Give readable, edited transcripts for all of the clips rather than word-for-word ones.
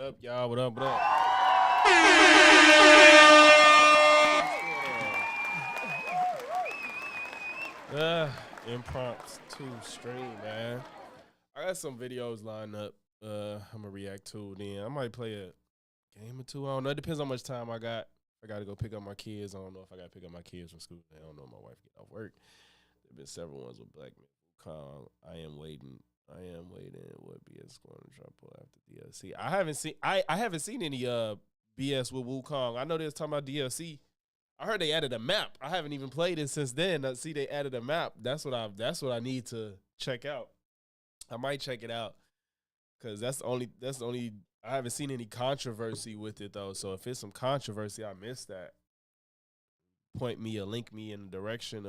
What up, y'all? What up? What up? Impromptu stream, man. All I got some videos lined up. I'm gonna react to. Then I might play a game or two. I don't know. It depends how much time I got. I got to go pick up my kids. I don't know if I got to pick up my kids from school. I don't know if my wife get off work. There've been several ones with Black Man Wukong. I am waiting. What BS going to drop after DLC? I haven't seen any BS with Wukong. I know they was talking about DLC. I heard they added a map. I haven't even played it since then. I see they added a map. That's what I need to check out. I might check it out because that's the only. I haven't seen any controversy with it though. So if it's some controversy, I missed that. Point me or link me in the direction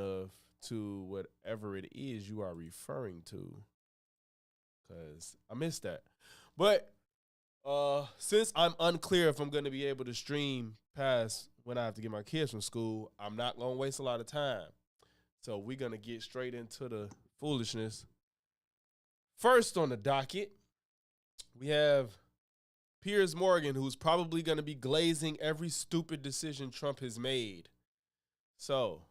to whatever it is you are referring to, because I missed that. But since I'm unclear if I'm going to be able to stream past when I have to get my kids from school, I'm not going to waste a lot of time. So we're going to get straight into the foolishness. First on the docket, we have Piers Morgan, who's probably going to be glazing every stupid decision Trump has made. So,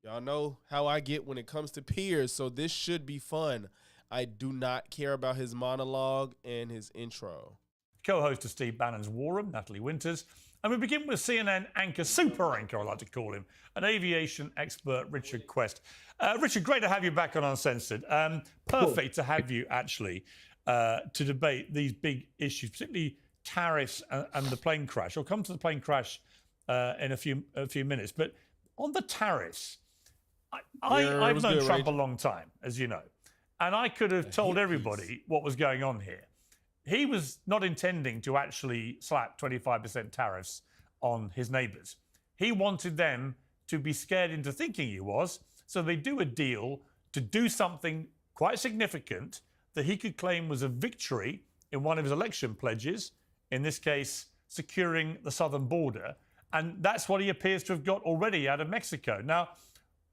y'all know how I get when it comes to Piers, so this should be fun. I do not care about his monologue and his intro. Co-host of Steve Bannon's War Room, Natalie Winters. And we begin with CNN anchor, super anchor, I like to call him, an aviation expert, Richard Quest. Richard, great to have you back on Uncensored. Perfect to have you, actually, to debate these big issues, particularly tariffs and the plane crash. I'll come to the plane crash in a few minutes. But on the tariffs, I've known Trump a long time, as you know, and I could have told everybody what was going on here. He was not intending to actually slap 25% tariffs on his neighbours. He wanted them to be scared into thinking he was, so they do a deal to do something quite significant that he could claim was a victory in one of his election pledges, in this case, securing the southern border. And that's what he appears to have got already out of Mexico. Now,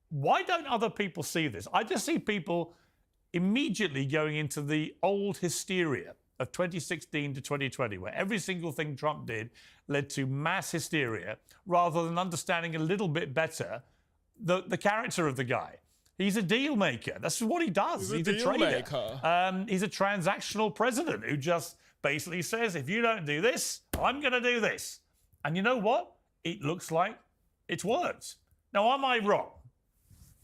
why don't other people see this? I just see people immediately going into the old hysteria of 2016 to 2020, where every single thing Trump did led to mass hysteria, rather than understanding a little bit better the character of the guy. He's a deal maker. That's what he does. He's a trader. He's a transactional president who just basically says, if you don't do this, I'm going to do this. And you know what? It looks like it's worked. Now, am I wrong?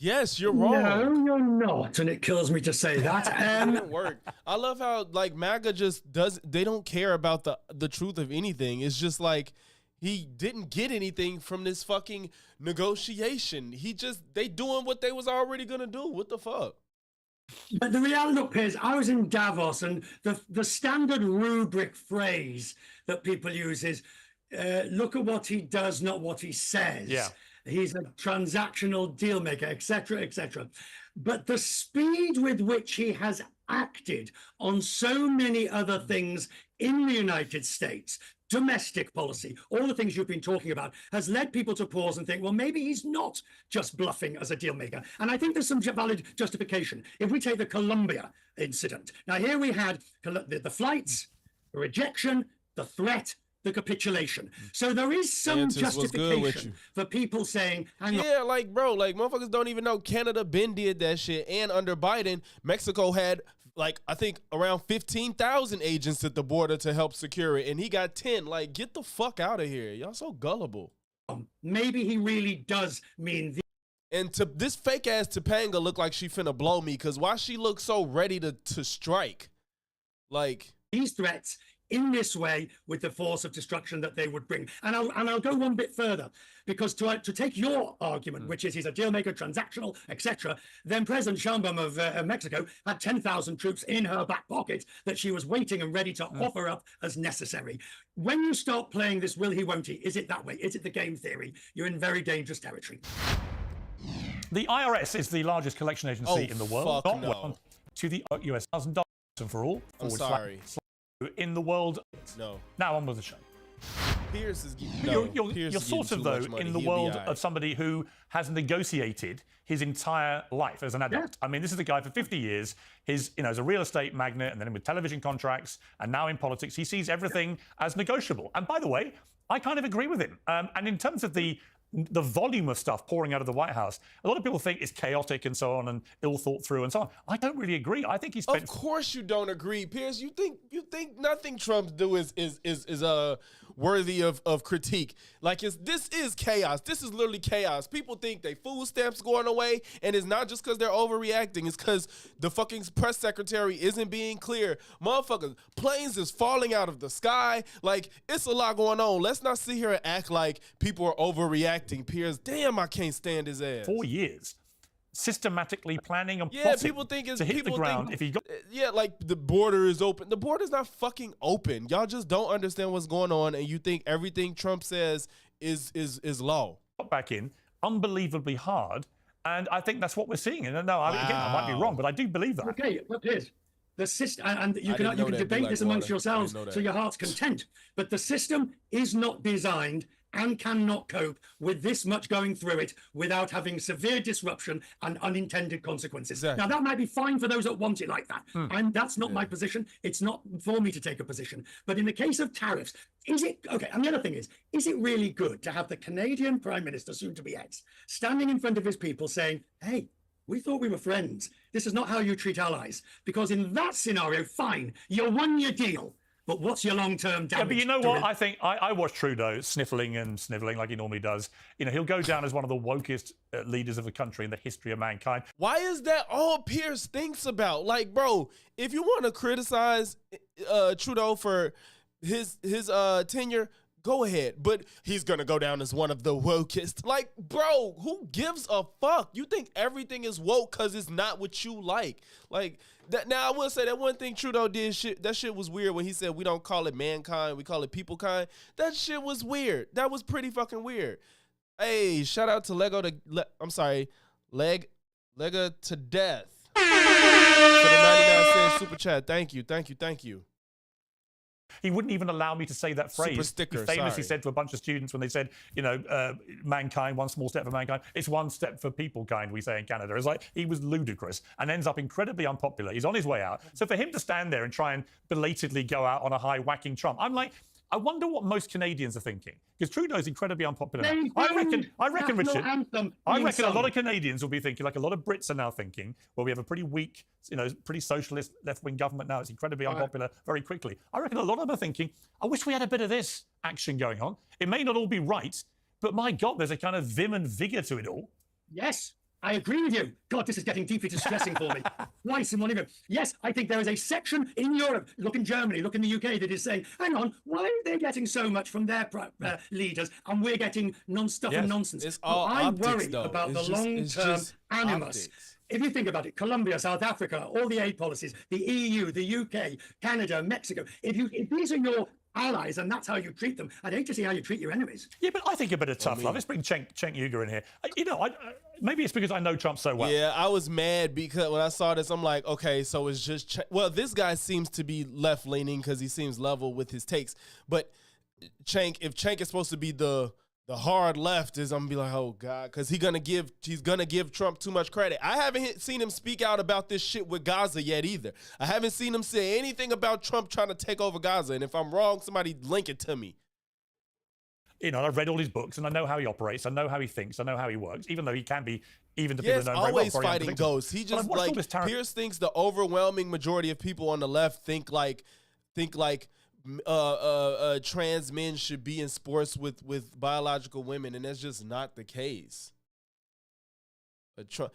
Yes, you're wrong. No, you're not, and it kills me to say that. It didn't work. I love how like MAGA just does. They don't care about the truth of anything. It's just like he didn't get anything from this fucking negotiation. They doing what they was already gonna do. What the fuck? But the reality is, I was in Davos, and the standard rubric phrase that people use is, look at what he does, not what he says. Yeah. He's a transactional deal maker, etc., etc. But the speed with which he has acted on so many other things in the United States, domestic policy, all the things you've been talking about, has led people to pause and think, well, maybe he's not just bluffing as a deal maker. And I think there's some valid justification. If we take the Colombia incident, now here we had the flights, the rejection, the threat, the capitulation. So there is some justification for people saying, hang on. Yeah, like, bro, like, motherfuckers don't even know Canada been did that shit. And under Biden, Mexico had, like, I think around 15,000 agents at the border to help secure it. And he got 10. Like, get the fuck out of here. Y'all so gullible. Maybe he really does mean and to this fake-ass Topanga look like she finna blow me, because why she look so ready to strike? Like, these threats in this way with the force of destruction that they would bring. And I'll go one bit further, because to take your argument, which is he's a deal maker, transactional, etc., then President Sheinbaum of Mexico had 10,000 troops in her back pocket that she was waiting and ready to offer up as necessary. When you start playing this will he, won't he, is it that way? Is it the game theory? You're in very dangerous territory. The IRS is the largest collection agency in the world. Fuck no. To the US $1,000 for all. I'm sorry. In the world. No. Now on with the show. Pierce is you're sort of, though, in the world of somebody who has negotiated his entire life as an adult. I mean, this is the guy for 50 years. As a real estate magnate, and then with television contracts, and now in politics, he sees everything as negotiable. And by the way, I kind of agree with him. And in terms of the the volume of stuff pouring out of the White House, a lot of people think it's chaotic and so on and ill thought through and so on. I don't really agree. I think he spent. Of course you don't agree, Piers. You think nothing Trump do is worthy of critique. Like this is chaos. This is literally chaos. People think they food stamps going away, and it's not just because they're overreacting. It's because the fucking press secretary isn't being clear. Motherfuckers, planes is falling out of the sky. Like, it's a lot going on. Let's not sit here and act like people are overreacting. Piers, damn, I can't stand his ass. 4 years. Systematically planning and Yeah, people think it's to hit people the ground think, if he got. Yeah, like the border is open. The border's not fucking open. Y'all just don't understand what's going on, and you think everything Trump says is law. Back in unbelievably hard, and I think that's what we're seeing. And no, again, I might be wrong, but I do believe that. Okay, look, here's the system, and you can debate this amongst yourselves to your heart's content. But the system is not designed and cannot cope with this much going through it without having severe disruption and unintended consequences. Exactly. Now, that might be fine for those that want it like that. And that's not my position. It's not for me to take a position. But in the case of tariffs, is it, okay, and the other thing is it really good to have the Canadian Prime Minister, soon to be ex, standing in front of his people saying, hey, we thought we were friends. This is not how you treat allies. Because in that scenario, fine, you won your deal. But what's your long-term damage? Yeah, but you know what? I think I watch Trudeau sniffling and sniveling like he normally does. You know, he'll go down as one of the wokest leaders of the country in the history of mankind. Why is that all Piers thinks about? Like, bro, if you want to criticize Trudeau for his tenure, go ahead. But he's going to go down as one of the wokest. Like, bro, who gives a fuck? You think everything is woke because it's not what you like. Like, that, now, I will say that one thing Trudeau did, that shit was weird when he said we don't call it mankind, we call it people kind. That shit was weird. That was pretty fucking weird. Hey, shout out to Lego to Death for the 99 cent super chat. Thank you. He wouldn't even allow me to say that phrase. Super sticker, he famously sorry. said to a bunch of students when they said, you know, mankind, one small step for mankind. It's one step for people kind, we say in Canada. It's like he was ludicrous and ends up incredibly unpopular. He's on his way out. So for him to stand there and try and belatedly go out on a high whacking Trump, I'm like, I wonder what most Canadians are thinking. Because Trudeau's incredibly unpopular now. I reckon, Richard, I reckon a lot of Canadians will be thinking, like a lot of Brits are now thinking, well, we have a pretty weak, you know, pretty socialist left-wing government now. It's incredibly unpopular very quickly. I reckon a lot of them are thinking, I wish we had a bit of this action going on. It may not all be right, but my God, there's a kind of vim and vigor to it all. Yes, I agree with you. God, this is getting deeply distressing for me. Twice in one evening. Yes, I think there is a section in Europe, look in Germany, look in the UK, that is saying, hang on, why are they getting so much from their leaders and we're getting non-stuff and nonsense? It's all I optics, worry though. about It's the long-term animus. optics. If you think about it, Colombia, South Africa, all the aid policies, the EU, the UK, Canada, Mexico, if these are your allies and that's how you treat them, I'd hate to see how you treat your enemies. Yeah, but I think a bit of tough love. Let's bring Cenk Uygur in here. You know, maybe it's because I know Trump so well. Yeah, I was mad because when I saw this, I'm like, okay, so it's just well, this guy seems to be left leaning because he seems level with his takes. But if Cenk is supposed to be the hard left, I'm gonna be like, oh God, because he's gonna give Trump too much credit. I haven't seen him speak out about this shit with Gaza yet either. I haven't seen him say anything about Trump trying to take over Gaza. And if I'm wrong, somebody link it to me. You know, I've read all his books and I know how he operates. I know how he thinks. I know how he works, even though he can be, even to people who know very well, always fighting ghosts. He just like Piers thinks the overwhelming majority of people on the left think like trans men should be in sports with biological women, and that's just not the case. Tron.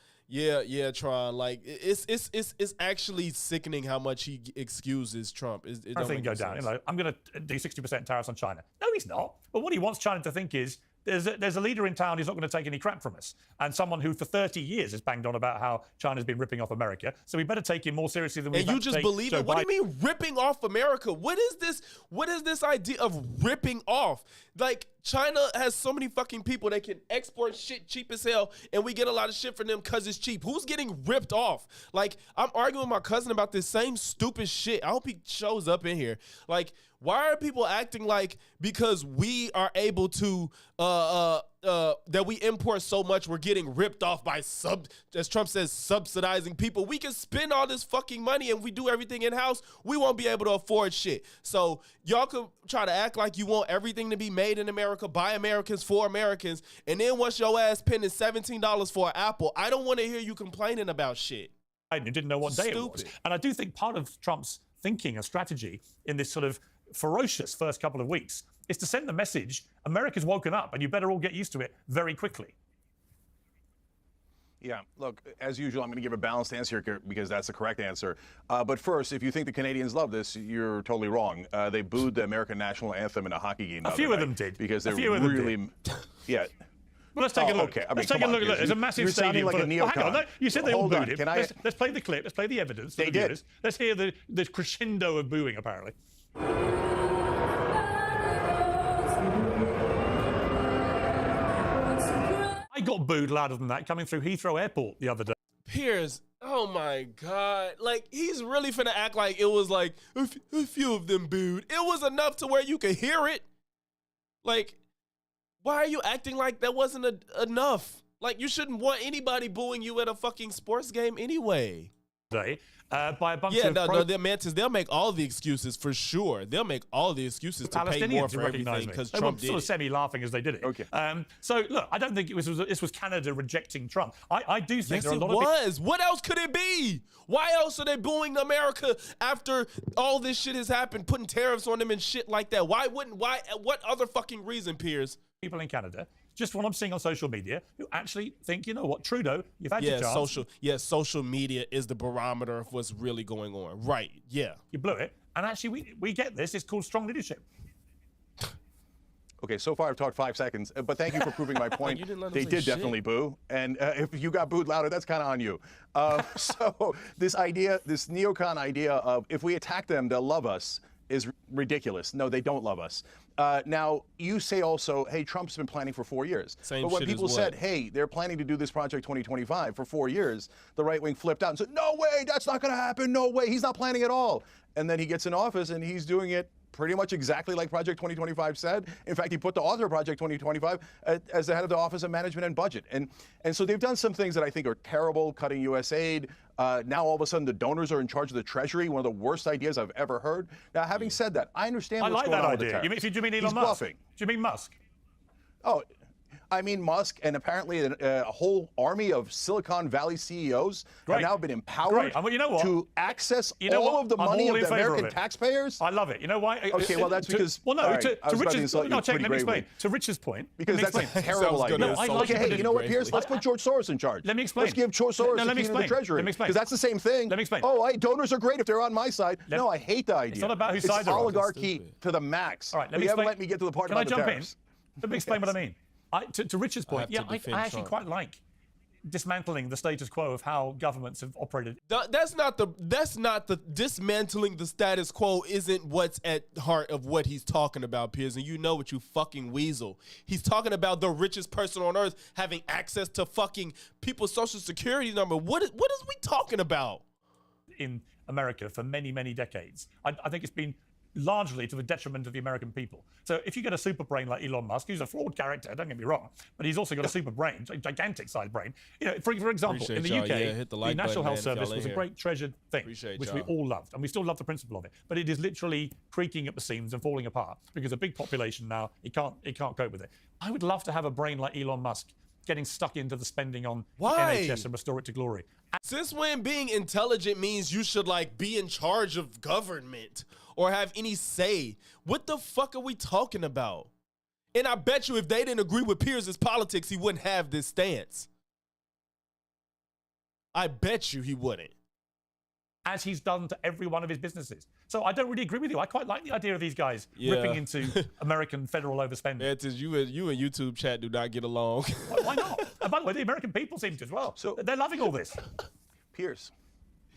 Like it's actually sickening how much he excuses Trump. I think go down. You know, I'm going to do 60% tariffs on China. No, he's not. But what he wants China to think is there's a leader in town who's not going to take any crap from us, and someone who for 30 years has banged on about how China's been ripping off America. So we better take him more seriously than we. And you just believe it? What do you mean ripping off America? What is this? What is this idea of ripping off? Like, China has so many fucking people that can export shit cheap as hell, and we get a lot of shit from them because it's cheap. Who's getting ripped off? Like, I'm arguing with my cousin about this same stupid shit. I hope he shows up in here. Like, why are people acting like because we are able to that we import so much, we're getting ripped off by as Trump says, subsidizing people. We can spend all this fucking money, and if we do everything in-house, we won't be able to afford shit. So y'all could try to act like you want everything to be made in America, by Americans, for Americans, and then once your ass spending $17 for an apple, I don't want to hear you complaining about shit. You didn't know what day it was. And I do think part of Trump's thinking and strategy in this sort of ferocious first couple of weeks is to send the message, America's woken up and you better all get used to it very quickly. Yeah, look, as usual, I'm going to give a balanced answer here because that's the correct answer. But first, if you think the Canadians love this, you're totally wrong. They booed the American national anthem in a hockey game. A few of them did. Because they're really, yeah. Well, let's take a look. Okay. I mean, let's take a look. There's a massive stadium. Like a neocon. Hang on, no, you said they all booed him. Can Let's play the clip. Let's play the evidence. They did. Let's hear the crescendo of booing, apparently. I got booed louder than that coming through Heathrow Airport the other day. Piers, oh my God. Like, he's really finna act like it was like a few of them booed. It was enough to where you could hear it. Like, why are you acting like that wasn't enough? Like, you shouldn't want anybody booing you at a fucking sports game anyway. By a bunch of the Mantis, they'll make all the excuses for sure. They'll make all the excuses to pay more for everything because Trump did. Sort of semi-laughing as they did it. Okay. So look, I don't think this was Canada rejecting Trump. I do think yes, there are a lot of What else could it be? Why else are they booing America after all this shit has happened, putting tariffs on them and shit like that? What other fucking reason, Piers? People in Canada, just what I'm seeing on social media, who actually think, you know what, Trudeau, you've had your chance. Social media is the barometer of what's really going on. Right, yeah. You blew it. And actually, we get this. It's called strong leadership. Okay, so far I've talked 5 seconds, but thank you for proving my point. They did definitely boo, and if you got booed louder, that's kind of on you. So this neocon idea of if we attack them, they'll love us is ridiculous. No, they don't love us. Now, you say also, hey, Trump's been planning for 4 years. Same but when shit people as said, hey, they're planning to do this Project 2025 for 4 years, the right wing flipped out and said, no way, that's not going to happen. No way, he's not planning at all. And then he gets in office and he's doing it pretty much exactly like Project 2025 said. In fact, he put the author of Project 2025 as the head of the Office of Management and Budget. And so they've done some things that I think are terrible, cutting U.S. aid. Now all of a sudden the donors are in charge of the Treasury, one of the worst ideas I've ever heard. Now, having said that, I understand what's going on with the tariffs. Do you mean Elon He's Musk? Bluffing. Do you mean Musk? Oh, I mean Musk, and apparently a whole army of Silicon Valley CEOs have now been empowered to access all of the money of the American taxpayers. I love it. You know why? Okay, well, that's because... To Richard's point... Because that's a terrible idea. No, I like it. Hey, you know what, Piers? Let's put George Soros in charge. Let me explain. Let's give George Soros the key to the Treasury. Let me explain. Because that's the same thing. Let me explain. Oh, donors are great if they're on my side. No, I hate the idea. It's not about whose side It's they're on. oligarchy to the max. All right, you haven't let me get to the part about the tariffs. Let me explain what I mean. To Richard's point, I actually quite like dismantling the status quo of how governments have operated. That's not the dismantling the status quo isn't what's at heart of what he's talking about, Piers, and you know what, you fucking weasel. He's talking about the richest person on earth having access to fucking people's social security number. What is we talking about? In America for many, many decades. I think it's been largely to the detriment of the American people. So if you get a super brain like Elon Musk, who's a flawed character, don't get me wrong, but he's also got a super brain, a gigantic sized brain. You know, for example, in the UK, the National Health Service was a great treasured thing, which we all loved, and we still love the principle of it. But it is literally creaking at the seams and falling apart because a big population now, it can't cope with it. I would love to have a brain like Elon Musk getting stuck into the spending on the NHS and restore it to glory. Since when being intelligent means you should like be in charge of government or have any say? What the fuck are we talking about? And I bet you if they didn't agree with Piers' politics, he wouldn't have this stance. I bet you he wouldn't. As he's done to every one of his businesses. So I don't really agree with you. I quite like the idea of these guys ripping into American federal overspending. Mantis, you and YouTube chat do not get along. Why not? And by the way, the American people seem to as well. So they're loving all this. Piers.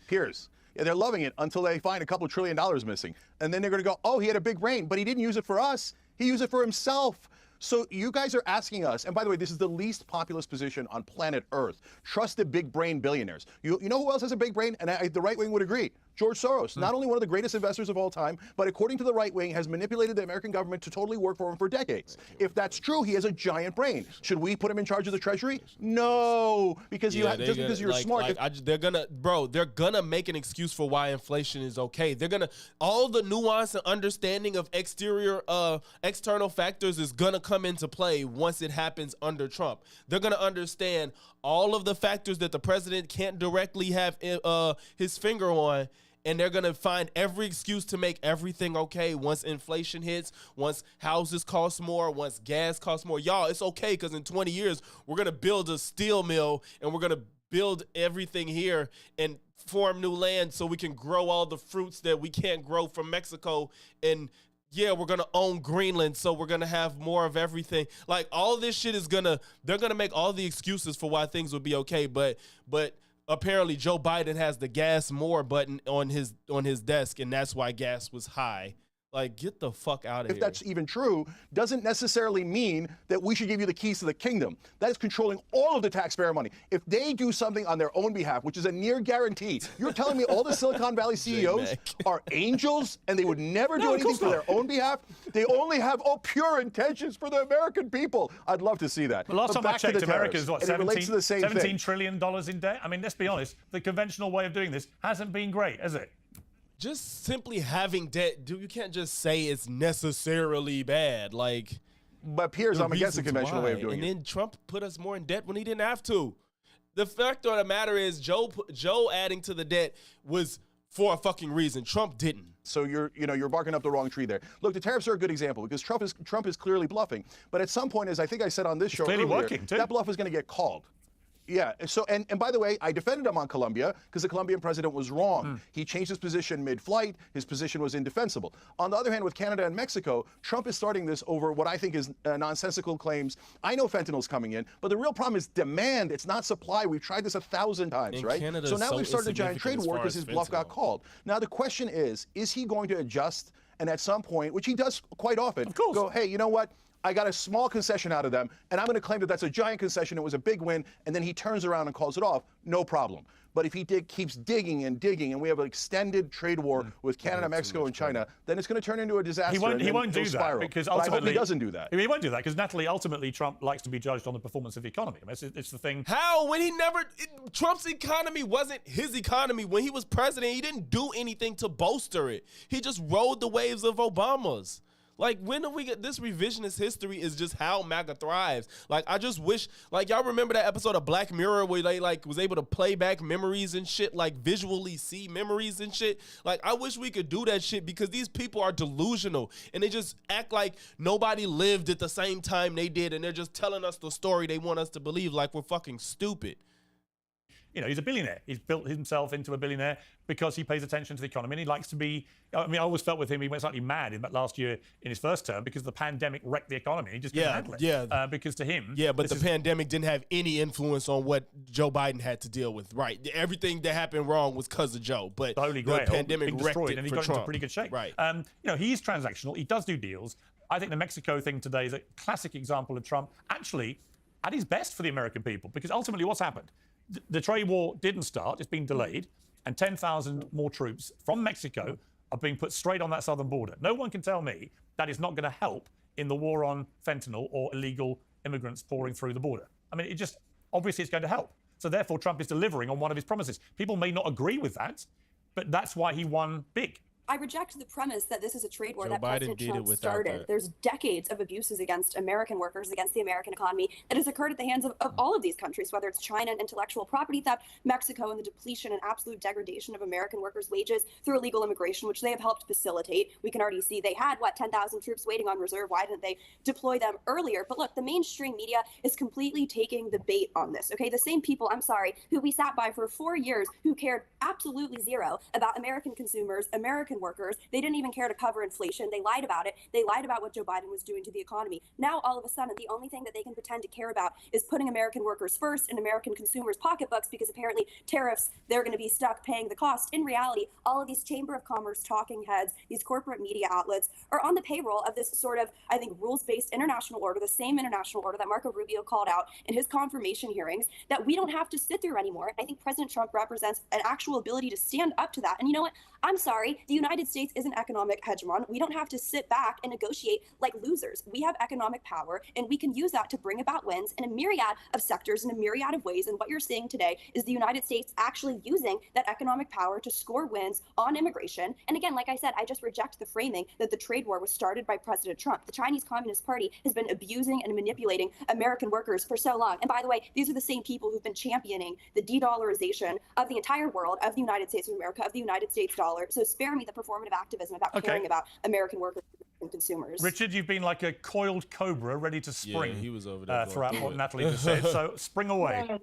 Yeah, they're loving it until they find a couple $1 trillion missing. And then they're going to go, oh, he had a big brain, but he didn't use it for us. He used it for himself. So you guys are asking us, and by the way, this is the least populous position on planet Earth. Trust the big brain billionaires. You know who else has a big brain? And the right wing would agree. George Soros, not only one of the greatest investors of all time, but according to the right wing, has manipulated the American government to totally work for him for decades. If that's true, he has a giant brain. Should we put him in charge of the Treasury? No, because just because you're smart. They're gonna make an excuse for why inflation is okay. They're gonna all the nuance and understanding of external factors is gonna come into play once it happens under Trump. They're gonna understand all of the factors that the president can't directly have his finger on. And they're going to find every excuse to make everything okay once inflation hits, once houses cost more, once gas costs more. Y'all, it's okay because in 20 years, we're going to build a steel mill and we're going to build everything here and form new land so we can grow all the fruits that we can't grow from Mexico. And yeah, we're going to own Greenland, so we're going to have more of everything. Like, all this shit is they're going to make all the excuses for why things will be okay, but apparently Joe Biden has the gas more button on his desk, and that's why gas was high. Like, get the fuck out of here. If that's even true, doesn't necessarily mean that we should give you the keys to the kingdom. That is controlling all of the taxpayer money. If they do something on their own behalf, which is a near guarantee, you're telling me all the Silicon Valley CEOs are angels and they would never do anything for their own behalf? They only have pure intentions for the American people. I'd love to see that. Well, last time I checked, America's what, $17 trillion in debt? I mean, let's be honest, the conventional way of doing this hasn't been great, has it? Just simply having debt, dude, you can't just say it's necessarily bad. Like, but Piers, I'm against the conventional way of doing it. And then Trump put us more in debt when he didn't have to. The fact of the matter is, Joe adding to the debt was for a fucking reason. Trump didn't. So you're barking up the wrong tree there. Look, the tariffs are a good example because Trump is clearly bluffing. But at some point, as I think I said on this show earlier, that bluff is going to get called. Yeah. So, and by the way, I defended him on Colombia because the Colombian president was wrong. He changed his position mid-flight. His position was indefensible. On the other hand, with Canada and Mexico, Trump is starting this over what I think is nonsensical claims. I know fentanyl's coming in, but the real problem is demand. It's not supply. We've tried this 1,000 times, right? Canada so now we've started a giant trade war because his bluff got called. Now the question is he going to adjust and at some point, which he does quite often, go, hey, you know what? I got a small concession out of them, and I'm going to claim that that's a giant concession. It was a big win, and then he turns around and calls it off. No problem. But if he keeps digging and digging, and we have an extended trade war with Canada, Mexico, and China, then it's going to turn into a disaster. He won't do that because ultimately, I hope he doesn't do that. He won't do that because Natalie, ultimately, Trump likes to be judged on the performance of the economy. I mean, it's the thing. How? When Trump's economy wasn't his economy. When he was president, he didn't do anything to bolster it. He just rode the waves of Obama's. Like, when do we get this revisionist history is just how MAGA thrives. Like, I just wish, like, y'all remember that episode of Black Mirror where they, like, was able to play back memories and shit, like, visually see memories and shit? Like, I wish we could do that shit because these people are delusional and they just act like nobody lived at the same time they did and they're just telling us the story they want us to believe like we're fucking stupid. You know, he's a billionaire. He's built himself into a billionaire because he pays attention to the economy and he likes to be, I mean, I always felt with him, he went slightly mad in that last year in his first term because the pandemic wrecked the economy. He just couldn't handle it. Because to him... Yeah, but the pandemic didn't have any influence on what Joe Biden had to deal with, right? Everything that happened wrong was because of Joe, but the Holy Grail, pandemic wrecked it and he for got Trump. into pretty good shape. Right. You know, he's transactional. He does do deals. I think the Mexico thing today is a classic example of Trump actually at his best for the American people because ultimately what's happened? The trade war didn't start, it's been delayed, and 10,000 more troops from Mexico are being put straight on that southern border. No one can tell me that is not going to help in the war on fentanyl or illegal immigrants pouring through the border. I mean, obviously it's going to help. So therefore, Trump is delivering on one of his promises. People may not agree with that, but that's why he won big. I reject the premise that this is a trade war Joe that Biden President Trump that. started. There's decades of abuses against American workers, against the American economy that has occurred at the hands of all of these countries, whether it's China and intellectual property theft, Mexico and the depletion and absolute degradation of American workers' wages through illegal immigration, which they have helped facilitate. We can already see they had, 10,000 troops waiting on reserve. Why didn't they deploy them earlier? But look, the mainstream media is completely taking the bait on this, okay? The same people, I'm sorry, who we sat by for 4 years, who cared absolutely zero about American consumers, American American workers. They didn't even care to cover inflation. They lied about it. They lied about what Joe Biden was doing to the economy. Now, all of a sudden, the only thing that they can pretend to care about is putting American workers first in American consumers' pocketbooks, because apparently tariffs, they're going to be stuck paying the cost. In reality, all of these Chamber of Commerce talking heads, these corporate media outlets, are on the payroll of this sort of, I think, rules-based international order, the same international order that Marco Rubio called out in his confirmation hearings, that we don't have to sit through anymore. I think President Trump represents an actual ability to stand up to that. And you know what? I'm sorry, the United States is an economic hegemon. We don't have to sit back and negotiate like losers. We have economic power, and we can use that to bring about wins in a myriad of sectors, in a myriad of ways. And what you're seeing today is the United States actually using that economic power to score wins on immigration. And again, like I said, I just reject the framing that the trade war was started by President Trump. The Chinese Communist Party has been abusing and manipulating American workers for so long. And by the way, these are the same people who've been championing the de-dollarization of the entire world, of the United States of America, of the United States dollar. So spare me the performative activism about caring about American workers and consumers. Richard, you've been like a coiled cobra ready to spring. Yeah, he was over there throughout what Natalie just said. So spring away.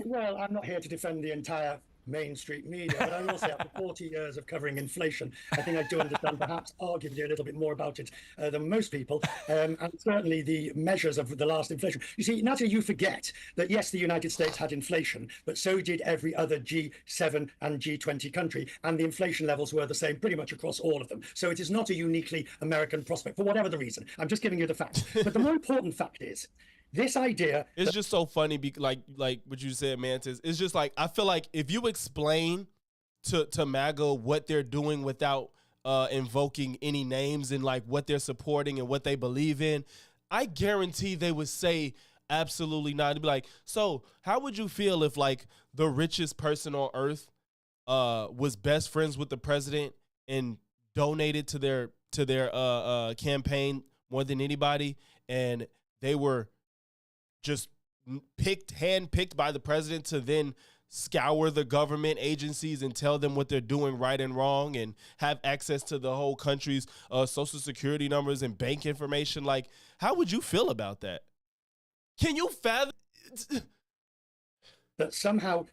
Well, I'm not here to defend the entire mainstream media, but I will say after 40 years of covering inflation, I think I do understand perhaps arguably a little bit more about it than most people, and certainly the measures of the last inflation. You see, Natalie, you forget that yes, the United States had inflation, but so did every other G7 and G20 country, and the inflation levels were the same pretty much across all of them. So it is not a uniquely American prospect for whatever the reason. I'm just giving you the facts. But the more important fact is, this idea, it's just so funny, like what you said, Mantis. It's just like, I feel like if you explain to MAGA what they're doing without invoking any names and like what they're supporting and what they believe in, I guarantee they would say absolutely not. They'd be like, so how would you feel if like the richest person on earth was best friends with the president and donated to their campaign more than anybody, and they were just handpicked by the president to then scour the government agencies and tell them what they're doing right and wrong and have access to the whole country's social security numbers and bank information? Like, how would you feel about that? Can you fathom that somehow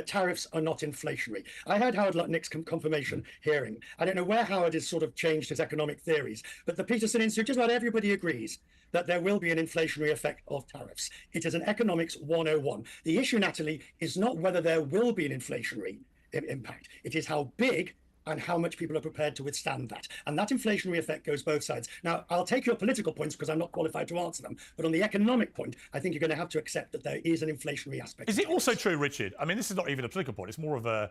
tariffs are not inflationary? I heard Howard Lutnick's confirmation hearing. I don't know where Howard has sort of changed his economic theories, but the Peterson Institute, just about everybody agrees that there will be an inflationary effect of tariffs. It is an economics 101. The issue, Natalie, is not whether there will be an inflationary impact. It is how big and how much people are prepared to withstand that. And that inflationary effect goes both sides. Now, I'll take your political points because I'm not qualified to answer them. But on the economic point, I think you're going to have to accept that there is an inflationary aspect. Is it also true, Richard? I mean, this is not even a political point. It's more of a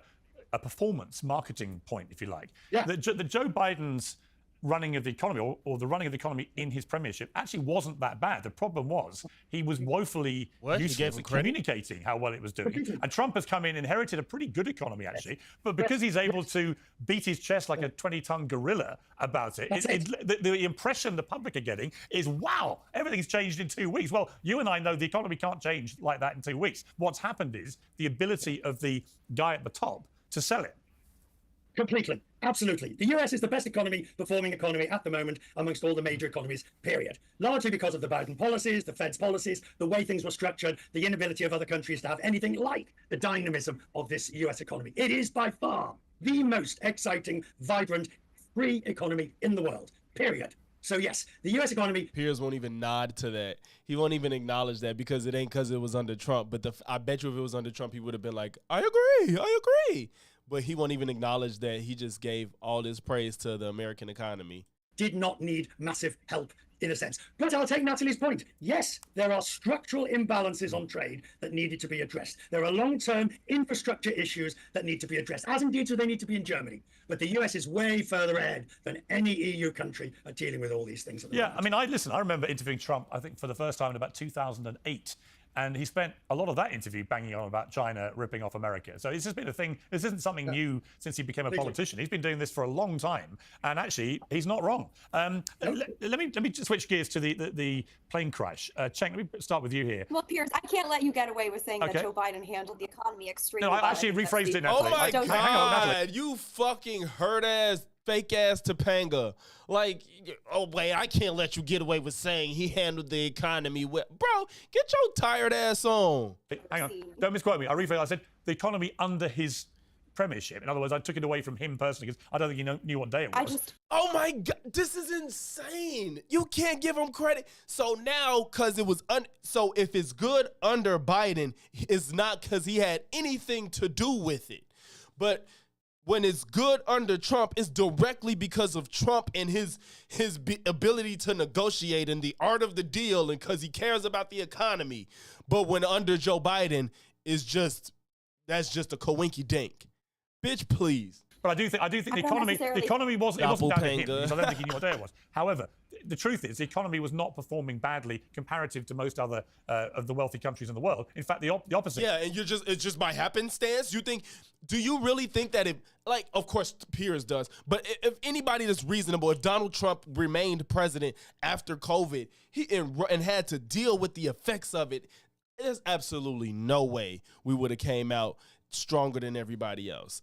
performance marketing point, if you like. Yeah. That Joe Biden's running of the economy, or the running of the economy in his premiership, actually wasn't that bad. The problem was he was woefully useless at communicating how well it was doing. And Trump has come in, inherited a pretty good economy, actually, but because he's able to beat his chest like a 20-ton gorilla about it, the impression the public are getting is, wow, everything's changed in 2 weeks. Well, you and I know the economy can't change like that in 2 weeks. What's happened is the ability of the guy at the top to sell it. Completely. Absolutely. The US is the best performing economy at the moment amongst all the major economies, period. Largely because of the Biden policies, the Fed's policies, the way things were structured, the inability of other countries to have anything like the dynamism of this US economy. It is by far the most exciting, vibrant, free economy in the world, period. So yes, the US economy. Piers won't even nod to that. He won't even acknowledge that because it ain't because it was under Trump. But I bet you if it was under Trump, he would have been like, I agree. But he won't even acknowledge that he just gave all this praise to the American economy. Did not need massive help in a sense. But I'll take Natalie's point. Yes, there are structural imbalances on trade that needed to be addressed. There are long-term infrastructure issues that need to be addressed, as indeed do they need to be in Germany. But the US is way further ahead than any EU country at dealing with all these things. Yeah, I mean, I remember interviewing Trump, I think, for the first time in about 2008. And he spent a lot of that interview banging on about China ripping off America. So it's just been a thing. This isn't something new since he became a politician. He's been doing this for a long time. And actually, he's not wrong. Let me just switch gears to the plane crash. Cenk, let me start with you here. Well, Piers, I can't let you get away with saying that Joe Biden handled the economy extremely well. No, I actually rephrased it, Natalie. Oh, my God. Hang on, Natalie. You fucking hurt-ass, fake-ass Topanga. Like, oh, wait, I can't let you get away with saying he handled the economy well. Bro, get your tired ass on. Hang on. Don't misquote me. I rephrased. I said the economy under his premiership. In other words, I took it away from him personally because I don't think he knew what day it was. Oh my God, this is insane. You can't give him credit. So now, because it was, so if it's good under Biden, it's not because he had anything to do with it. But when it's good under Trump, it's directly because of Trump and his ability to negotiate and the art of the deal and because he cares about the economy. But when under Joe Biden, that's just a coinky dink. Bitch, please. But I do think the economy wasn't down to him because I don't think he knew what day it was. However, the truth is the economy was not performing badly comparative to most other of the wealthy countries in the world. In fact, the opposite. Yeah, and it's just by happenstance. Do you really think that if, like, of course Piers does, but if anybody that's reasonable, if Donald Trump remained president after COVID, and had to deal with the effects of it, there's absolutely no way we would have came out stronger than everybody else.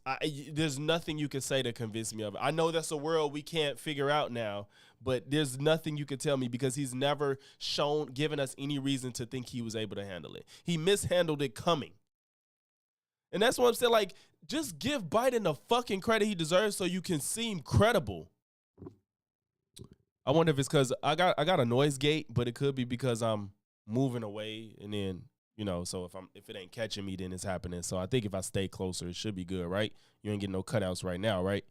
There's nothing you can say to convince me of it. I know that's a world we can't figure out now, but there's nothing you can tell me because he's never given us any reason to think he was able to handle it. He mishandled it coming. And that's what I'm saying. Like, just give Biden the fucking credit he deserves so you can seem credible. I wonder if it's because I got a noise gate, but it could be because I'm moving away and then, so if it ain't catching me, then it's happening. So I think if I stay closer, it should be good, right? You ain't getting no cutouts right now, right?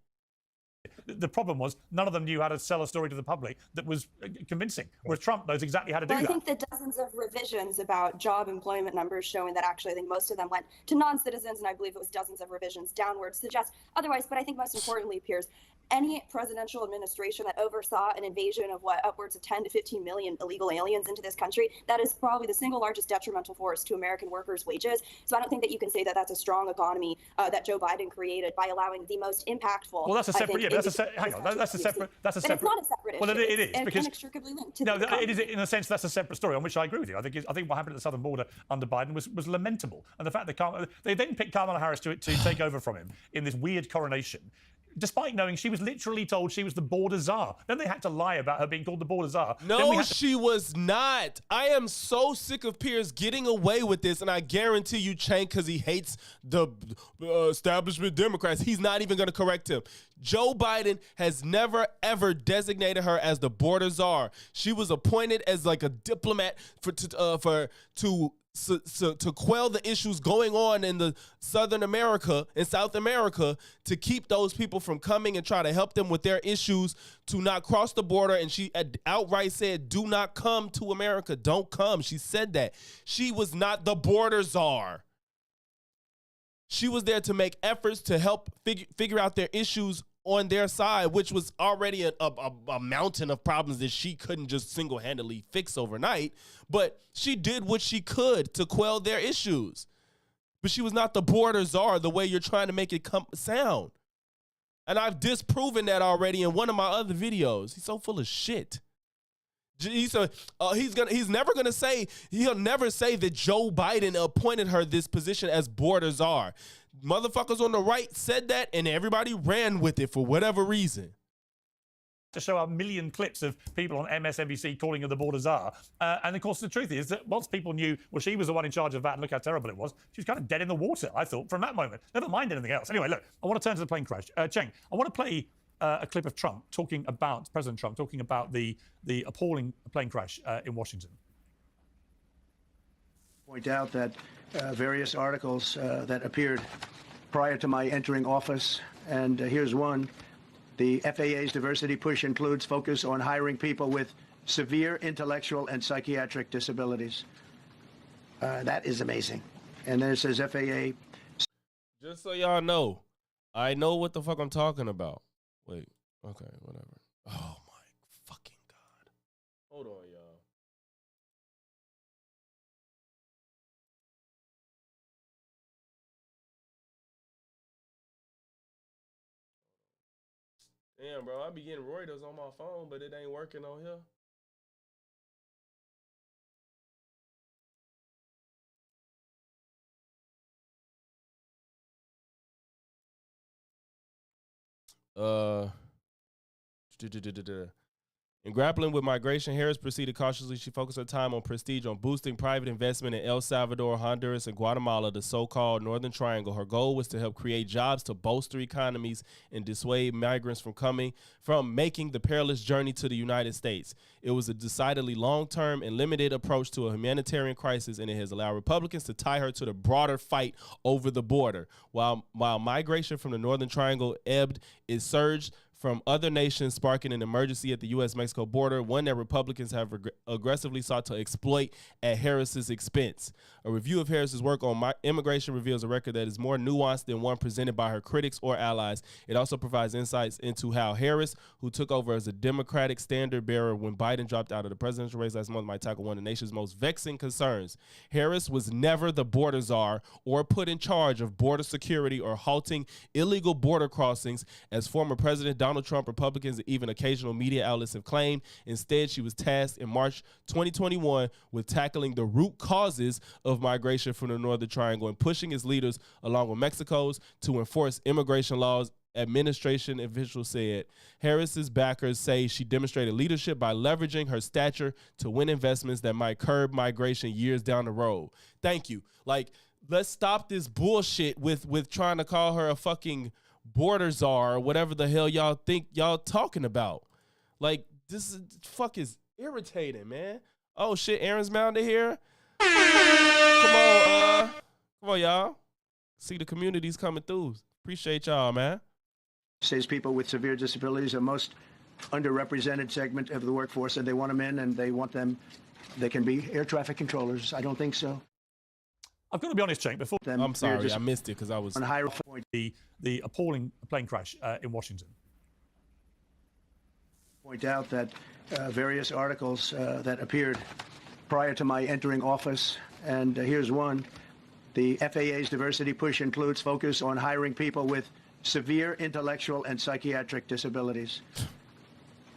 The problem was none of them knew how to sell a story to the public that was convincing, whereas Trump knows exactly how to do that. I think the dozens of revisions about job employment numbers showing that actually I think most of them went to non-citizens, and I believe it was dozens of revisions downwards suggest otherwise. But I think most importantly, Piers, any presidential administration that oversaw an invasion of upwards of 10 to 15 million illegal aliens into this country, that is probably the single largest detrimental force to American workers' wages. So I don't think that you can say that that's a strong economy that Joe Biden created by allowing the most impactful. Well, that's a separate. Yeah, hang on. That's a separate. That's a separate. It's not a separate issue. Well, it is because inextricably linked to it is in a sense that's a separate story on which I agree with you. I think what happened at the southern border under Biden was lamentable, and the fact that they then picked Kamala Harris to take over from him in this weird coronation, despite knowing she was literally told she was the border czar. Then they had to lie about her being called the border czar. No, she was not. I am so sick of Piers getting away with this, and I guarantee you, Cenk, because he hates the establishment Democrats, he's not even going to correct him. Joe Biden has never, ever designated her as the border czar. She was appointed as like a diplomat to quell the issues going on in the South America, to keep those people from coming and try to help them with their issues, to not cross the border. And she outright said, do not come to America. Don't come. She said that. She was not the border czar. She was there to make efforts to help figure out their issues on their side, which was already a mountain of problems that she couldn't just single-handedly fix overnight. But she did what she could to quell their issues. But she was not the border czar the way you're trying to make it Uh, sound. And I've disproven that already in one of my other videos. He's so full of shit. He'll never say that Joe Biden appointed her this position as border czar. Motherfuckers on the right said that, and everybody ran with it for whatever reason. To show a million clips of people on MSNBC calling her the border czar. And of course, the truth is that once people knew, well, she was the one in charge of that and look how terrible it was, she was kind of dead in the water, I thought, from that moment. Never mind anything else. Anyway, look, I want to turn to the plane crash. Cenk, I want to play a clip of President Trump talking about the appalling plane crash in Washington. Point out that various articles that appeared prior to my entering office, and here's one. The FAA's diversity push includes focus on hiring people with severe intellectual and psychiatric disabilities. That is amazing. And then it says FAA. Just so y'all know, I know what the fuck I'm talking about. Wait, okay, whatever. Oh my fucking God. Hold on, y'all. Damn, bro, I be getting Reuters on my phone, but it ain't working on here. In grappling with migration, Harris proceeded cautiously. She focused her time on prestige, on boosting private investment in El Salvador, Honduras, and Guatemala, the so-called Northern Triangle. Her goal was to help create jobs to bolster economies and dissuade migrants from making the perilous journey to the United States. It was a decidedly long-term and limited approach to a humanitarian crisis, and it has allowed Republicans to tie her to the broader fight over the border. While migration from the Northern Triangle ebbed, it surged from other nations, sparking an emergency at the U.S.-Mexico border, one that Republicans have aggressively sought to exploit at Harris's expense. A review of Harris's work on immigration reveals a record that is more nuanced than one presented by her critics or allies. It also provides insights into how Harris, who took over as a Democratic standard bearer when Biden dropped out of the presidential race last month, might tackle one of the nation's most vexing concerns. Harris was never the border czar or put in charge of border security or halting illegal border crossings, as former President Donald Trump, Republicans, and even occasional media outlets have claimed. Instead, she was tasked in March 2021 with tackling the root causes of migration from the Northern Triangle and pushing its leaders, along with Mexico's, to enforce immigration laws. Administration officials said Harris's backers say she demonstrated leadership by leveraging her stature to win investments that might curb migration years down the road. Thank you. Like, let's stop this bullshit with trying to call her a fucking border czar or whatever the hell y'all think y'all talking about. Like, this is irritating, man. Oh shit, Aaron's Mountain here. Come on, y'all. See the communities coming through. Appreciate y'all, man. Says people with severe disabilities are most underrepresented segment of the workforce, and they want them in, and they want them. They can be air traffic controllers. I don't think so. I've got to be honest, Cenk, before I'm sorry, I missed it because I was on higher point. The appalling plane crash in Washington. Point out that various articles that appeared prior to my entering office, and here's one. The FAA's diversity push includes focus on hiring people with severe intellectual and psychiatric disabilities.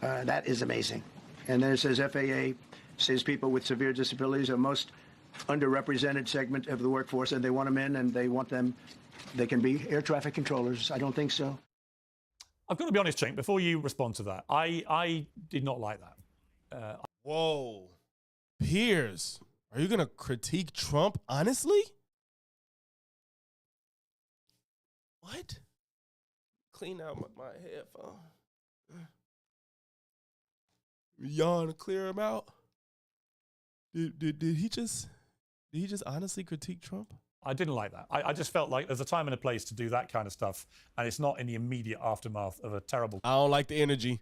That is amazing. And then it says FAA says people with severe disabilities are most underrepresented segment of the workforce, and they want them in, and they want them. They can be air traffic controllers. I don't think so. I've got to be honest, Cenk, before you respond to that, I did not like that. Whoa. Piers, are you going to critique Trump honestly? What? Clean out my headphone. Yawn to clear him out. Did he just honestly critique Trump? I didn't like that. I just felt like there's a time and a place to do that kind of stuff, and it's not in the immediate aftermath of a terrible. I don't like the energy.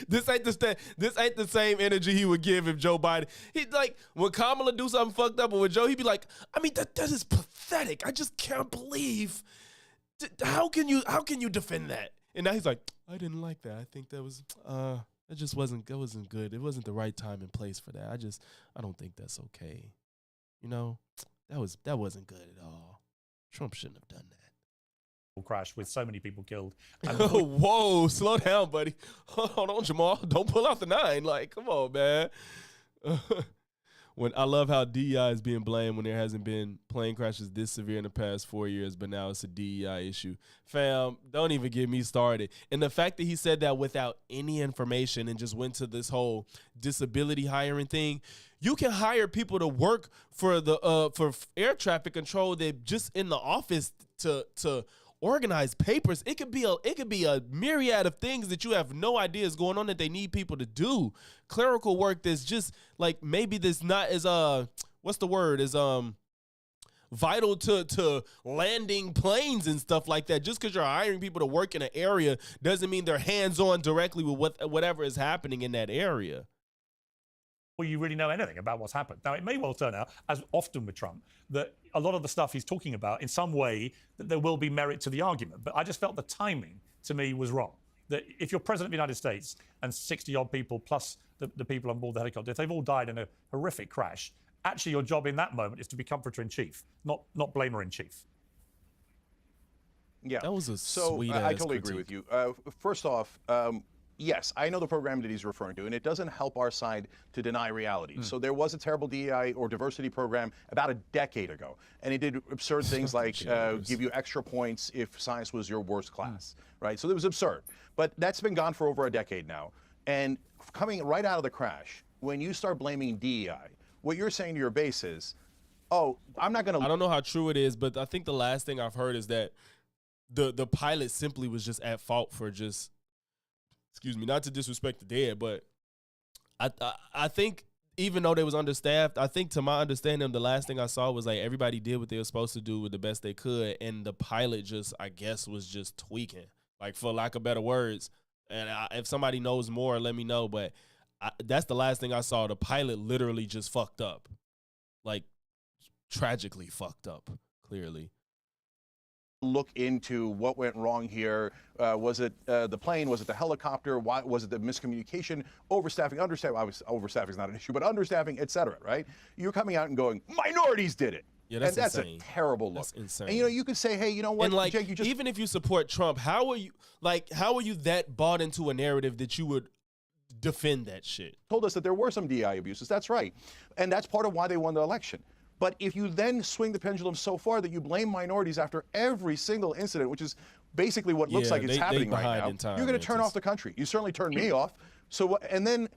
This ain't the same energy he would give if Joe Biden. He like when Kamala do something fucked up, or with Joe, he'd be like, I mean, that is pathetic. I just can't believe. How can you defend that? And now he's like, I didn't like that. I think that was that just wasn't good. It wasn't the right time and place for that. I don't think that's okay. You know, that wasn't good at all. Trump shouldn't have done that. Crash with so many people killed. And whoa, slow down, buddy. Hold on, Jamal. Don't pull out the 9. Like, come on, man. When I love how DEI is being blamed when there hasn't been plane crashes this severe in the past 4 years, but now it's a DEI issue. Fam, don't even get me started. And the fact that he said that without any information and just went to this whole disability hiring thing, you can hire people to work for the for air traffic control that just in the office to organize papers. It could be a myriad of things that you have no idea is going on that they need people to do. Clerical work that's just like maybe that's not as vital to landing planes and stuff like that. Just because you're hiring people to work in an area doesn't mean they're hands-on directly with whatever is happening in that area. Well, you really know anything about what's happened. Now, it may well turn out, as often with Trump, that a lot of the stuff he's talking about, in some way, that there will be merit to the argument. But I just felt the timing, to me, was wrong. That if you're president of the United States and 60-odd people plus the people on board the helicopter, if they've all died in a horrific crash, actually your job in that moment is to be comforter-in-chief, not blamer-in-chief. Yeah. That was a so sweet I ass totally critique. agree with you. First off, yes, I know the program that he's referring to, and it doesn't help our side to deny reality. So there was a terrible DEI or diversity program about a decade ago, and it did absurd things like give you extra points if science was your worst class, right? So it was absurd. But that's been gone for over a decade now. And coming right out of the crash, when you start blaming DEI, what you're saying to your base is, oh, I'm not going to. I don't know how true it is, but I think the last thing I've heard is that the pilot simply was just at fault for just, excuse me, not to disrespect the dead, but I think even though they was understaffed, I think to my understanding, the last thing I saw was like everybody did what they were supposed to do with the best they could, and the pilot just, I guess, was just tweaking, like for lack of better words. And if somebody knows more, let me know. But that's the last thing I saw. The pilot literally just fucked up, like tragically fucked up, clearly. Look into what went wrong here. Was it the plane? Was it the helicopter? Why was it the miscommunication, overstaffing, understaffing? Obviously, overstaffing is not an issue, but understaffing, etc. Right? You're coming out and going, minorities did it. Yeah, that's and that's insane. a terrible look. That's insane. And you could say, hey, you know what, and like, Jake, you just even if you support Trump, how are you that bought into a narrative that you would defend that shit? told us that there were some DI abuses. That's right, and that's part of why they won the election. But if you then swing the pendulum so far that you blame minorities after every single incident, which is basically what looks like it's happening right now, you're going to turn off the country. You certainly turned me off. So and then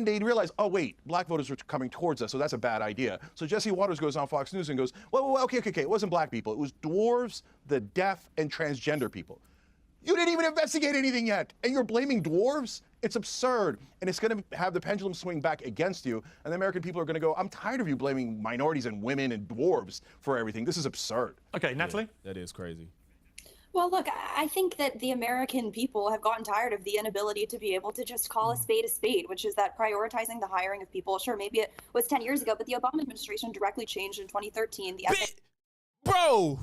they realize, oh wait, black voters are coming towards us, so that's a bad idea. So Jesse Waters goes on Fox News and goes, well, okay, it wasn't black people, it was dwarves, the deaf, and transgender people. You didn't even investigate anything yet, and you're blaming dwarves? It's absurd, and it's going to have the pendulum swing back against you, and the American people are going to go, I'm tired of you blaming minorities and women and dwarves for everything. This is absurd. Okay, Natalie? Yeah, that is crazy. Well, look, I think that the American people have gotten tired of the inability to be able to just call a spade, which is that prioritizing the hiring of people. Sure, maybe it was 10 years ago, but the Obama administration directly changed in 2013. Bro,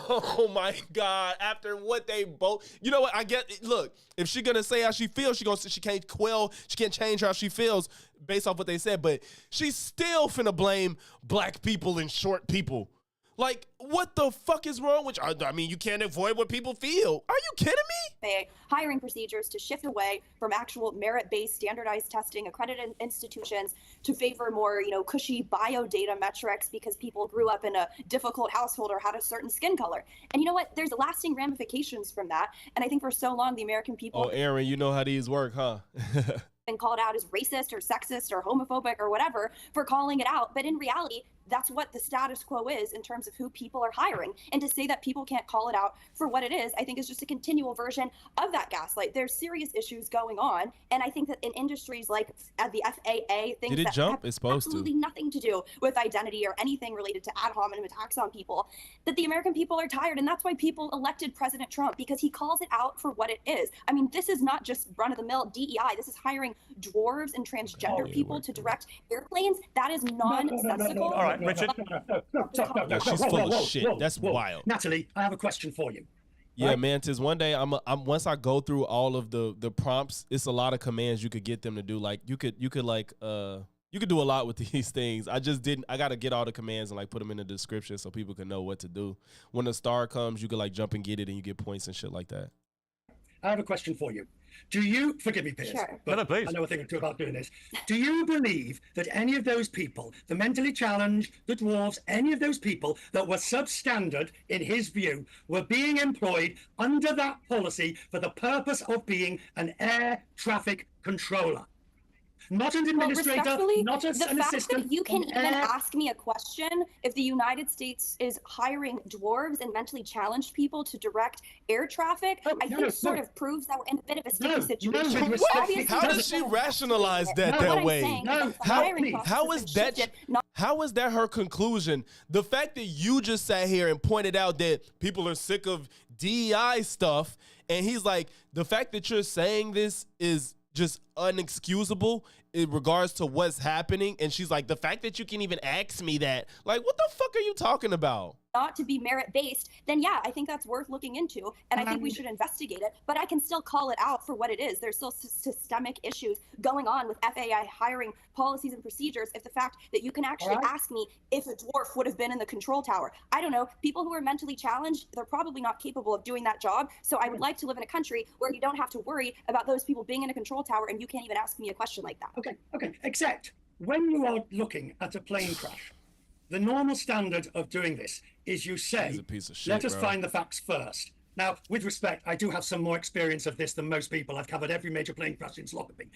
oh my God! After what they both, you know what? I get. Look, if she's gonna say how she feels, she can't change how she feels based off what they said. But she's still finna blame black people and short people. Like, what the fuck is wrong with you? I mean, you can't avoid what people feel. Are you kidding me? Hiring procedures to shift away from actual merit-based standardized testing, accredited institutions to favor more, cushy bio-data metrics because people grew up in a difficult household or had a certain skin color. And you know what? There's lasting ramifications from that. And I think for so long, the American people... Oh, Aaron, you know how these work, huh? been called out as racist or sexist or homophobic or whatever for calling it out. But in reality, that's what the status quo is in terms of who people are hiring. And to say that people can't call it out for what it is, I think is just a continual version of that gaslight. There's serious issues going on. And I think that in industries like the FAA, things Did it that jump? have It's supposed absolutely nothing to do with identity or anything related to ad hominem attacks on people, that the American people are tired. And that's why people elected President Trump, because he calls it out for what it is. I mean, this is not just run-of-the-mill DEI. This is hiring dwarves and transgender people to direct airplanes. That is nonsensical. All right, Richard. Yeah, she's full of shit. That's wild. Natalie, I have a question for you. Yeah, Mantis. One day, once I go through all of the prompts, it's a lot of commands you could get them to do. Like you could do a lot with these things. I just didn't. I got to get all the commands and like put them in the description so people can know what to do. When the star comes, you could like jump and get it, and you get points and shit like that. I have a question for you. Do you, forgive me, Piers, Sure. but No, please. I know a thing or two about doing this. Do you believe that any of those people, the mentally challenged, the dwarves, any of those people that were substandard, in his view, were being employed under that policy for the purpose of being an air traffic controller? Not an administrator, Respectfully, not an the fact assistant. that you can an even air- ask me a question if the United States is hiring dwarves and mentally challenged people to direct air traffic, I think sort of proves that we're in a bit of a sticky situation. with What? respect, How does she rationalize that What that I'm way? saying is that the How- hiring process How has is been that? shifted, not How is that her conclusion? The fact that you just sat here and pointed out that people are sick of DEI stuff, and he's like, the fact that you're saying this is just unexcusable in regards to what's happening. And she's like, the fact that you can even ask me that, like, what the fuck are you talking about? not to be merit-based, then yeah, I think that's worth looking into, and I think we should investigate it, but I can still call it out for what it is. There's still systemic issues going on with FAI hiring policies and procedures if the fact that you can actually ask me if a dwarf would have been in the control tower. I don't know, people who are mentally challenged, they're probably not capable of doing that job, so I would like to live in a country where you don't have to worry about those people being in a control tower and you can't even ask me a question like that. Okay. Except when you are looking at a plane crash, the normal standard of doing this is you say, He's a piece of shit, let us bro. find the facts first. Now, with respect, I do have some more experience of this than most people. I've covered every major plane crash since Lockerbie.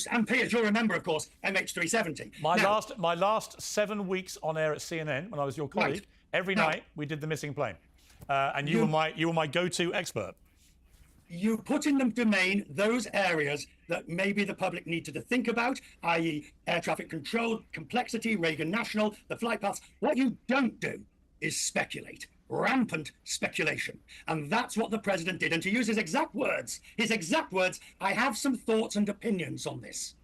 And Piers, you'll remember, of course, MH370. My last 7 weeks on air at CNN, when I was your colleague, Right. every Now- night we did the missing plane, and you were my go-to expert. You put in the domain those areas that maybe the public needed to think about, i.e. air traffic control, complexity, Reagan National, the flight paths. What you don't do is speculate. Rampant speculation. And that's what the president did. And to use his exact words, I have some thoughts and opinions on this.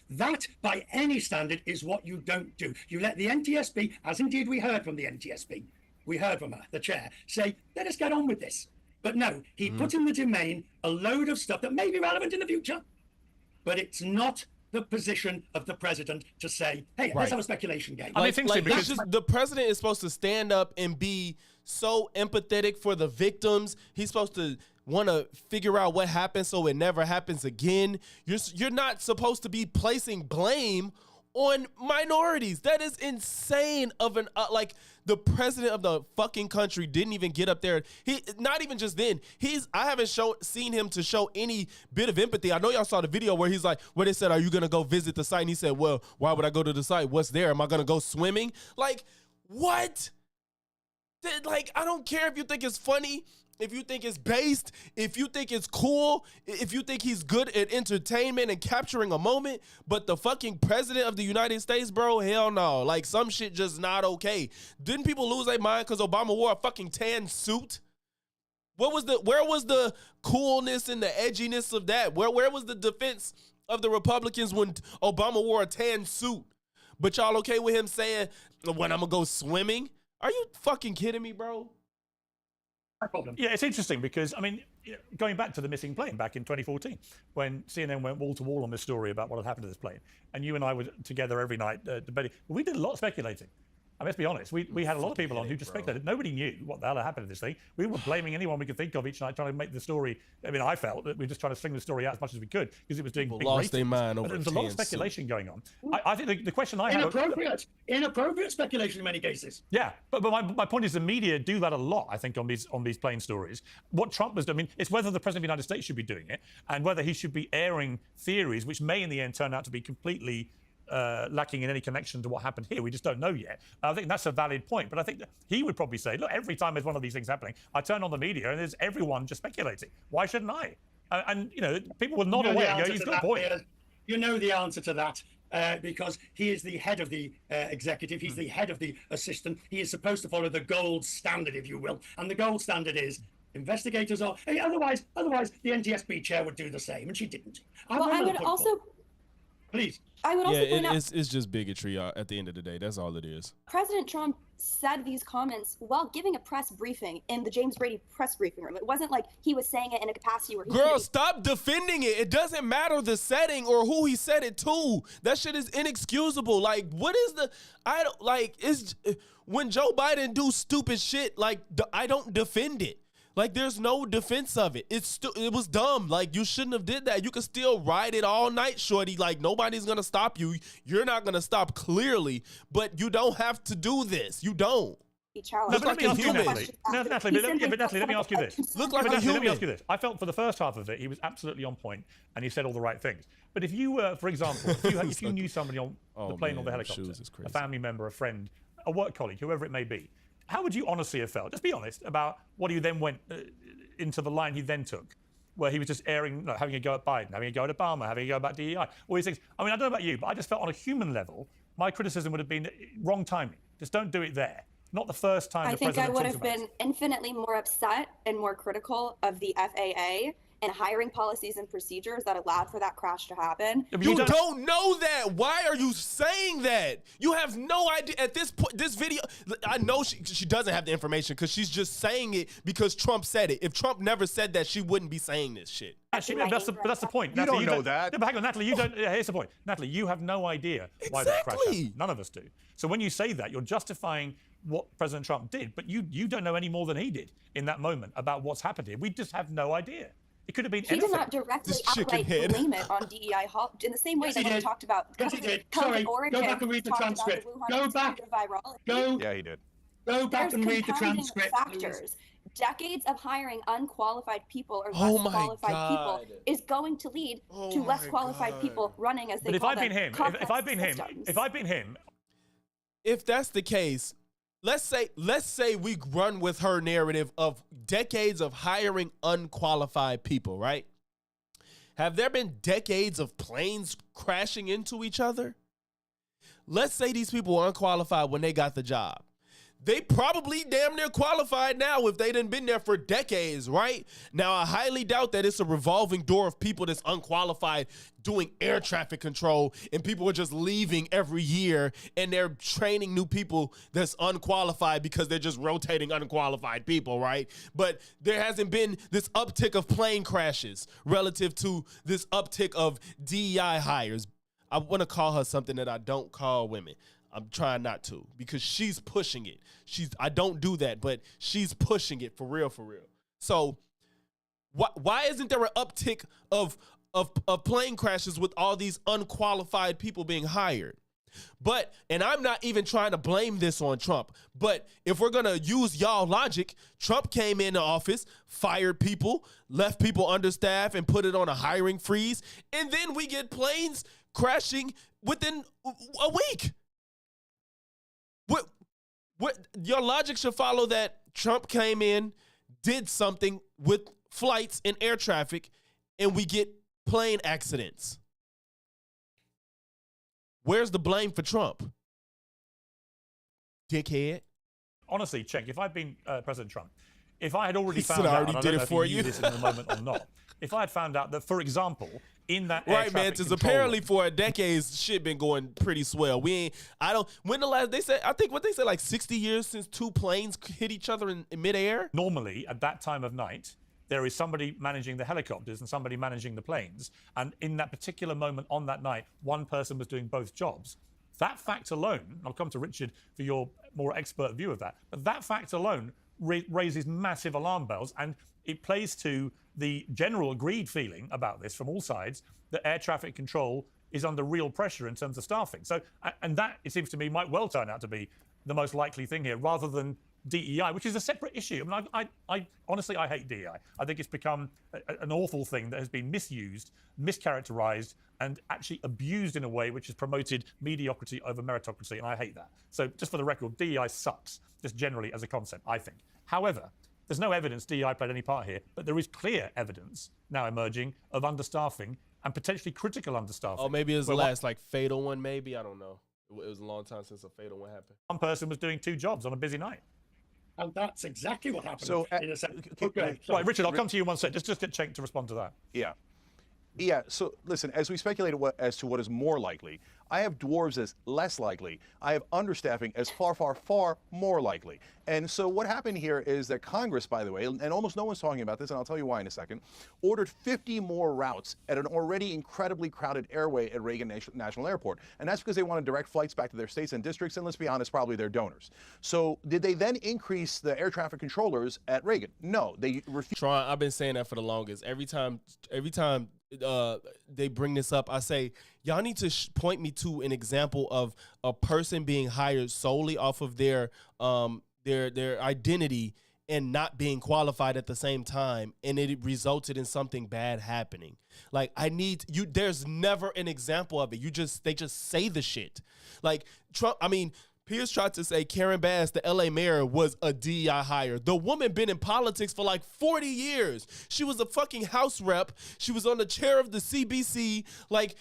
That, by any standard, is what you don't do. You let the NTSB, as indeed we heard from the NTSB, we heard from her, the chair, say, let us get on with this. But no, he put in the domain a load of stuff that may be relevant in the future, but it's not the position of the president to say, hey, let's have a speculation game. I mean, it's interesting because the president is supposed to stand up and be so empathetic for the victims. He's supposed to want to figure out what happened so it never happens again. You're not supposed to be placing blame on minorities. That is insane. The president of the fucking country didn't even get up there. He not even just then. I haven't seen him to show any bit of empathy. I know y'all saw the video where he's like, where they said, "Are you gonna go visit the site?" And he said, "Well, why would I go to the site? What's there? Am I gonna go swimming?" Like, what? I don't care if you think it's funny, if you think it's based, if you think it's cool, if you think he's good at entertainment and capturing a moment, but the fucking president of the United States, bro, hell no. Like, some shit just not okay. Didn't people lose their mind because Obama wore a fucking tan suit? Where was the coolness and the edginess of that? Where was the defense of the Republicans when Obama wore a tan suit? But y'all okay with him saying, when I'm gonna go swimming? Are you fucking kidding me, bro? Problem. yeah, it's interesting because, I mean, going back to the missing plane back in 2014, when CNN went wall to wall on this story about what had happened to this plane, and you and I were together every night debating, we did a lot of speculating. I mean, let's be honest, we had a lot of people on who just speculated. Nobody knew what the hell had happened to this thing. We were blaming anyone we could think of each night, trying to make the story. I mean, I felt that we were just trying to string the story out as much as we could because it was doing big lost their ratings. mind But over there was a a lot tan of speculation going on. I think the question I have... Inappropriate speculation in many cases. Yeah, but my point is the media do that a lot, I think, on these plane stories. What Trump has done, I mean, it's whether the President of the United States should be doing it and whether he should be airing theories which may in the end turn out to be completely lacking in any connection to what happened here. We just don't know yet. I think that's a valid point. But I think that he would probably say, look, every time there's one of these things happening, I turn on the media and there's everyone just speculating. Why shouldn't I? And you know, people will nod away and go, he's got a point. You know the answer to that. Because he is the head of the executive, he's the head of the assistant. He is supposed to follow the gold standard, if you will. And the gold standard is investigators are. Otherwise, the NTSB chair would do the same, and she didn't. I would also. Please. I would also point out, it's just bigotry at the end of the day. That's all it is. President Trump said these comments while giving a press briefing in the James Brady press briefing room. It wasn't like he was saying it in a capacity where he Girl, stop defending it. It doesn't matter the setting or who he said it to. That shit is inexcusable. Like, what is when Joe Biden do stupid shit, like, I don't defend it. Like, there's no defense of it. It was dumb. Like, you shouldn't have did that. You can still ride it all night, shorty. Like, nobody's going to stop you. You're not going to stop, clearly. But you don't have to do this. You don't. No, but let me ask you, Natalie. Natalie, let me ask you this. Look like a human. Let me ask you this. I felt for the first half of it, he was absolutely on point, and he said all the right things. But if you were, for example, if you knew somebody on the plane or the helicopter, a family member, a friend, a work colleague, whoever it may be, how would you honestly have felt? Just be honest about what he then went into the line he then took, where he was just having a go at Biden, having a go at Obama, having a go about DEI, all these things. I mean, I don't know about you, but I just felt on a human level, my criticism would have been wrong timing. Just don't do it there. Not the first time. I think I would have been infinitely more upset and more critical of the FAA and hiring policies and procedures that allowed for that crash to happen. You don't know that. Why are you saying that? You have no idea. At this point, this video, I know she doesn't have the information because she's just saying it because Trump said it. If Trump never said that, she wouldn't be saying this shit. Actually, that's the point. You Natalie, don't know that. No, but hang on, Natalie, you don't. Here's the point. Natalie, you have no idea why that crash happened. None of us do. So when you say that, you're justifying what President Trump did, but you don't know any more than he did in that moment about what's happened here. We just have no idea. It could have been anything. He did not directly outright blame it on DEI in the same way that we talked about. Yes, he did. Sorry, go back and read the transcript. Go back. Yeah, he did. Go back and read the transcript. Factors. decades of hiring unqualified people or Oh less my qualified people God. is going to lead Oh to less my qualified God. people running, as they But if call I'd been them, him, complex if I'd been him, systems. if I'd been him, If that's the case, let's say we run with her narrative of decades of hiring unqualified people, right? Have there been decades of planes crashing into each other? Let's say these people were unqualified when they got the job. They probably damn near qualified now if they done been there for decades, right? Now, I highly doubt that it's a revolving door of people that's unqualified doing air traffic control and people are just leaving every year and they're training new people that's unqualified because they're just rotating unqualified people, right? But there hasn't been this uptick of plane crashes relative to this uptick of DEI hires. I want to call her something that I don't call women. I'm trying not to because she's pushing it. I don't do that, but she's pushing it for real. So why isn't there an uptick of plane crashes with all these unqualified people being hired? But, and I'm not even trying to blame this on Trump, but if we're going to use y'all logic, Trump came into office, fired people, left people understaffed, and put it on a hiring freeze, and then we get planes crashing within a week. What your logic should follow that Trump came in, did something with flights and air traffic, and we get plane accidents. Where's the blame for Trump? Dickhead. honestly, check. If I'd been President Trump, if I had already He said found I out, already and I did don't it know if for he you. knew this in the moment or not, if I had found out that, for example, in that air Right, man, traffic because control apparently room- for a decade, shit been going pretty swell. When the last, they said, I think what they said, like 60 years since two planes hit each other in midair. normally at that time of night, there is somebody managing the helicopters and somebody managing the planes. And in that particular moment on that night, one person was doing both jobs. That fact alone, I'll come to Richard for your more expert view of that, but that fact alone raises massive alarm bells, and it plays to the general agreed feeling about this from all sides that air traffic control is under real pressure in terms of staffing. So, and that, it seems to me, might well turn out to be the most likely thing here, rather than DEI, which is a separate issue. I mean, I honestly, I hate DEI. I think it's become an awful thing that has been misused, mischaracterized, and actually abused in a way which has promoted mediocrity over meritocracy, and I hate that. So just for the record, DEI sucks, just generally as a concept, I think. However, there's no evidence DEI played any part here, but there is clear evidence now emerging of understaffing and potentially critical understaffing. Oh, maybe it was the where last like fatal one. Maybe I don't know. It was a long time since a fatal one happened. one person was doing two jobs on a busy night. And that's exactly what happened. So, in a sense. okay, Okay, Right, Richard, I'll come to you in one sec. Just get Cenk to respond to that. Yeah. Yeah, so listen, as we speculate as to what is more likely, I have dwarves as less likely. I have understaffing as far, far, far more likely. And so what happened here is that Congress, by the way, and almost no one's talking about this, and I'll tell you why in a second, ordered 50 more routes at an already incredibly crowded airway at Reagan National Airport. And that's because they want to direct flights back to their states and districts, and let's be honest, probably their donors. So did they then increase the air traffic controllers at Reagan? No, they refused. Tron, I've been saying that for the longest. Every time they bring this up, I say, y'all need to point me to an example of a person being hired solely off of their identity and not being qualified at the same time, and it resulted in something bad happening. Like, I need you. There's never an example of it. They just say the shit. Like Trump. I mean, Pierce tried to say Karen Bass, the LA mayor, was a DEI hire. The woman been in politics for like 40 years. She was a fucking House rep. She was on the chair of the CBC. Like,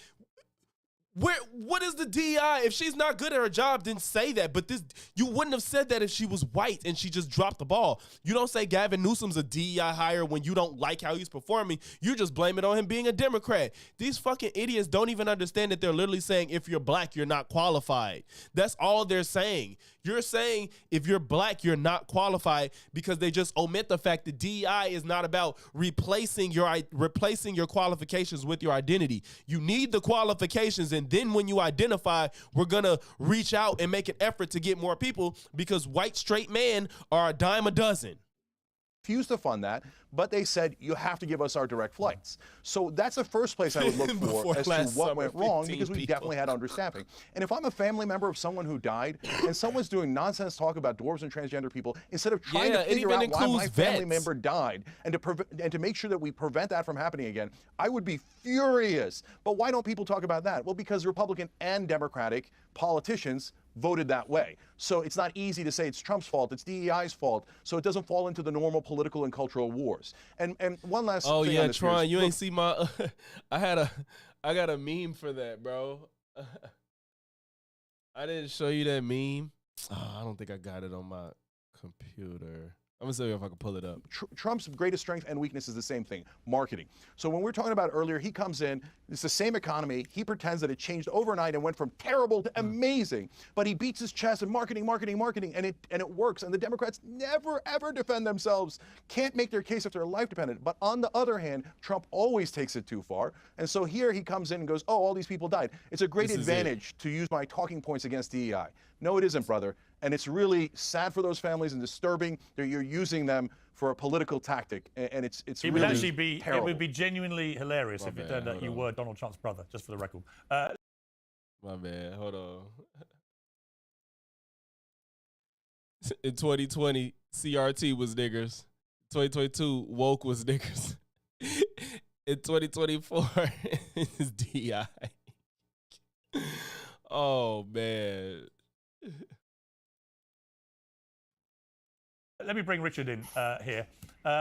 what is the DEI? If she's not good at her job, then say that. But you wouldn't have said that if she was white and she just dropped the ball. You don't say Gavin Newsom's a DEI hire when you don't like how he's performing. You just blame it on him being a Democrat. These fucking idiots don't even understand that they're literally saying if you're black, you're not qualified. That's all they're saying. You're saying if you're black, you're not qualified because they just omit the fact that DEI is not about replacing your qualifications with your identity. You need the qualifications, and then when you identify, we're going to reach out and make an effort to get more people because white straight men are a dime a dozen. refused to fund that, but they said you have to give us our direct flights. So that's the first place I would look for as to what went wrong, because we definitely had understaffing. And if I'm a family member of someone who died and someone's doing nonsense talk about dwarves and transgender people, instead of trying to figure out why my family member died and to make sure that we prevent that from happening again, I would be furious. But why don't people talk about that? Well, because Republican and Democratic politicians voted that way. So it's not easy to say it's Trump's fault, it's DEI's fault, so it doesn't fall into the normal political and cultural wars. And one last thing on this, Tron, you ain't see my I got a meme for that, bro. I didn't show you that meme. Oh, I don't think I got it on my computer. I'm gonna see if I can pull it up. Trump's greatest strength and weakness is the same thing, marketing. So when we were talking about earlier, he comes in, it's the same economy, he pretends that it changed overnight and went from terrible to amazing, but he beats his chest and marketing, and it works. And the Democrats never, ever defend themselves, can't make their case if they're life dependent. But on the other hand, Trump always takes it too far. And so here he comes in and goes, oh, all these people died. It's a great advantage to use my talking points against DEI. No, it isn't, brother. And it's really sad for those families and disturbing that you're using them for a political tactic. And it's it really would actually be terrible. It would be genuinely hilarious if it turned out you were Donald Trump's brother, just for the record. My bad. Hold on. In 2020, CRT was niggers. 2022, woke was niggers. In 2024, it's DI. Oh, man. Let me bring Richard in here.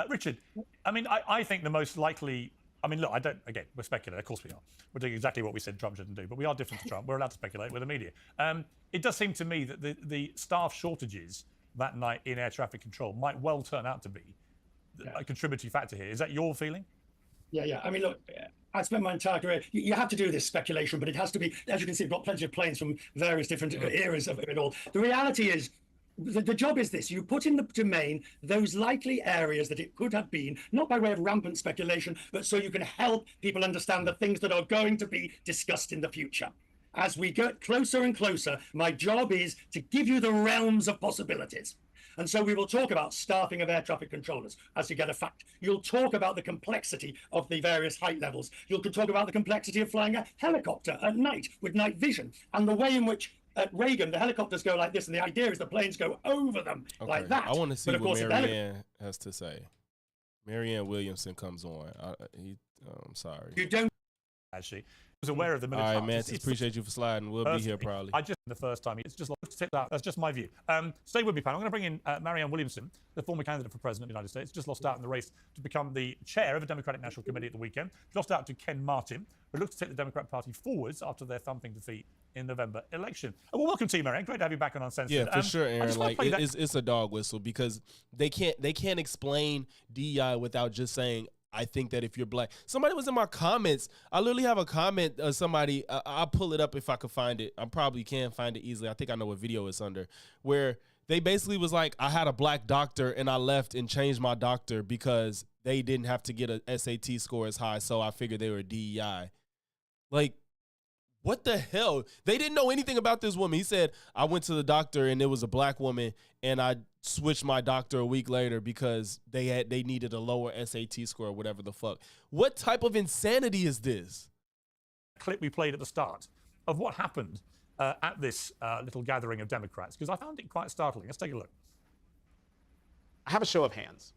Richard, I mean, I think the most likely, I mean, look, again, we're speculating, of course we are. We're doing exactly what we said Trump shouldn't do, but we are different to Trump. We're allowed to speculate with the media. It does seem to me that the staff shortages that night in air traffic control might well turn out to be a contributory factor here. Is that your feeling? Yeah. I mean, look, I spent my entire career. You have to do this speculation, but it has to be, as you can see, we've got plenty of planes from various different eras of it all. The reality is, the job is this: you put in the domain those likely areas that it could have been, not by way of rampant speculation, but so you can help people understand the things that are going to be discussed in the future. As we get closer and closer, my job is to give you the realms of possibilities. And so we will talk about staffing of air traffic controllers as you get a fact. You'll talk about the complexity of the various height levels. You'll talk about the complexity of flying a helicopter at night with night vision, and the way in which at Reagan, the helicopters go like this, and the idea is the planes go over them like that. I want to see what Marianne has to say. Marianne Williamson comes on. I'm sorry. You don't. Actually, I was aware of the military. All right, Mantis, appreciate you for sliding. We'll be here probably. The first time. It's just that's just my view. Stay with me, panel. I'm going to bring in Marianne Williamson, the former candidate for president of the United States. Just lost out in the race to become the chair of the Democratic National Committee at the weekend. Lost out to Ken Martin, who looks to take the Democrat Party forwards after their thumping defeat in November election. Well, welcome to you, Marianne. Great to have you back on Uncensored. Yeah, for sure, Aaron. Like it's a dog whistle because they can't explain DEI without just saying, I think that if you're black. Somebody was in my comments. I literally have a comment of somebody. I'll pull it up if I can find it. I probably can find it easily. I think I know what video it's under. Where they basically was like, I had a black doctor and I left and changed my doctor because they didn't have to get a SAT score as high. So I figured they were DEI. Like, what the hell? They didn't know anything about this woman. He said, I went to the doctor and it was a black woman and I switched my doctor a week later because they needed a lower SAT score or whatever the fuck. What type of insanity is this? Clip we played at the start of what happened at this little gathering of Democrats, because I found it quite startling. Let's take a look. I have a show of hands.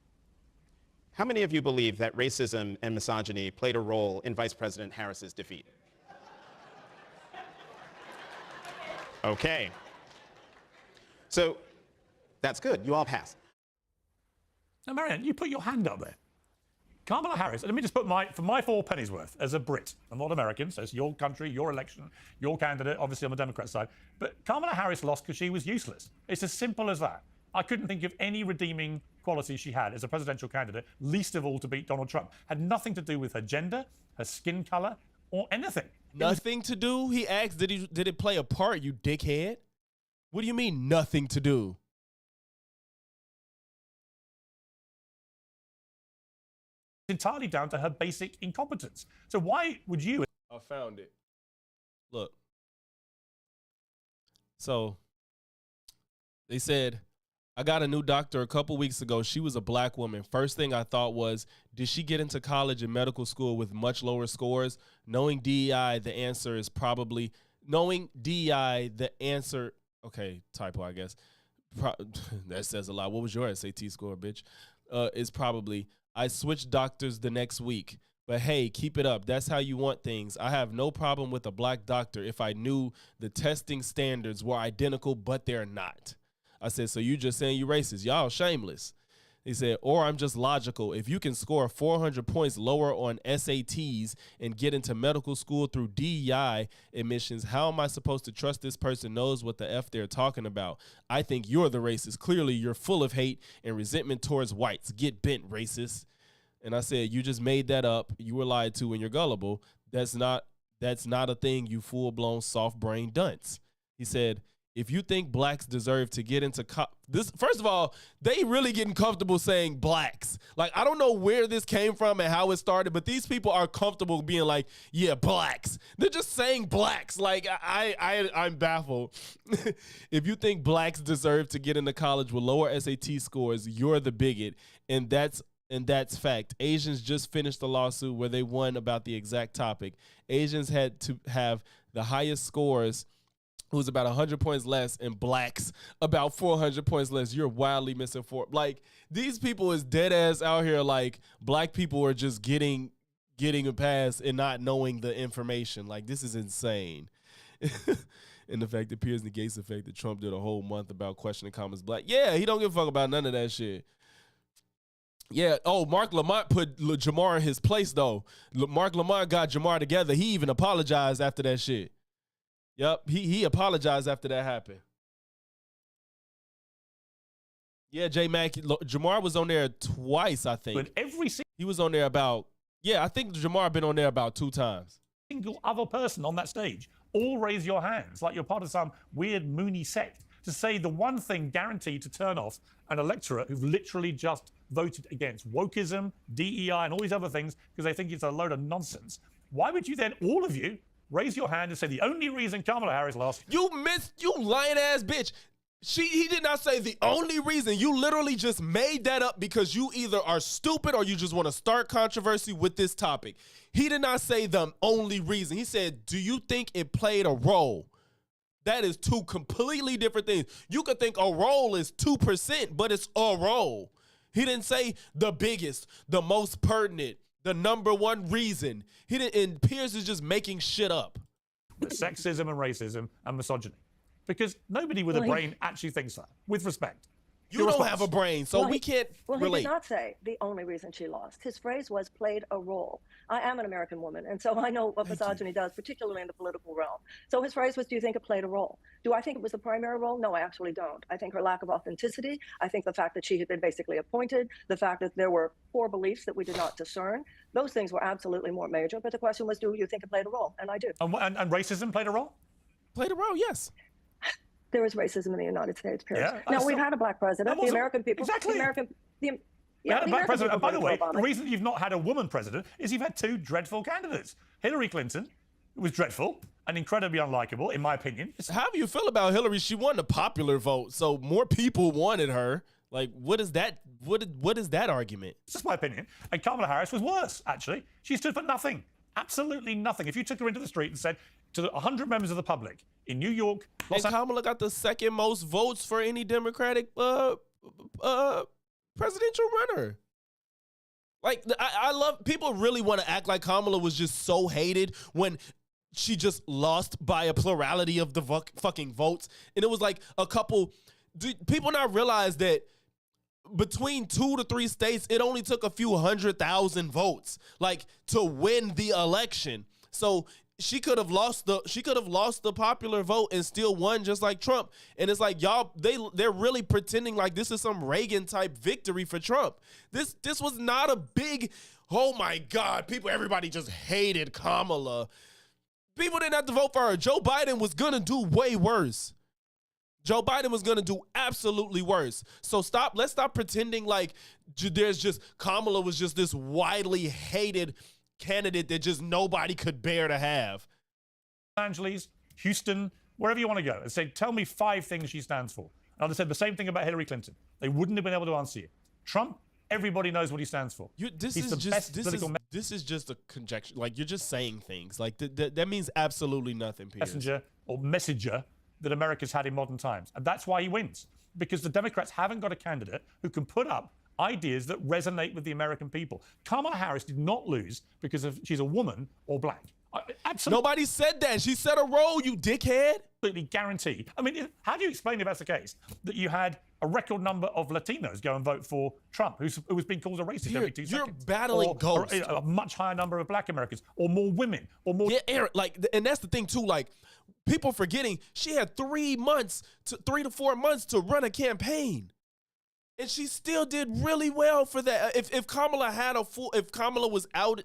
How many of you believe that racism and misogyny played a role in Vice President Harris's defeat? Okay. So that's good. You all passed. Now, Marianne, you put your hand up there. Kamala Harris, let me just put for my 4 pennies worth as a Brit. I'm not American, so it's your country, your election, your candidate, obviously on the Democrat side. But Kamala Harris lost because she was useless. It's as simple as that. I couldn't think of any redeeming quality she had as a presidential candidate, least of all to beat Donald Trump. Had nothing to do with her gender, her skin color, or anything. Nothing to do? He asked, did it play a part, you dickhead? What do you mean, nothing to do? It's entirely down to her basic incompetence. So why would you... I found it. Look. So, they said, I got a new doctor a couple weeks ago. She was a black woman. First thing I thought was, did she get into college and medical school with much lower scores? Knowing DEI, the answer is probably, okay, typo, I guess. That says a lot. What was your SAT score, bitch? Is probably, I switched doctors the next week. But hey, keep it up. That's how you want things. I have no problem with a black doctor if I knew the testing standards were identical, but they're not. I said, so you just saying you racist. Y'all shameless. He said, or I'm just logical. If you can score 400 points lower on SATs and get into medical school through DEI admissions, how am I supposed to trust this person knows what the F they're talking about? I think you're the racist. Clearly, you're full of hate and resentment towards whites. Get bent, racist. And I said, you just made that up. You were lied to and you're gullible. That's not a thing, you full-blown soft-brained dunce. He said, if you think blacks deserve to get into this, first of all, they really getting comfortable saying blacks. Like, I don't know where this came from and how it started, but these people are comfortable being like, yeah, blacks. They're just saying blacks. Like, I'm baffled. If you think blacks deserve to get into college with lower SAT scores, you're the bigot, and that's fact. Asians just finished the lawsuit where they won about the exact topic. Asians had to have the highest scores, who's about 100 points less, and blacks about 400 points less. You're wildly misinformed. Like, these people is dead ass out here like black people are just getting a pass and not knowing the information. Like, this is insane. And the fact that Piers negates the fact that Trump did a whole month about questioning Kamala's black. Yeah, he don't give a fuck about none of that shit. Yeah. Oh, Mark Lamont put Jamar in his place, though. Mark Lamont got Jamar together. He even apologized after that shit. Yep. He apologized after that happened. Yeah, J Mac. Jamar was on there twice, I think. But he was on there about, I think Jamar been on there about 2 times. Single other person on that stage, all raise your hands like you're part of some weird Mooney sect to say the one thing guaranteed to turn off an electorate who've literally just voted against wokeism, DEI, and all these other things because they think it's a load of nonsense. Why would you then, all of you, raise your hand and say the only reason Kamala Harris lost? You lying ass bitch. He did not say the only reason. You literally just made that up because you either are stupid or you just want to start controversy with this topic. He did not say the only reason. He said, do you think it played a role? That is 2 completely different things. You could think a role is 2%, but it's a role. He didn't say the biggest, the most pertinent, the number one reason. He didn't. And Piers is just making shit up. Sexism and racism and misogyny. Because nobody with a brain actually thinks that, with respect. You don't have a brain, so we can't relate. He did not say the only reason she lost. His phrase was played a role. I am an American woman, and so I know what misogyny does, particularly in the political realm. So his phrase was, do you think it played a role? Do I think it was the primary role? No, I actually don't. I think her lack of authenticity, I think the fact that she had been basically appointed, the fact that there were core beliefs that we did not discern, those things were absolutely more major. But the question was, do you think it played a role? And I do. And racism played a role? Played a role, yes. There is racism in the United States, Piers. Yeah, now, we've had a black president. The American people. Exactly. The black president. And by the way, the reason you've not had a woman president is you've had 2 dreadful candidates. Hillary Clinton was dreadful and incredibly unlikable, in my opinion. How do you feel about Hillary? She won the popular vote, so more people wanted her. Like, what is that? What is that argument? It's just my opinion. And Kamala Harris was worse, actually. She stood for nothing. Absolutely nothing. If you took her into the street and said to 100 members of the public in New York, and Kamala got the 2nd most votes for any Democratic presidential runner. Like, I love, people really want to act like Kamala was just so hated when she just lost by a plurality of the fucking votes. And it was like a couple, people not realize that between 2 to 3 states, it only took a few 100,000 votes, like, to win the election. So she could have lost the popular vote and still won just like Trump. And it's like, y'all, they're really pretending like this is some Reagan type victory for Trump. This was not a big, oh my God, everybody just hated Kamala. People didn't have to vote for her. Joe Biden was gonna do way worse. Joe Biden was going to do absolutely worse. So let's stop pretending like Kamala was just this widely hated candidate that just nobody could bear to have. Los Angeles, Houston, wherever you want to go, and say, tell me 5 things she stands for. I'd have said the same thing about Hillary Clinton. They wouldn't have been able to answer you. Trump, everybody knows what he stands for. This He's is the just best this political is this is just a conjecture. Like, you're just saying things. Like that means absolutely nothing, Piers. messenger or messenger that America's had in modern times. And that's why he wins. Because the Democrats haven't got a candidate who can put up ideas that resonate with the American people. Kamala Harris did not lose because she's a woman or black. Absolutely. Nobody said that. She said a role, you dickhead. Absolutely guarantee. I mean, how do you explain if that's the case? That you had a record number of Latinos go and vote for Trump, who was being called a racist every 2 seconds. You're battling ghosts. Or a much higher number of black Americans, or more women, or more... Yeah, Aaron, like, and that's the thing, too. Like, people forgetting she had 3 to 4 months to run a campaign. And she still did really well for that. If Kamala had if Kamala was out,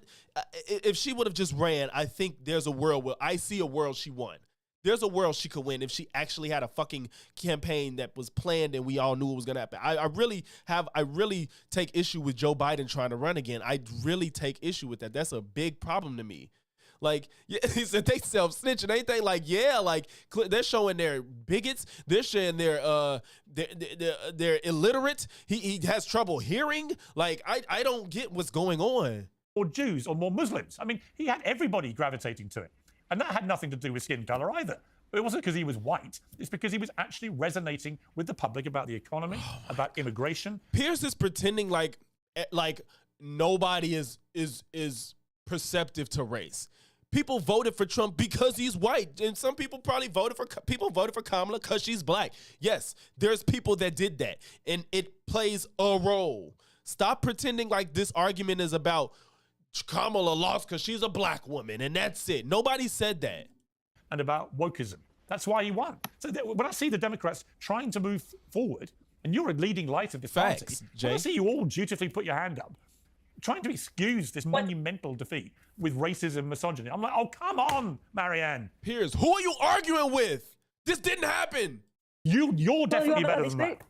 if she would have just ran, I think there's a world where I see a world she won. There's a world she could win if she actually had a fucking campaign that was planned and we all knew it was gonna happen. I really take issue with Joe Biden trying to run again. I really take issue with that. That's a big problem to me. Like, yeah, he said they self-snitching, ain't they? Like, yeah, like they're showing they're bigots. They're showing they're illiterate. He has trouble hearing. Like, I don't get what's going on. Or Jews or more Muslims. I mean, he had everybody gravitating to it. And that had nothing to do with skin color either. It wasn't because he was white. It's because he was actually resonating with the public about the economy, about immigration. Piers is pretending like nobody is perceptive to race. People voted for Trump because he's white, and some people probably voted for Kamala because she's black. Yes, there's people that did that, and it plays a role. Stop pretending like this argument is about Kamala lost because she's a black woman, and that's it. Nobody said that. And about wokeism. That's why he won. So when I see the Democrats trying to move forward, and you're a leading light of this party, when I see you all dutifully put your hand up, trying to excuse this monumental defeat with racism and misogyny. I'm like, oh, come on, Marianne. Piers, who are you arguing with? This didn't happen. You're definitely better than that.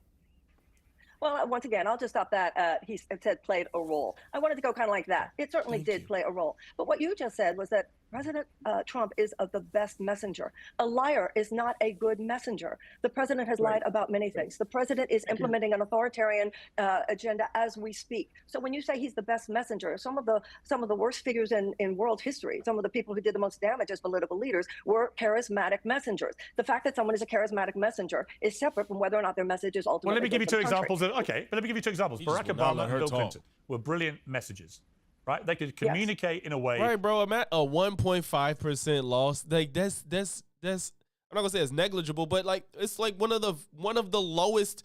Well, once again, I'll just stop that. He said played a role. I wanted to go kind of like that. It certainly did play a role. But what you just said was that President Trump is the best messenger. A liar is not a good messenger. The president has lied about many things. The president is implementing an authoritarian agenda as we speak. So when you say he's the best messenger, some of the worst figures in world history, some of the people who did the most damage as political leaders were charismatic messengers. The fact that someone is a charismatic messenger is separate from whether or not their message is ultimately. Well, let me give you two examples. But let me give you two examples. Barack Obama and Bill Clinton were brilliant messages. Right, they could communicate in a way. Right, bro. I'm at a 1.5% loss. Like that's. I'm not gonna say it's negligible, but like it's like one of the lowest,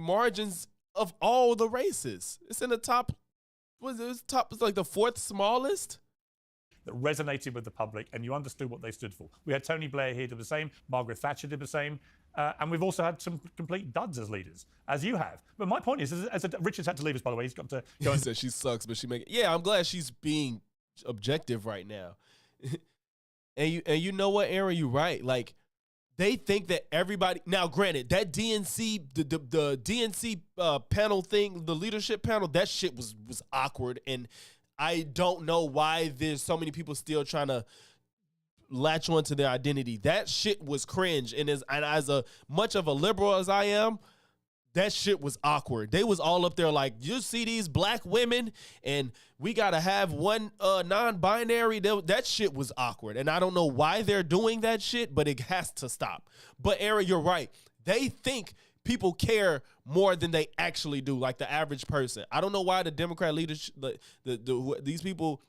margins of all the races. It's in the top. It's like the fourth smallest. That resonated with the public, and you understood what they stood for. We had Tony Blair here did the same. Margaret Thatcher did the same. And we've also had some complete duds as leaders, as you have. But my point is, Richard's had to leave us, by the way. He's got to go. He said she sucks, but she make it. Yeah, I'm glad she's being objective right now. and you know what, Aaron, you're right. Like, they think that everybody. Now, granted, that DNC, the DNC panel thing, the leadership panel, that shit was awkward, and I don't know why there's so many people still trying to latch on to their identity. That shit was cringe, and as much of a liberal as I am, that shit was awkward. They was all up there like, you see these black women, and we gotta have one non-binary. That shit was awkward, and I don't know why they're doing that shit, but it has to stop. But Aaron, you're right. They think people care more than they actually do, like the average person. I don't know why the Democrat leadership, these people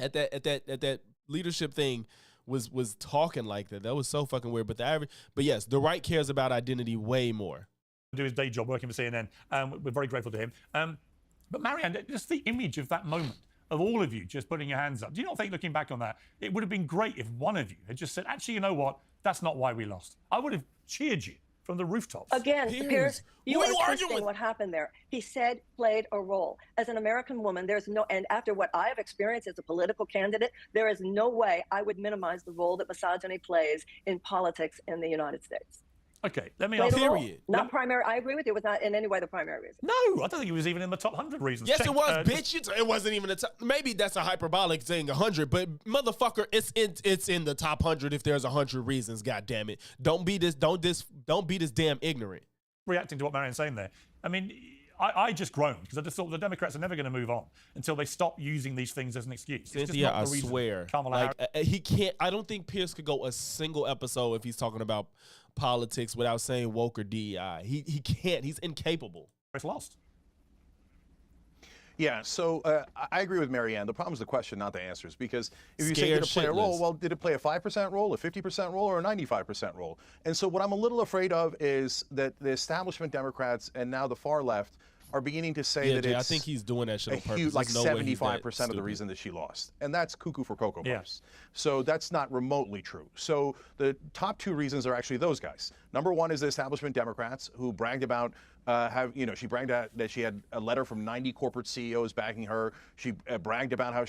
at that leadership thing was talking like that. That was so fucking weird. But yes, the right cares about identity way more. Do his day job working for CNN. We're very grateful to him. But Marianne, just the image of that moment of all of you just putting your hands up. Do you not think, looking back on that, it would have been great if one of you had just said, actually, you know what? That's not why we lost. I would have cheered you from the rooftops. Again, Piers, you are twisting what happened there. He said played a role. As an American woman, and after what I have experienced as a political candidate, there is no way I would minimize the role that misogyny plays in politics in the United States. Okay, let me Played ask a role. Period. Not primary. I agree with you. It was not in any way the primary reason. No, I don't think he was even in the top 100 reasons. Yes, Check, it was, bitch. It wasn't even a top. Maybe that's a hyperbolic saying 100, but motherfucker, it's in the top 100 if there's 100 reasons. God damn it! Don't be this damn ignorant. Reacting to what Marianne's saying there. I mean, I just groaned because I just thought the Democrats are never going to move on until they stop using these things as an excuse. It's just Cynthia, not I the reason swear, Kamala Harris. he can't. I don't think Pierce could go a single episode if he's talking about politics without saying woke or DEI. He can't. He's incapable. Lost. Yeah, so I agree with Marianne. The problem is the question, not the answers. Because if you say Scared did it play a role, shitless. well, did it play a 5% role, a 50% role, or a 95% role? And so what I'm a little afraid of is that the establishment Democrats and now the far left are beginning to say Yeah, that Jay, it's I think he's doing that shit a on purpose. huge, like There's no way he's that 75% of the stupid. reason that she lost. And that's cuckoo for Cocoa Yeah. Puffs. So that's not remotely true. So the top two reasons are actually those guys. Number one is the establishment Democrats who bragged about she bragged that she had a letter from 90 corporate CEOs backing her. She bragged about how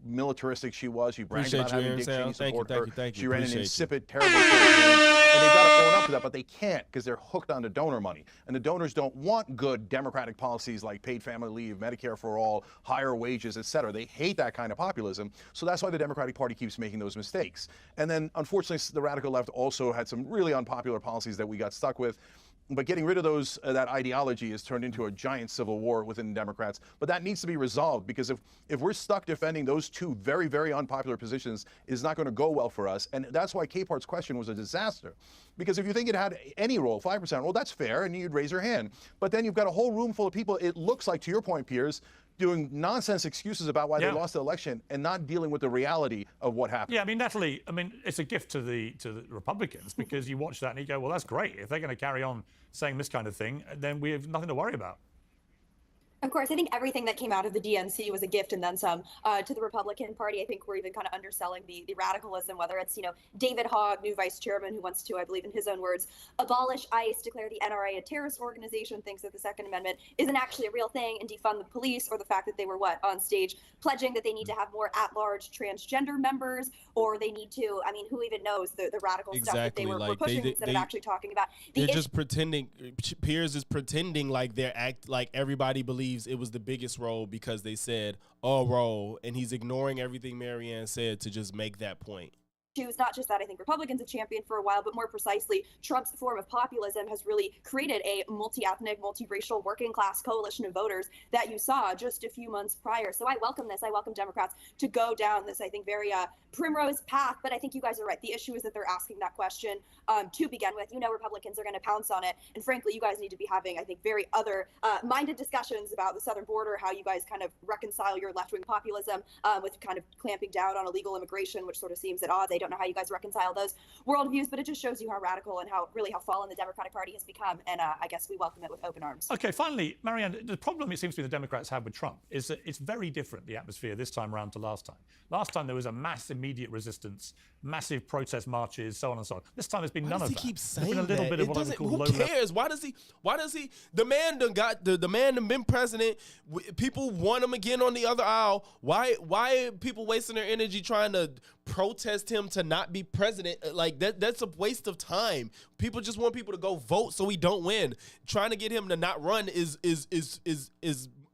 militaristic she was. She bragged Appreciate about you, having Aaron Dick Cheney Sanders. Thank you, support thank her. you, thank you. She ran an Appreciate you. insipid, terrible campaign. And they've got to own up to that, but they can't because they're hooked onto donor money. And the donors don't want good Democratic policies like paid family leave, Medicare for all, higher wages, et cetera. They hate that kind of populism. So that's why the Democratic Party keeps making those mistakes. And then, unfortunately, the radical left also had some really unpopular policies that we got stuck with. But getting rid of those, that ideology has turned into a giant civil war within the Democrats. But that needs to be resolved because if we're stuck defending those two very, very unpopular positions, it's not going to go well for us. And that's why Capart's question was a disaster. Because if you think it had any role, 5% role, that's fair, and you'd raise your hand. But then you've got a whole room full of people, it looks like, to your point, Piers, doing nonsense excuses about why they lost the election and not dealing with the reality of what happened. Yeah, I mean, Natalie, it's a gift to the Republicans because you watch that and you go, well, that's great. If they're going to carry on saying this kind of thing, then we have nothing to worry about. Of course, I think everything that came out of the DNC was a gift and then some to the Republican Party. I think we're even kind of underselling the radicalism, whether it's, David Hogg, new vice chairman, who wants to, I believe in his own words, abolish ICE, declare the NRA a terrorist organization, thinks that the Second Amendment isn't actually a real thing, and defund the police, or the fact that they were, on stage pledging that they need to have more at-large transgender members, or they need to, who even knows the radical stuff that they were pushing instead of actually talking about. They're just pretending. Piers is pretending like like everybody believes it was the biggest role because they said a role, and he's ignoring everything Marianne said to just make that point. Issues, not just that I think Republicans have championed for a while, but more precisely, Trump's form of populism has really created a multi-ethnic, multiracial, working class coalition of voters that you saw just a few months prior. So I welcome this. I welcome Democrats to go down this, I think, very primrose path. But I think you guys are right. The issue is that they're asking that question to begin with. Republicans are going to pounce on it. And frankly, you guys need to be having, I think, very other-minded discussions about the southern border, how you guys kind of reconcile your left-wing populism with kind of clamping down on illegal immigration, which sort of seems at odds. I don't know how you guys reconcile those worldviews, but it just shows you how radical and how fallen the Democratic Party has become. And I guess we welcome it with open arms. Okay, finally, Marianne, the problem it seems to be the Democrats have with Trump is that it's very different, the atmosphere this time around to last time. Last time there was a mass immediate resistance, massive protest marches, so on and so on. This time there's been none of that. Why does he keep saying There's been a little that? bit of what I would call Who low-level. cares? Why does he? The man done got the man done been president. People want him again on the other aisle. Why are people wasting their energy trying to protest him to not be president? Like that's a waste of time. People just want people to go vote so he don't win. Trying to get him to not run is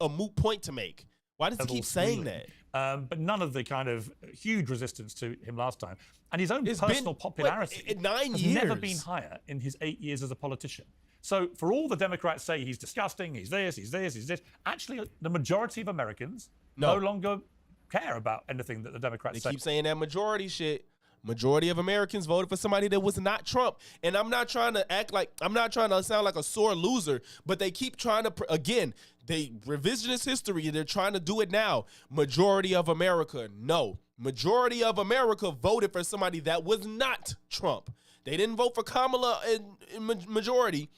a moot point to make. Why does he keep saying that? But none of the kind of huge resistance to him last time. And his own personal popularity has never been higher in his 8 years as a politician. So for all the Democrats say he's disgusting, he's this, actually the majority of Americans no longer care about anything that the Democrats say. They keep saying that majority shit. Majority of Americans voted for somebody that was not Trump. And I'm not trying to sound like a sore loser, but they keep trying to, again, they revisionist history, they're trying to do it now. Majority of America, no. Majority of America voted for somebody that was not Trump. They didn't vote for Kamala in majority,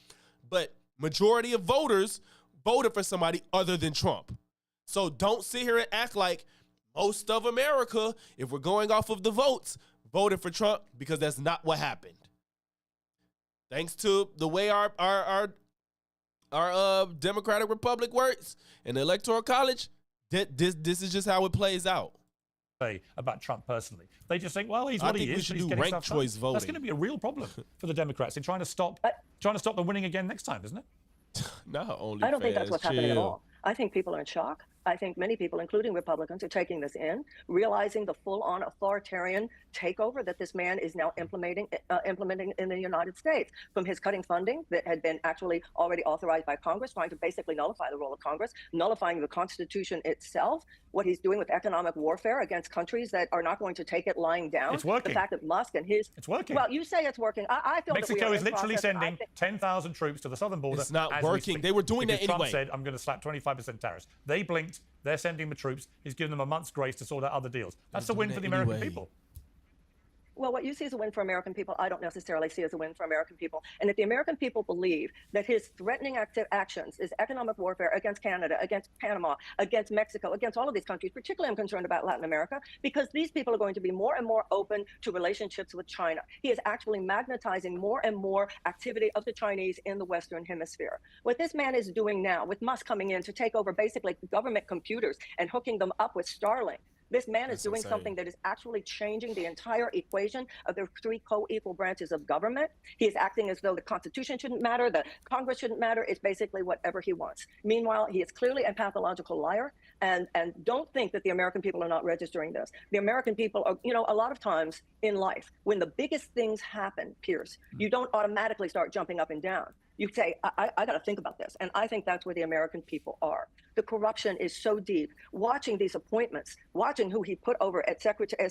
but majority of voters voted for somebody other than Trump. So don't sit here and act like most of America, if we're going off of the votes, voted for Trump, because that's not what happened. Thanks to the way our Democratic Republic works and the Electoral College, this is just how it plays out. say about Trump personally. They just think, well, he's I what think he we is. should He's do getting ranked stuff done. choice voting. That's going to be a real problem for the Democrats in trying to stop them winning again next time, isn't it? Not only. I don't think that's what's happening at chill. all. I think people are in shock. I think many people, including Republicans, are taking this in, realizing the full-on authoritarian takeover that this man is now implementing in the United States, from his cutting funding that had been actually already authorized by Congress, trying to basically nullify the role of Congress, nullifying the Constitution itself, what he's doing with economic warfare against countries that are not going to take it lying down. It's working. The fact that Musk and his... It's working. Well, you say it's working. I feel Mexico that we are is in literally process. sending 10,000 troops to the southern border. It's not as we working. speak, They were doing that because Trump anyway. said, I'm going to slap 25% tariffs. They blinked. They're sending the troops. He's given them a month's grace to sort out other deals. That's a doing win that for the American anyway. people. Well, what you see as a win for American people, I don't necessarily see as a win for American people. And if the American people believe that his threatening actions is economic warfare against Canada, against Panama, against Mexico, against all of these countries, particularly I'm concerned about Latin America, because these people are going to be more and more open to relationships with China. He is actually magnetizing more and more activity of the Chinese in the Western Hemisphere. What this man is doing now, with Musk coming in to take over basically government computers and hooking them up with Starlink, this man is doing insane. something that is actually changing the entire equation of the three co-equal branches of government. He is acting as though the Constitution shouldn't matter, the Congress shouldn't matter. It's basically whatever he wants. Meanwhile, he is clearly a pathological liar. And don't think that the American people are not registering this. The American people are, a lot of times in life, when the biggest things happen, Pierce, you don't automatically start jumping up and down. You say, I got to think about this. And I think that's where the American people are. The corruption is so deep. Watching these appointments, watching who he put over as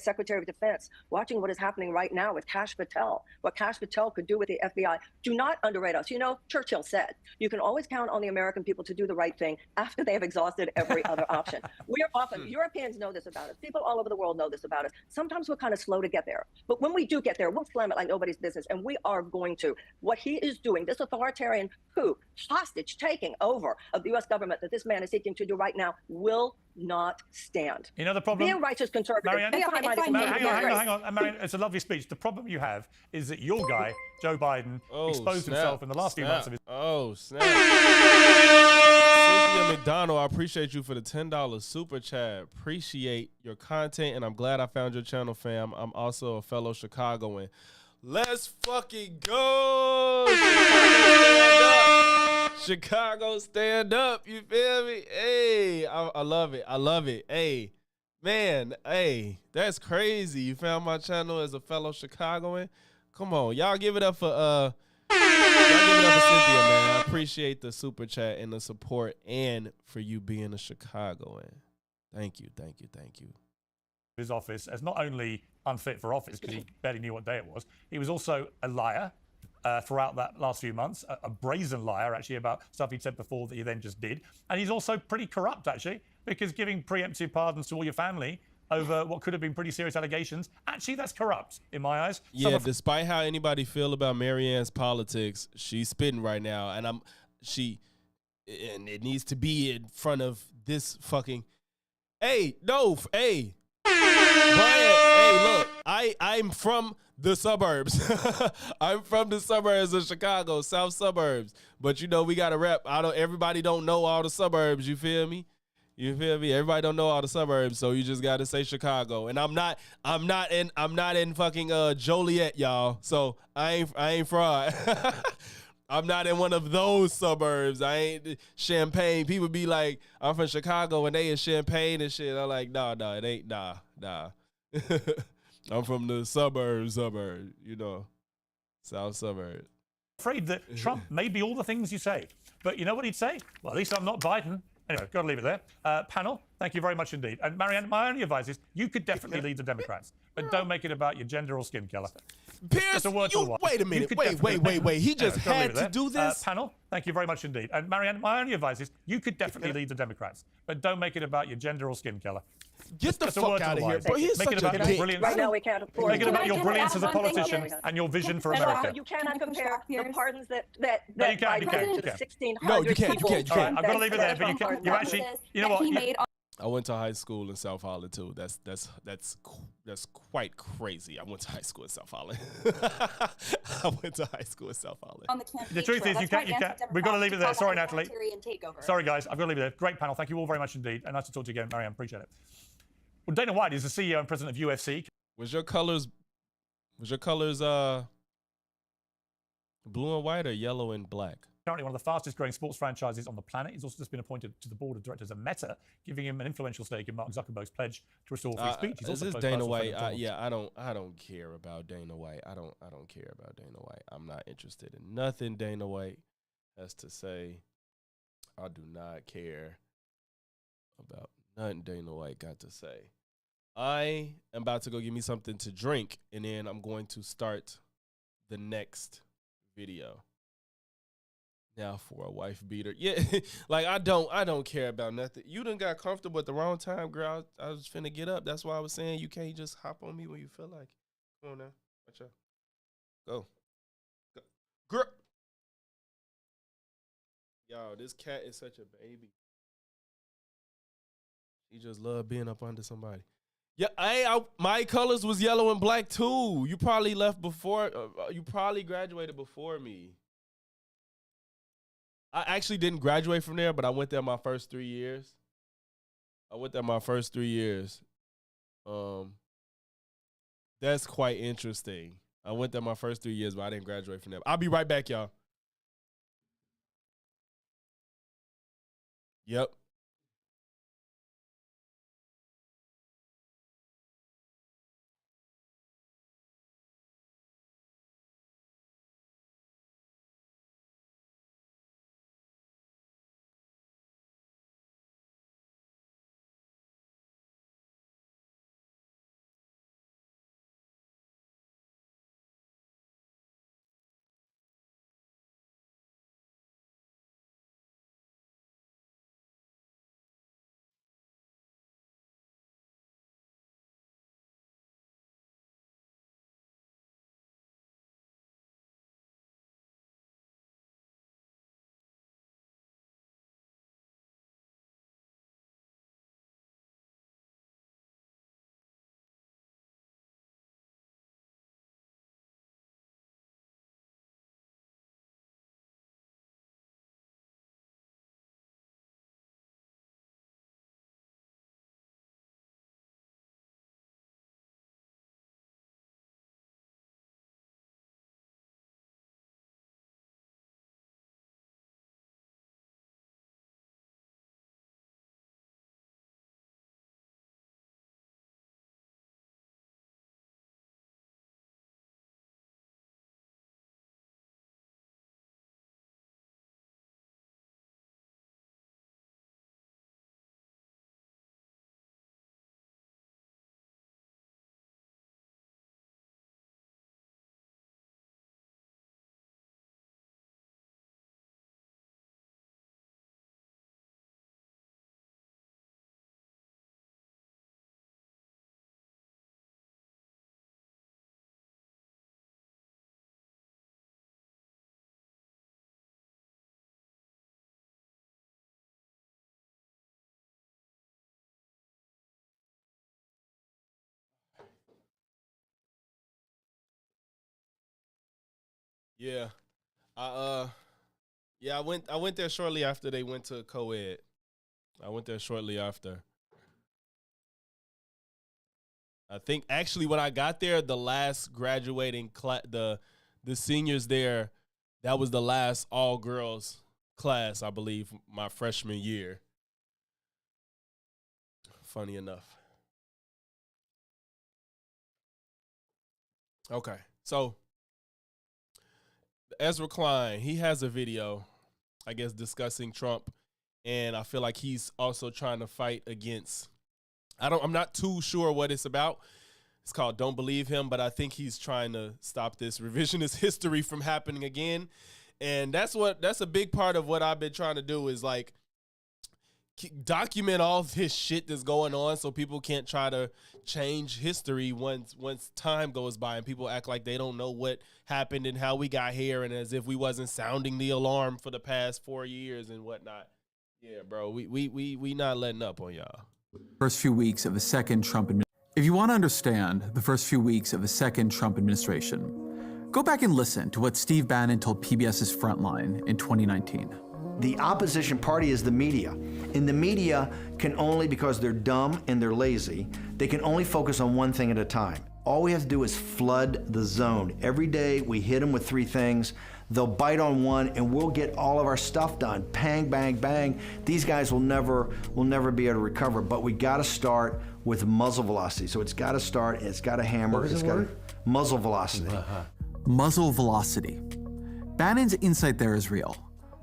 Secretary of Defense, watching what is happening right now with Kash Patel, what Kash Patel could do with the FBI. Do not underrate us. Churchill said, you can always count on the American people to do the right thing after they have exhausted every other option. We're often, Europeans know this about us. People all over the world know this about us. Sometimes we're kind of slow to get there. But when we do get there, we'll slam it like nobody's business. And we are going to. What he is doing, this authoritarian coup, hostage taking over of the U.S. government that this man is seeking to do right now, will not stand. You know the problem? Be a righteous conservative. Marianne, Be a high-minded conservative. hang on. Marianne, it's a lovely speech. The problem you have is that your guy, Joe Biden, exposed himself in the last few months of his... Oh, snap. Cynthia McDonald, I appreciate you for the $10 super chat. Appreciate your content, and I'm glad I found your channel, fam. I'm also a fellow Chicagoan. Let's fucking go! Chicago, stand up. You feel me? Hey, I love it. I love it. Hey, man. Hey, that's crazy. You found my channel as a fellow Chicagoan. Come on, y'all give it up for Cynthia, man. I appreciate the super chat and the support, and for you being a Chicagoan. Thank you. His office as not only unfit for office because he barely knew what day it was, he was also a liar throughout that last few months, a brazen liar actually about stuff he'd said before that he then just did. And he's also pretty corrupt actually, because giving preemptive pardons to all your family over what could have been pretty serious allegations, actually that's corrupt in my eyes. Yeah, despite how anybody feel about Marianne's politics, she's spitting right now, and and it needs to be in front of this fucking. Hey, Brian, hey, look, I'm from the suburbs. I'm from the suburbs of Chicago, South suburbs. But we got to rep. Everybody don't know all the suburbs. You feel me? Everybody don't know all the suburbs, so you just got to say Chicago. And I'm not in fucking Joliet, y'all. So I ain't fraud. I'm not in one of those suburbs. I ain't Champaign. People be like, I'm from Chicago and they in Champaign and shit. I'm like, nah, it ain't, nah. I'm from the suburbs, South suburbs. Afraid that Trump may be all the things you say. But you know what he'd say? Well, at least I'm not Biden. Anyway, got to leave it there. Panel, thank you very much indeed. And Marianne, my only advice is you could definitely lead the Democrats, but don't make it about your gender or skin color. Pierce, wait a minute. Wait. He just had to do this? Panel, thank you very much indeed. And Marianne, my only advice is you could definitely lead the Democrats, but don't make it about your gender or skin color. Get the fuck out of here, bro. He's Make it such about a your dick. brilliance. Right now we can't afford Make it about your Can I brilliance as add a one thing politician here? and your vision for And America. you cannot Can I push compare back, the Pierce? pardons that No, you can't, Biden you gave can't, to the you can't. 1,600 No, you can't, people. you can't. All right, I've got to leave it there, but you actually, you know what? He made I went to high school in South Holland too. That's quite crazy. I went to high school in South Holland. on the campaign The truth trail. is, you That's can't. why We've got to Democrats leave it there. talk Sorry, about Natalie. authoritarian takeover. Sorry, guys. I've got to leave it there. Great panel. Thank you all very much indeed. And nice to talk to you again, Marianne. Appreciate it. Well, Dana White is the CEO and president of UFC. Was your colors blue and white or yellow and black? Currently one of the fastest growing sports franchises on the planet. He's also just been appointed to the board of directors of Meta, giving him an influential stake in Mark Zuckerberg's pledge to restore free speech. He's also Is close this Dana personal friend White? of Donald Trump. I don't care about Dana White. I don't care about Dana White. I'm not interested in nothing Dana White has to say. I do not care about nothing Dana White got to say. I am about to go get me something to drink, and then I'm going to start the next video. Now for a wife beater. Yeah, like I don't care about nothing. You done got comfortable at the wrong time, girl. I was finna get up. That's why I was saying you can't just hop on me when you feel like it. Come on now. Watch out. Go. Girl. Yo, this cat is such a baby. He just love being up under somebody. Yeah, my colors was yellow and black too. You probably left before. You probably graduated before me. I actually didn't graduate from there, but I went there my first 3 years. That's quite interesting. I went there my first 3 years, but I didn't graduate from there. I'll be right back, y'all. Yep. Yeah. I went there shortly after they went to co-ed. I went there shortly after. I think actually when I got there, the last graduating class, the seniors there, that was the last all girls class, I believe, my freshman year. Funny enough. Okay. So Ezra Klein, he has a video, I guess, discussing Trump, and I feel like he's also trying to fight against, I'm not too sure what it's about. It's called Don't Believe Him, but I think he's trying to stop this revisionist history from happening again. And that's a big part of what I've been trying to do is like document all this shit that's going on so people can't try to change history once time goes by and people act like they don't know what happened and how we got here and as if we wasn't sounding the alarm for the past 4 years and whatnot. Yeah, bro, we not letting up on y'all. First few weeks of the second Trump administration. If you want to understand the first few weeks of the second Trump administration, go back and listen to what Steve Bannon told PBS's Frontline in 2019. The opposition party is the media. And the media can only, because they're dumb and they're lazy, They can only focus on one thing at a time. All we have to do is flood the zone. Every day we hit them with 3 things. They'll bite on one and we'll get all of our stuff done. Bang, bang, bang. These guys will never be able to recover, but we gotta start with muzzle velocity. So it's gotta start, it's gotta hammer. It's got muzzle velocity. Muzzle velocity. Bannon's insight there is real.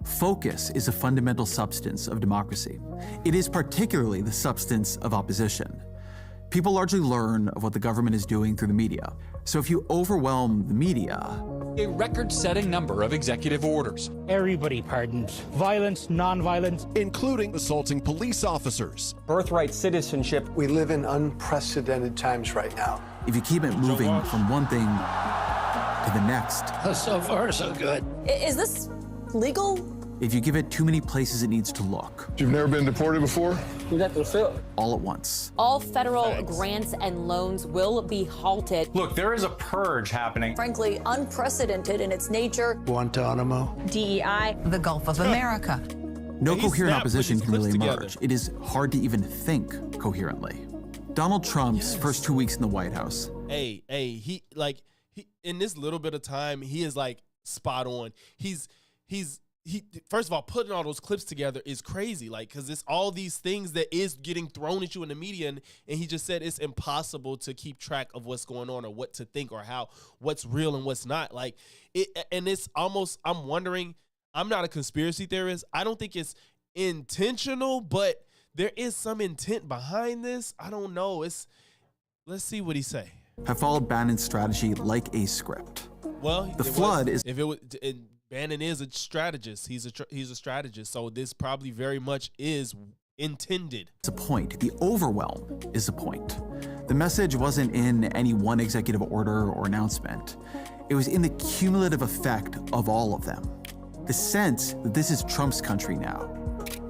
Focus is a fundamental substance of democracy. It is particularly the substance of opposition. People largely learn of what the government is doing through the media. So if you overwhelm the media, a record-setting number of executive orders. Everybody pardoned. Violence, non-violence. Including assaulting police officers. Birthright citizenship. We live in unprecedented times right now. If you keep it moving from one thing to the next. So far, so good. Is this legal? If you give it too many places it needs to look. You've never been deported before? All at once. All federal grants and loans will be halted. Look, there is a purge happening. Frankly, unprecedented in its nature. Guantanamo. DEI. The Gulf of America. No coherent opposition can really emerge. It is hard to even think coherently. Donald Trump's first 2 weeks in the White House. He in this little bit of time, he is like spot on. He first of all, putting all those clips together is crazy, like, because it's all these things that is getting thrown at you in the media, and he just said it's impossible to keep track of what's going on or what to think or what's real and what's not. Like, and it's almost, I'm wondering, I'm not a conspiracy theorist. I don't think it's intentional, but there is some intent behind this. I don't know. Let's see what he say. Have followed Bannon's strategy like a script. Well, the flood is. If it was. Bannon is a strategist. He's a strategist. So this probably very much is intended. It's a point. The overwhelm is the point. The message wasn't in any one executive order or announcement. It was in the cumulative effect of all of them. The sense that this is Trump's country now.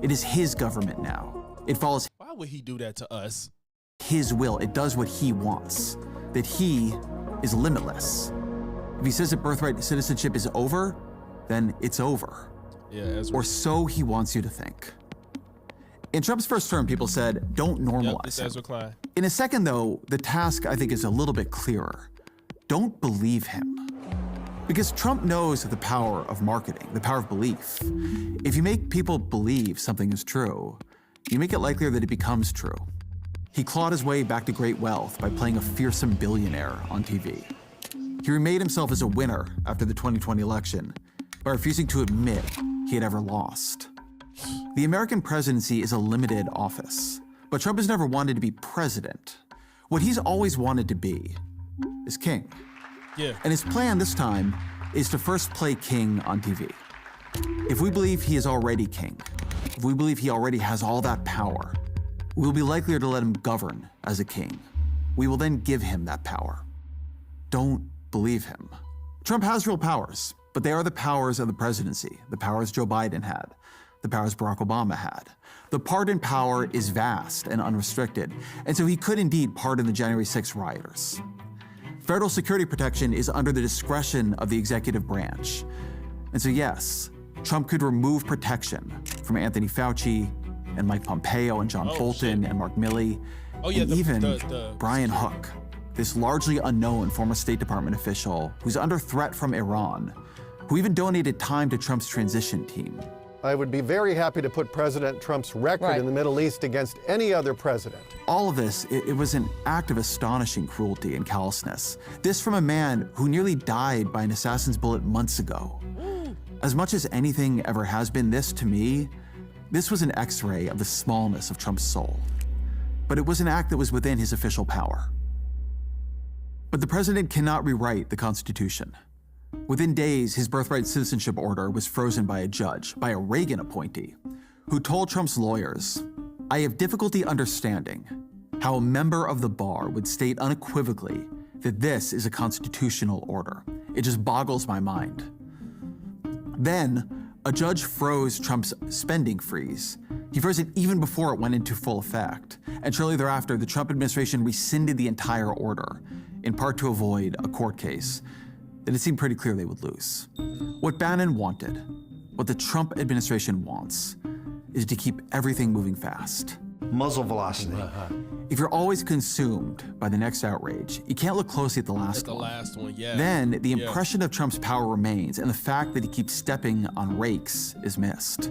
It is his government now. It follows. Why would he do that to us? His will. It does what he wants. That he is limitless. If he says that birthright citizenship is over, then it's over. Yeah, or so he wants you to think. In Trump's first term, people said, don't normalize him. In a second, though, the task, I think, is a little bit clearer. Don't believe him. Because Trump knows the power of marketing, the power of belief. If you make people believe something is true, you make it likelier that it becomes true. He clawed his way back to great wealth by playing a fearsome billionaire on TV. He remade himself as a winner after the 2020 election by refusing to admit he had ever lost. The American presidency is a limited office, but Trump has never wanted to be president. What he's always wanted to be is king. Yeah. And his plan this time is to first play king on TV. If we believe he is already king, if we believe he already has all that power, we will be likelier to let him govern as a king. We will then give him that power. Don't believe him. Trump has real powers, but they are the powers of the presidency, the powers Joe Biden had, the powers Barack Obama had. The pardon power is vast and unrestricted, and so he could indeed pardon the January 6th rioters. Federal security protection is under the discretion of the executive branch. And so yes, Trump could remove protection from Anthony Fauci and Mike Pompeo and John Bolton and Mark Milley, and even Brian Hook, this largely unknown former State Department official who's under threat from Iran, who even donated time to Trump's transition team. I would be very happy to put President Trump's record in the Middle East against any other president. All of this, it was an act of astonishing cruelty and callousness. This from a man who nearly died by an assassin's bullet months ago. As much as anything ever has been, this, to me, this was an X-ray of the smallness of Trump's soul. But it was an act that was within his official power. But the president cannot rewrite the Constitution. Within days, his birthright citizenship order was frozen by a judge, by a Reagan appointee, who told Trump's lawyers, "I have difficulty understanding how a member of the bar would state unequivocally that this is a constitutional order. It just boggles my mind." Then, a judge froze Trump's spending freeze. He froze it even before it went into full effect. And shortly thereafter, the Trump administration rescinded the entire order, in part to avoid a court case that it seemed pretty clear they would lose. What Bannon wanted, what the Trump administration wants, is to keep everything moving fast. muzzle velocity. If you're always consumed by the next outrage, you can't look closely at the last one. Last one, yeah. Then the impression of Trump's power remains, and the fact that he keeps stepping on rakes is missed.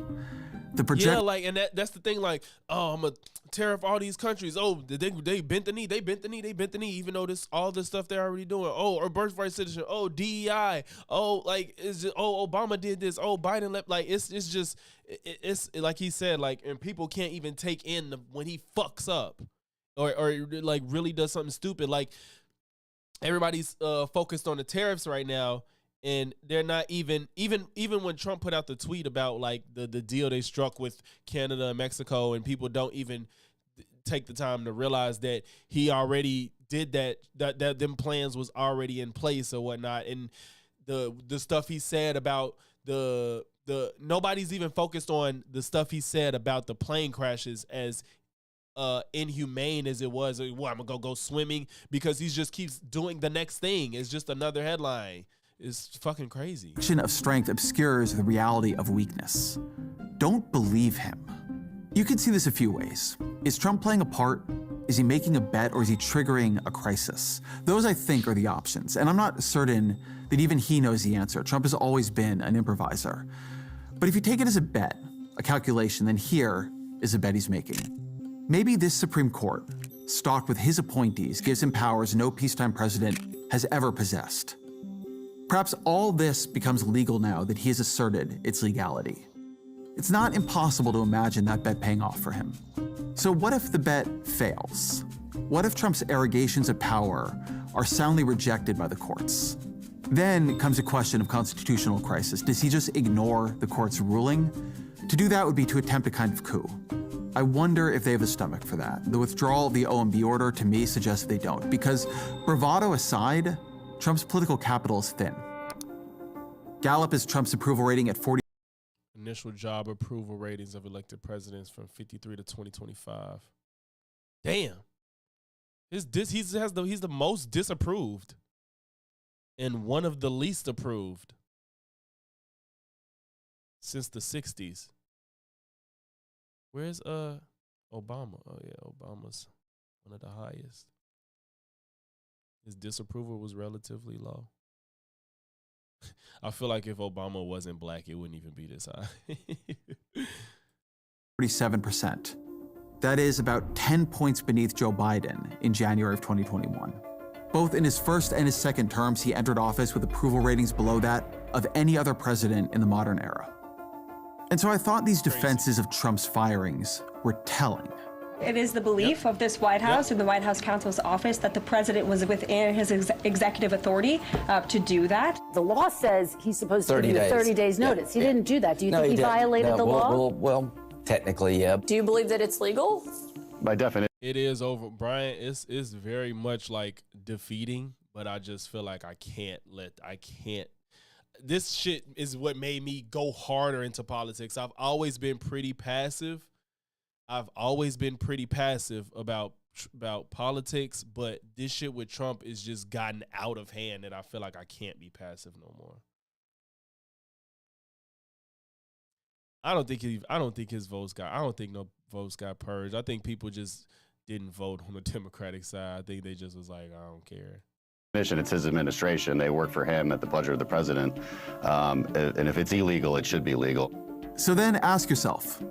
Yeah, like, and that's the thing, like, oh, I'm gonna tariff all these countries. Oh, they bent the knee, they bent the knee, even though all this stuff they're already doing. Oh, or birthright citizenship. Oh, DEI. Oh, like, it's just, oh, Obama did this. Oh, Biden left. Like, it's just, it's like he said, like, and people can't even take in when he fucks up, or like really does something stupid. Like, everybody's focused on the tariffs right now. And they're not even when Trump put out the tweet about like the deal they struck with Canada and Mexico, and people don't even take the time to realize that he already did that them plans was already in place or whatnot. And the stuff he said about the nobody's even focused on the stuff he said about the plane crashes as inhumane as it was. Well, I'm gonna go swimming, because he just keeps doing the next thing. It's just another headline. It's fucking crazy. The action of strength obscures the reality of weakness. Don't believe him. You can see this a few ways. Is Trump playing a part? Is he making a bet, or is he triggering a crisis? Those, I think, are the options, and I'm not certain that even he knows the answer. Trump has always been an improviser. But if you take it as a bet, a calculation, then here is a bet he's making. Maybe this Supreme Court, stocked with his appointees, gives him powers no peacetime president has ever possessed. Perhaps all this becomes legal now that he has asserted its legality. It's not impossible to imagine that bet paying off for him. So what if the bet fails? What if Trump's arrogations of power are soundly rejected by the courts? Then comes a question of constitutional crisis. Does he just ignore the court's ruling? To do that would be to attempt a kind of coup. I wonder if they have the stomach for that. The withdrawal of the OMB order, to me, suggests they don't, because bravado aside, Trump's political capital is thin. Gallup has Trump's approval rating at 40. Initial job approval ratings of elected presidents from 53 to 2025. Damn. He's the most disapproved and one of the least approved since the 60s. Where's Obama? Oh yeah, Obama's one of the highest. His disapproval was relatively low. I feel like if Obama wasn't black, it wouldn't even be this high. 47%. That is about 10 points beneath Joe Biden in January of 2021. Both in his first and his second terms, he entered office with approval ratings below that of any other president in the modern era. And so I thought these defenses of Trump's firings were telling. It is the belief of this White House and the White House counsel's office that the president was within his executive authority to do that. The law says he's supposed to give you 30 days notice. He didn't do that. Do you think he violated the law? Well, technically, yeah. Do you believe that it's legal? By definition. It is over. Brian, it's very much like defeating, but I just feel like I can't. This shit is what made me go harder into politics. I've always been pretty passive. About politics, but this shit with Trump is just gotten out of hand, and I feel like I can't be passive no more. I don't think no votes got purged. I think people just didn't vote on the Democratic side. I think they just was like, I don't care. It's his administration. They work for him at the pleasure of the president. And if it's illegal, it should be legal. So then ask yourself,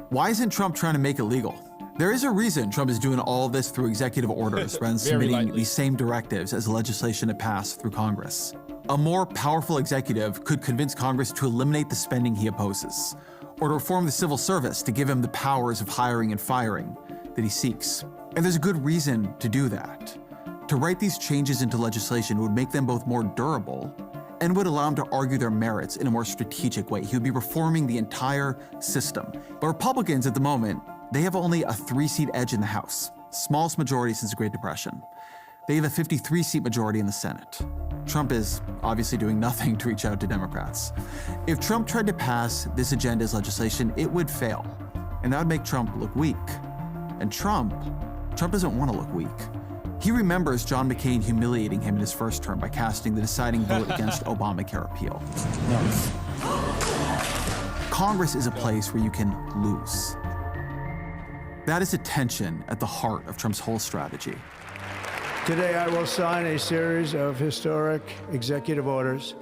why isn't Trump trying to make it legal? There is a reason Trump is doing all this through executive orders rather than submitting these same directives as legislation to pass through Congress. A more powerful executive could convince Congress to eliminate the spending he opposes, or to reform the civil service to give him the powers of hiring and firing that he seeks. And there's a good reason to do that. To write these changes into legislation would make them both more durable and would allow him to argue their merits in a more strategic way. He would be reforming the entire system. But Republicans at the moment, they have only a 3-seat edge in the House, smallest majority since the Great Depression. They have a 53-seat majority in the Senate. Trump is obviously doing nothing to reach out to Democrats. If Trump tried to pass this agenda as legislation, it would fail. And that would make Trump look weak. And Trump doesn't want to look weak. He remembers John McCain humiliating him in his first term by casting the deciding vote against Obamacare repeal. Congress is a place where you can lose. That is a tension at the heart of Trump's whole strategy. Today, I will sign a series of historic executive orders.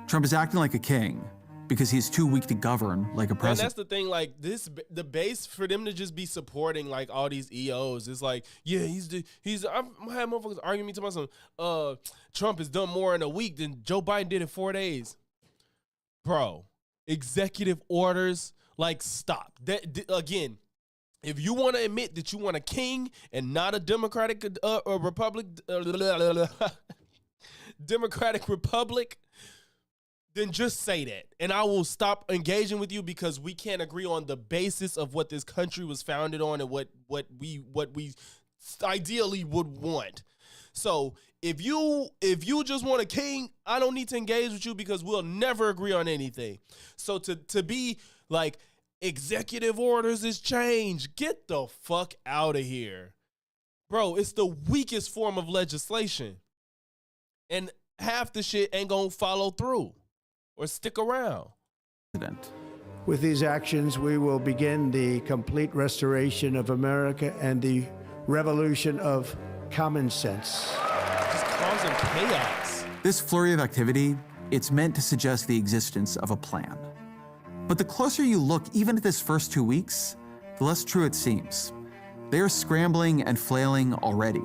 Trump is acting like a king because he's too weak to govern like a And president. that's the thing, like the base for them to just be supporting like all these EOs. It's like, yeah, I've had motherfuckers arguing me to myself, Trump has done more in a week than Joe Biden did in 4 days. Bro, executive orders, like stop. Again, if you want to admit that you want a king and not a Democratic Democratic Republic, then just say that. And I will stop engaging with you because we can't agree on the basis of what this country was founded on and what we ideally would want. So if you just want a king, I don't need to engage with you because we'll never agree on anything. So to be like executive orders is change, get the fuck out of here. Bro, it's the weakest form of legislation. And half the shit ain't gonna follow through or stick around. With these actions, we will begin the complete restoration of America and the revolution of common sense. Just causing chaos. This flurry of activity, it's meant to suggest the existence of a plan. But the closer you look, even at this first 2 weeks, the less true it seems. They are scrambling and flailing already.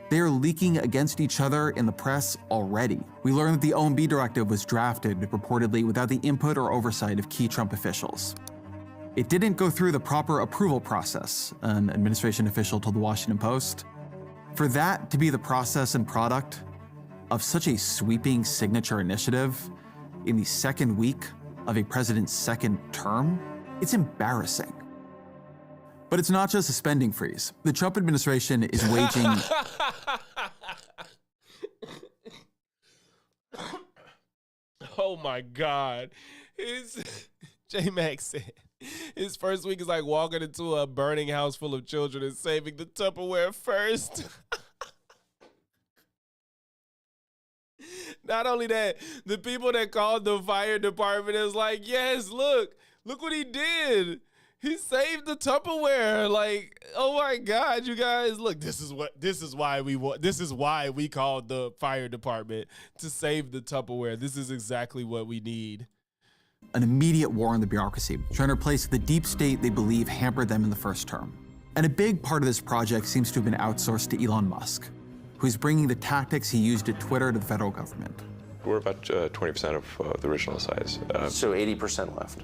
They are leaking against each other in the press already. We learned that the OMB directive was drafted reportedly without the input or oversight of key Trump officials. It didn't go through the proper approval process, an administration official told the Washington Post. For that to be the process and product of such a sweeping signature initiative in the second week of a president's second term, it's embarrassing. But it's not just a spending freeze. The Trump administration is waging... Oh my God. J-Max said his first week is like walking into a burning house full of children and saving the Tupperware first. Not only that, the people that called the fire department is like, yes, look what he did. He saved the Tupperware. Like, oh my God, you guys, look, this is why we called the fire department, to save the Tupperware. This is exactly what we need. An immediate war on the bureaucracy, trying to replace the deep state they believe hampered them in the first term. And a big part of this project seems to have been outsourced to Elon Musk, who's bringing the tactics he used at Twitter to the federal government. We're about 20% of the original size. So 80% left?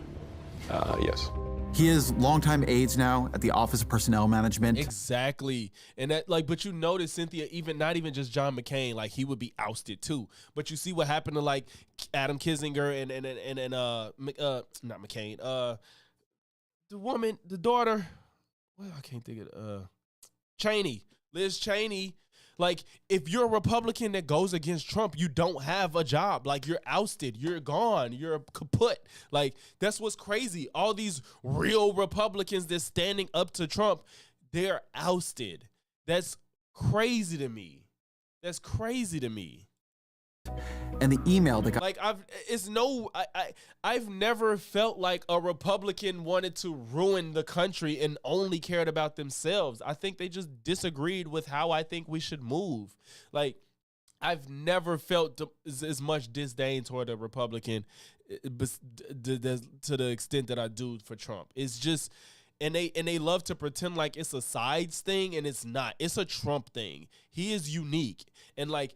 Yes. He has longtime aides now at the Office of Personnel Management. Exactly. And that, like, but you notice, Cynthia, not even just John McCain, like, he would be ousted too. But you see what happened to like Adam Kinzinger and not McCain, the woman, the daughter, well, I can't think of Cheney, Liz Cheney. Like, if you're a Republican that goes against Trump, you don't have a job. Like, you're ousted. You're gone. You're kaput. Like, that's what's crazy. All these real Republicans that's standing up to Trump, they're ousted. That's crazy to me. That's crazy to me. And the email that got... Like, I've never felt like a Republican wanted to ruin the country and only cared about themselves. I think they just disagreed with how I think we should move. Like, I've never felt as much disdain toward a Republican to the extent that I do for Trump. It's just, and they love to pretend like it's a sides thing, and it's not. It's a Trump thing. He is unique. And like,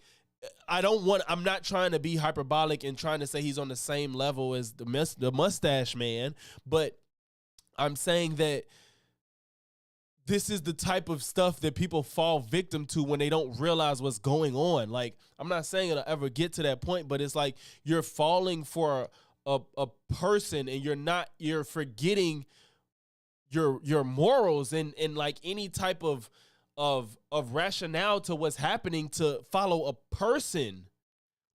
I'm not trying to be hyperbolic and trying to say he's on the same level as the mustache man, but I'm saying that this is the type of stuff that people fall victim to when they don't realize what's going on. Like, I'm not saying it'll ever get to that point, but it's like you're falling for a person and you're forgetting your morals and like any type of rationale to what's happening to follow a person.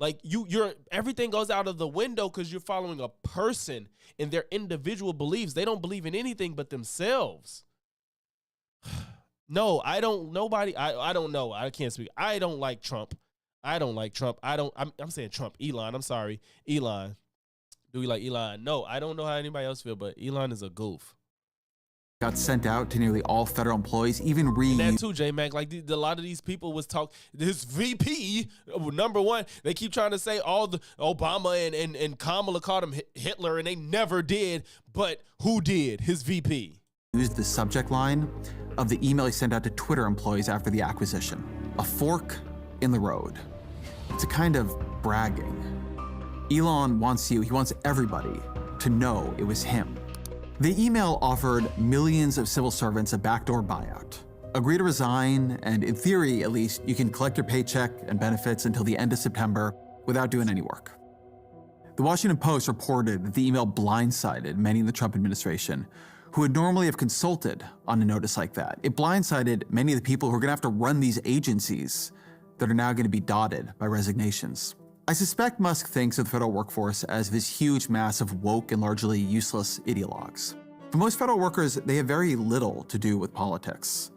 Like, you're everything goes out of the window because you're following a person and their individual beliefs. They don't believe in anything but themselves. No, I don't know. I can't speak. I don't like Trump. I'm saying Trump. Elon. I'm sorry. Elon. Do we like Elon? No, I don't know how anybody else feel, but Elon is a goof. got sent out to nearly all federal employees, even reused. And that too, J-Mac, like a lot of these people was this VP, number one, they keep trying to say all the Obama and Kamala called him Hitler, and they never did, but who did? His VP. Used the subject line of the email he sent out to Twitter employees after the acquisition. A fork in the road. It's a kind of bragging. Elon wants he wants everybody to know it was him. The email offered millions of civil servants a backdoor buyout. Agree to resign, and in theory, at least, you can collect your paycheck and benefits until the end of September without doing any work. The Washington Post reported that the email blindsided many in the Trump administration who would normally have consulted on a notice like that. It blindsided many of the people who are gonna have to run these agencies that are now gonna be dotted by resignations. I suspect Musk thinks of the federal workforce as this huge mass of woke and largely useless ideologues. For most federal workers, they have very little to do with politics.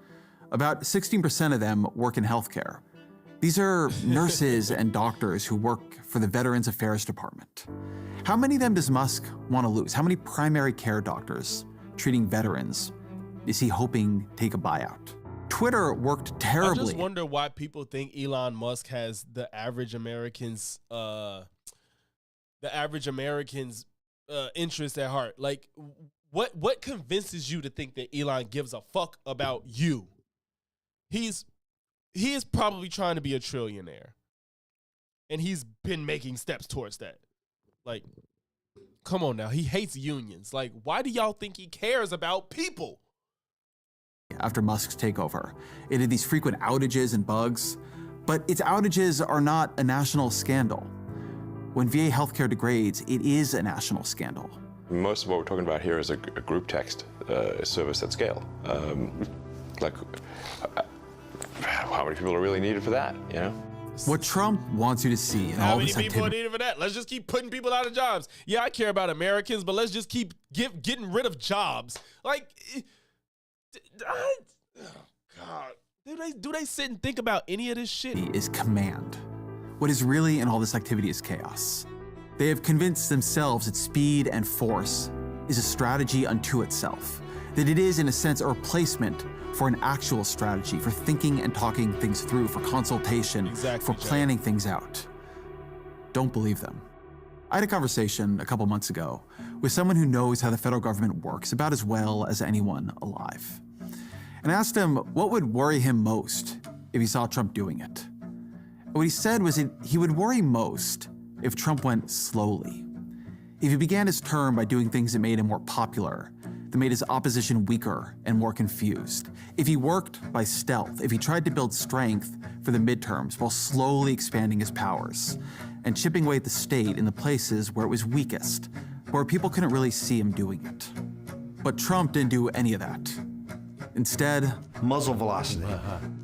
About 16% of them work in healthcare. These are nurses and doctors who work for the Veterans Affairs Department. How many of them does Musk want to lose? How many primary care doctors treating veterans is he hoping take a buyout? Twitter worked terribly. I just wonder why people think Elon Musk has the average American's interest at heart. Like, what convinces you to think that Elon gives a fuck about you? He is probably trying to be a trillionaire, and he's been making steps towards that. Like, come on now, he hates unions. Like, why do y'all think he cares about people? After Musk's takeover, it had these frequent outages and bugs, but its outages are not a national scandal. When VA healthcare degrades, it is a national scandal. Most of what we're talking about here is a group text service at scale. Like, how many people are really needed for that, you know? What Trump wants you to see in How all many this people are activity. needed for that? Let's just keep putting people out of jobs. Yeah, I care about Americans, but let's just keep getting rid of jobs. Like, oh God, do they sit and think about any of this shit? Is command. What is really in all this activity is chaos. They have convinced themselves that speed and force is a strategy unto itself, that it is, in a sense, a replacement for an actual strategy, for thinking and talking things through, for consultation, for planning things out. Don't believe them. I had a conversation a couple months ago with someone who knows how the federal government works about as well as anyone alive. And I asked him what would worry him most if he saw Trump doing it. And what he said was that he would worry most if Trump went slowly. If he began his term by doing things that made him more popular, that made his opposition weaker and more confused. If he worked by stealth, if he tried to build strength for the midterms while slowly expanding his powers and chipping away at the state in the places where it was weakest, where people couldn't really see him doing it. But Trump didn't do any of that. Instead, muzzle velocity.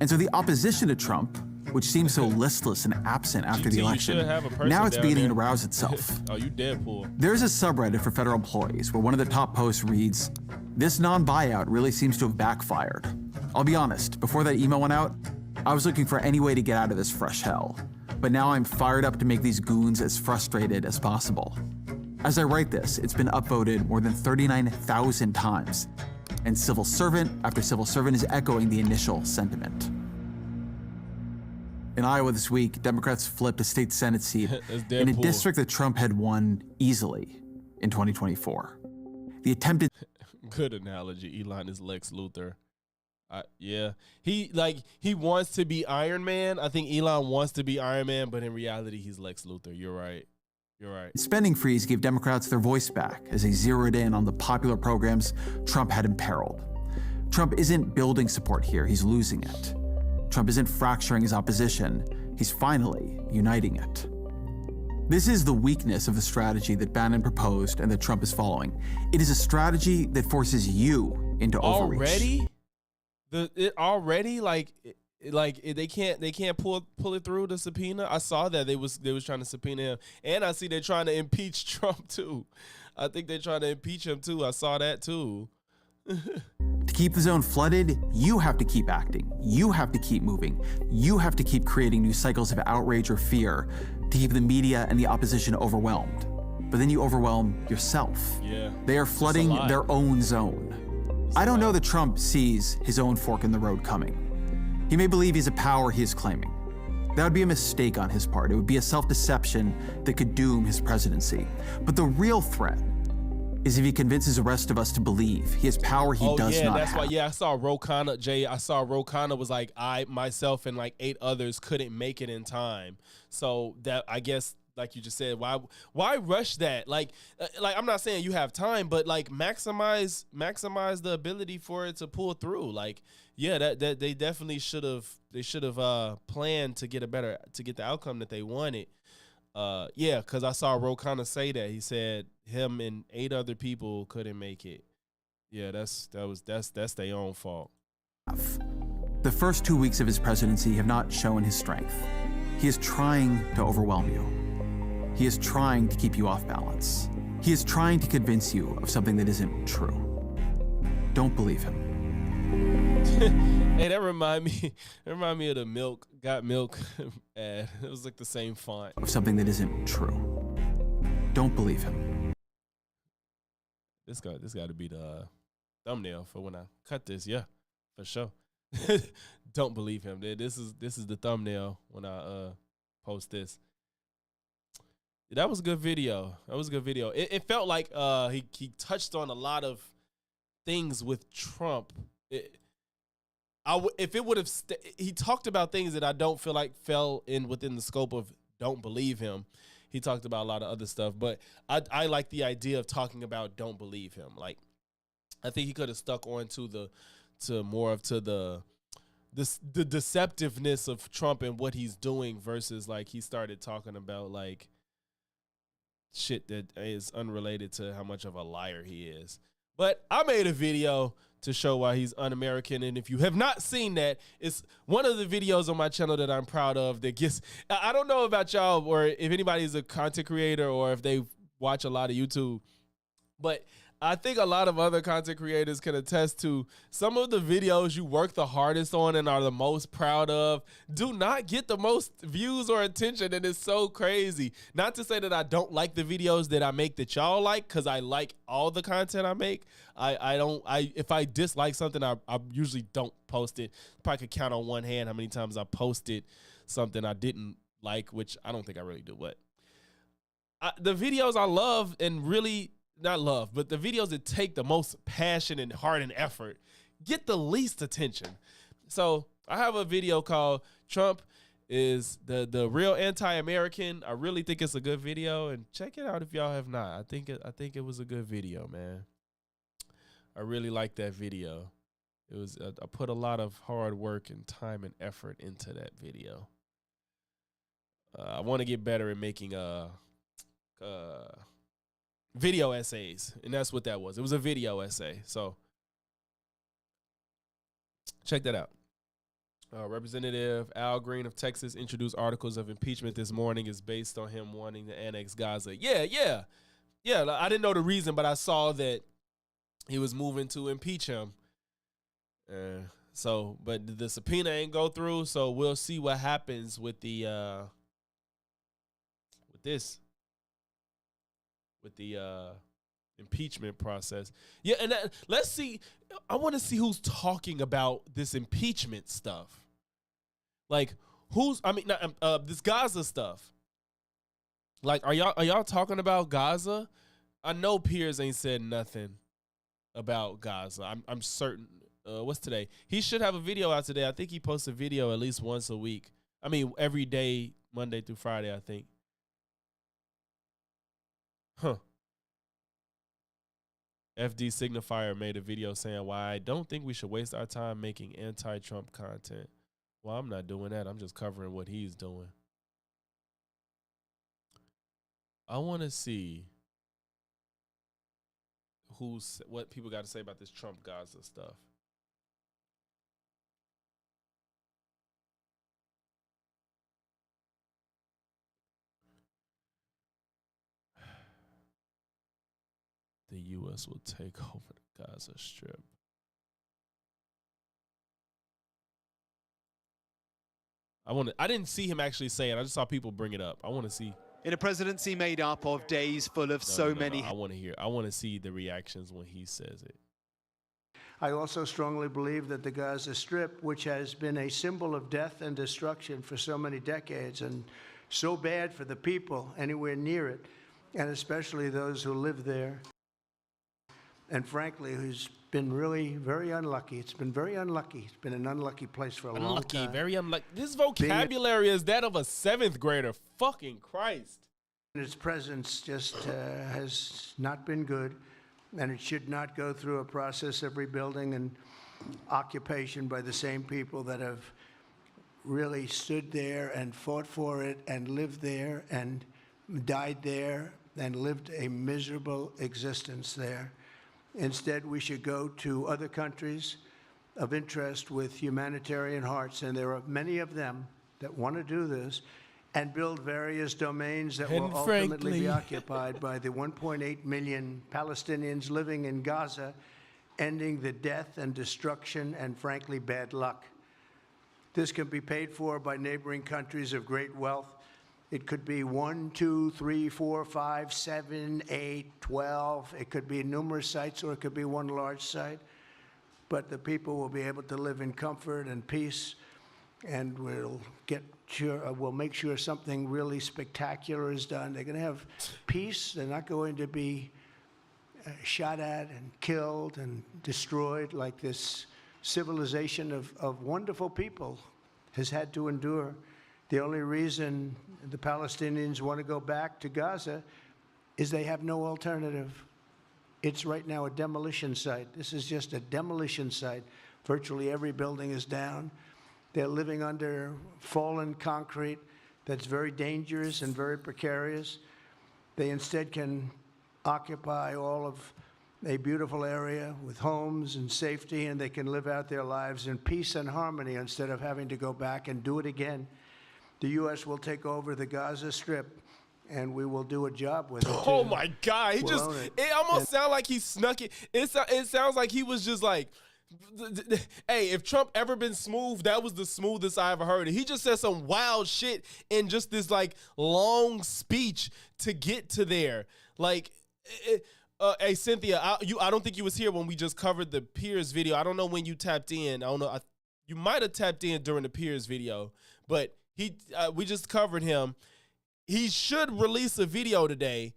And so the opposition to Trump, which seems so listless and absent after the election, now it's beginning to rouse itself. Oh, you Deadpool. There's a subreddit for federal employees where one of the top posts reads, "This non-buyout really seems to have backfired." I'll be honest, before that email went out, I was looking for any way to get out of this fresh hell. But now I'm fired up to make these goons as frustrated as possible. As I write this, it's been upvoted more than 39,000 times, and civil servant after civil servant is echoing the initial sentiment. In Iowa this week, Democrats flipped a state Senate seat in a district that Trump had won easily in 2024. The attempted... Good analogy. Elon is Lex Luthor. Yeah. He wants to be Iron Man. I think Elon wants to be Iron Man, but in reality, he's Lex Luthor. You're right. You're right. Spending freeze gave Democrats their voice back as they zeroed in on the popular programs Trump had imperiled. Trump isn't building support here. He's losing it. Trump isn't fracturing his opposition, he's finally uniting it. This is the weakness of the strategy that Bannon proposed and that Trump is following. It is a strategy that forces you into overreach. They can't pull it through the subpoena. I saw that they was trying to subpoena him, and I see they're trying to impeach Trump too. I think they're trying to impeach him too. I saw that too. To keep the zone flooded, you have to keep acting. You have to keep moving. You have to keep creating new cycles of outrage or fear to keep the media and the opposition overwhelmed. But then you overwhelm yourself. Yeah. They are flooding their own zone. I don't know that Trump sees his own fork in the road coming. He may believe he's a power he is claiming. That would be a mistake on his part. It would be a self-deception that could doom his presidency. But the real threat is if he convinces the rest of us to believe he has power he does not have. I saw Ro Khanna, Jay. I saw Ro Khanna was like, I, myself, and like 8 others couldn't make it in time. So that, I guess, like you just said, why rush that? Like I'm not saying you have time, but like maximize the ability for it to pull through. Like, yeah, that they definitely should have planned to get the outcome that they wanted. Yeah, because I saw Ro Khanna say that. He said him and 8 other people couldn't make it. Yeah, that's their own fault. The first 2 weeks of his presidency have not shown his strength. He is trying to overwhelm you. He is trying to keep you off balance. He is trying to convince you of something that isn't true. Don't believe him. Hey, that remind me of the Got Milk ad. It was like the same font. Of something that isn't true. Don't believe him. This got to be the thumbnail for when I cut this. Yeah, for sure. Don't believe him. This is the thumbnail when I post this. That was a good video. It felt like he touched on a lot of things with Trump. If it would have, he talked about things that I don't feel like fell in within the scope of don't believe him. He talked about a lot of other stuff, but I like the idea of talking about don't believe him. Like, I think he could have stuck on to the deceptiveness of Trump and what he's doing versus like he started talking about like shit that is unrelated to how much of a liar he is. But I made a video to show why he's un-American, and if you have not seen that, it's one of the videos on my channel that I'm proud of that gets, I don't know about y'all or if anybody's a content creator or if they watch a lot of YouTube, but I think a lot of other content creators can attest to some of the videos you work the hardest on and are the most proud of do not get the most views or attention, and it's so crazy. Not to say that I don't like the videos that I make that y'all like, because I like all the content I make. If I dislike something, I usually don't post it. Probably could count on one hand how many times I posted something I didn't like, which I don't think I really do. But the videos I love and really... not love, but the videos that take the most passion and heart and effort get the least attention. So I have a video called Trump is the real anti-American. I really think it's a good video, and check it out if y'all have not. I think it was a good video, man. I really like that video. It was I put a lot of hard work and time and effort into that video. I want to get better at making video essays, and that's what that was. It was a video essay. So check that out. Representative Al Green of Texas introduced articles of impeachment this morning is based on him wanting to annex Gaza. Yeah. I didn't know the reason, but I saw that he was moving to impeach him. But the subpoena ain't go through, so we'll see what happens with the impeachment process. Yeah, and let's see. I want to see who's talking about this impeachment stuff. Like, this Gaza stuff. Like, are y'all talking about Gaza? I know Piers ain't said nothing about Gaza. I'm certain. What's today? He should have a video out today. I think he posts a video at least once a week. I mean, every day, Monday through Friday, I think. Huh. FD Signifier made a video saying why I don't think we should waste our time making anti-Trump content. Well, I'm not doing that. I'm just covering what he's doing. I want to see what people got to say about this Trump Gaza stuff. The U.S. will take over the Gaza Strip. I didn't see him actually say it. I just saw people bring it up. I want to see. In a presidency made up of days full of many... I want to hear. I want to see the reactions when he says it. I also strongly believe that the Gaza Strip, which has been a symbol of death and destruction for so many decades and so bad for the people anywhere near it, and especially those who live there, and frankly, who's been really very unlucky. It's been very unlucky. It's been an unlucky place for a long time. Very unlucky. This vocabulary is that of a 7th grader. Fucking Christ. Its presence just has not been good, and it should not go through a process of rebuilding and occupation by the same people that have really stood there and fought for it and lived there and died there and lived a miserable existence there. Instead, we should go to other countries of interest with humanitarian hearts, and there are many of them that want to do this, and build various domains that will ultimately be occupied by the 1.8 million Palestinians living in Gaza, ending the death and destruction and, frankly, bad luck. This can be paid for by neighboring countries of great wealth. It could be 1, 2, 3, 4, 5, 7, 8, 12. It could be numerous sites, or it could be one large site. But the people will be able to live in comfort and peace, and we'll make sure something really spectacular is done. They're going to have peace. They're not going to be shot at and killed and destroyed like this civilization of wonderful people has had to endure. The only reason the Palestinians want to go back to Gaza is they have no alternative. It's right now a demolition site. This is just a demolition site. Virtually every building is down. They're living under fallen concrete that's very dangerous and very precarious. They instead can occupy all of a beautiful area with homes and safety, and they can live out their lives in peace and harmony instead of having to go back and do it again. The U.S. will take over the Gaza Strip, and we will do a job with it. Oh my God! It almost sounds like he snuck it. It sounds like he was just like, hey, if Trump ever been smooth, that was the smoothest I ever heard it. He just said some wild shit in just this like long speech to get to there. Like, hey Cynthia, I don't think you was here when we just covered the Piers video. I don't know when you tapped in. I don't know. You might have tapped in during the Piers video, but we just covered him. He should release a video today,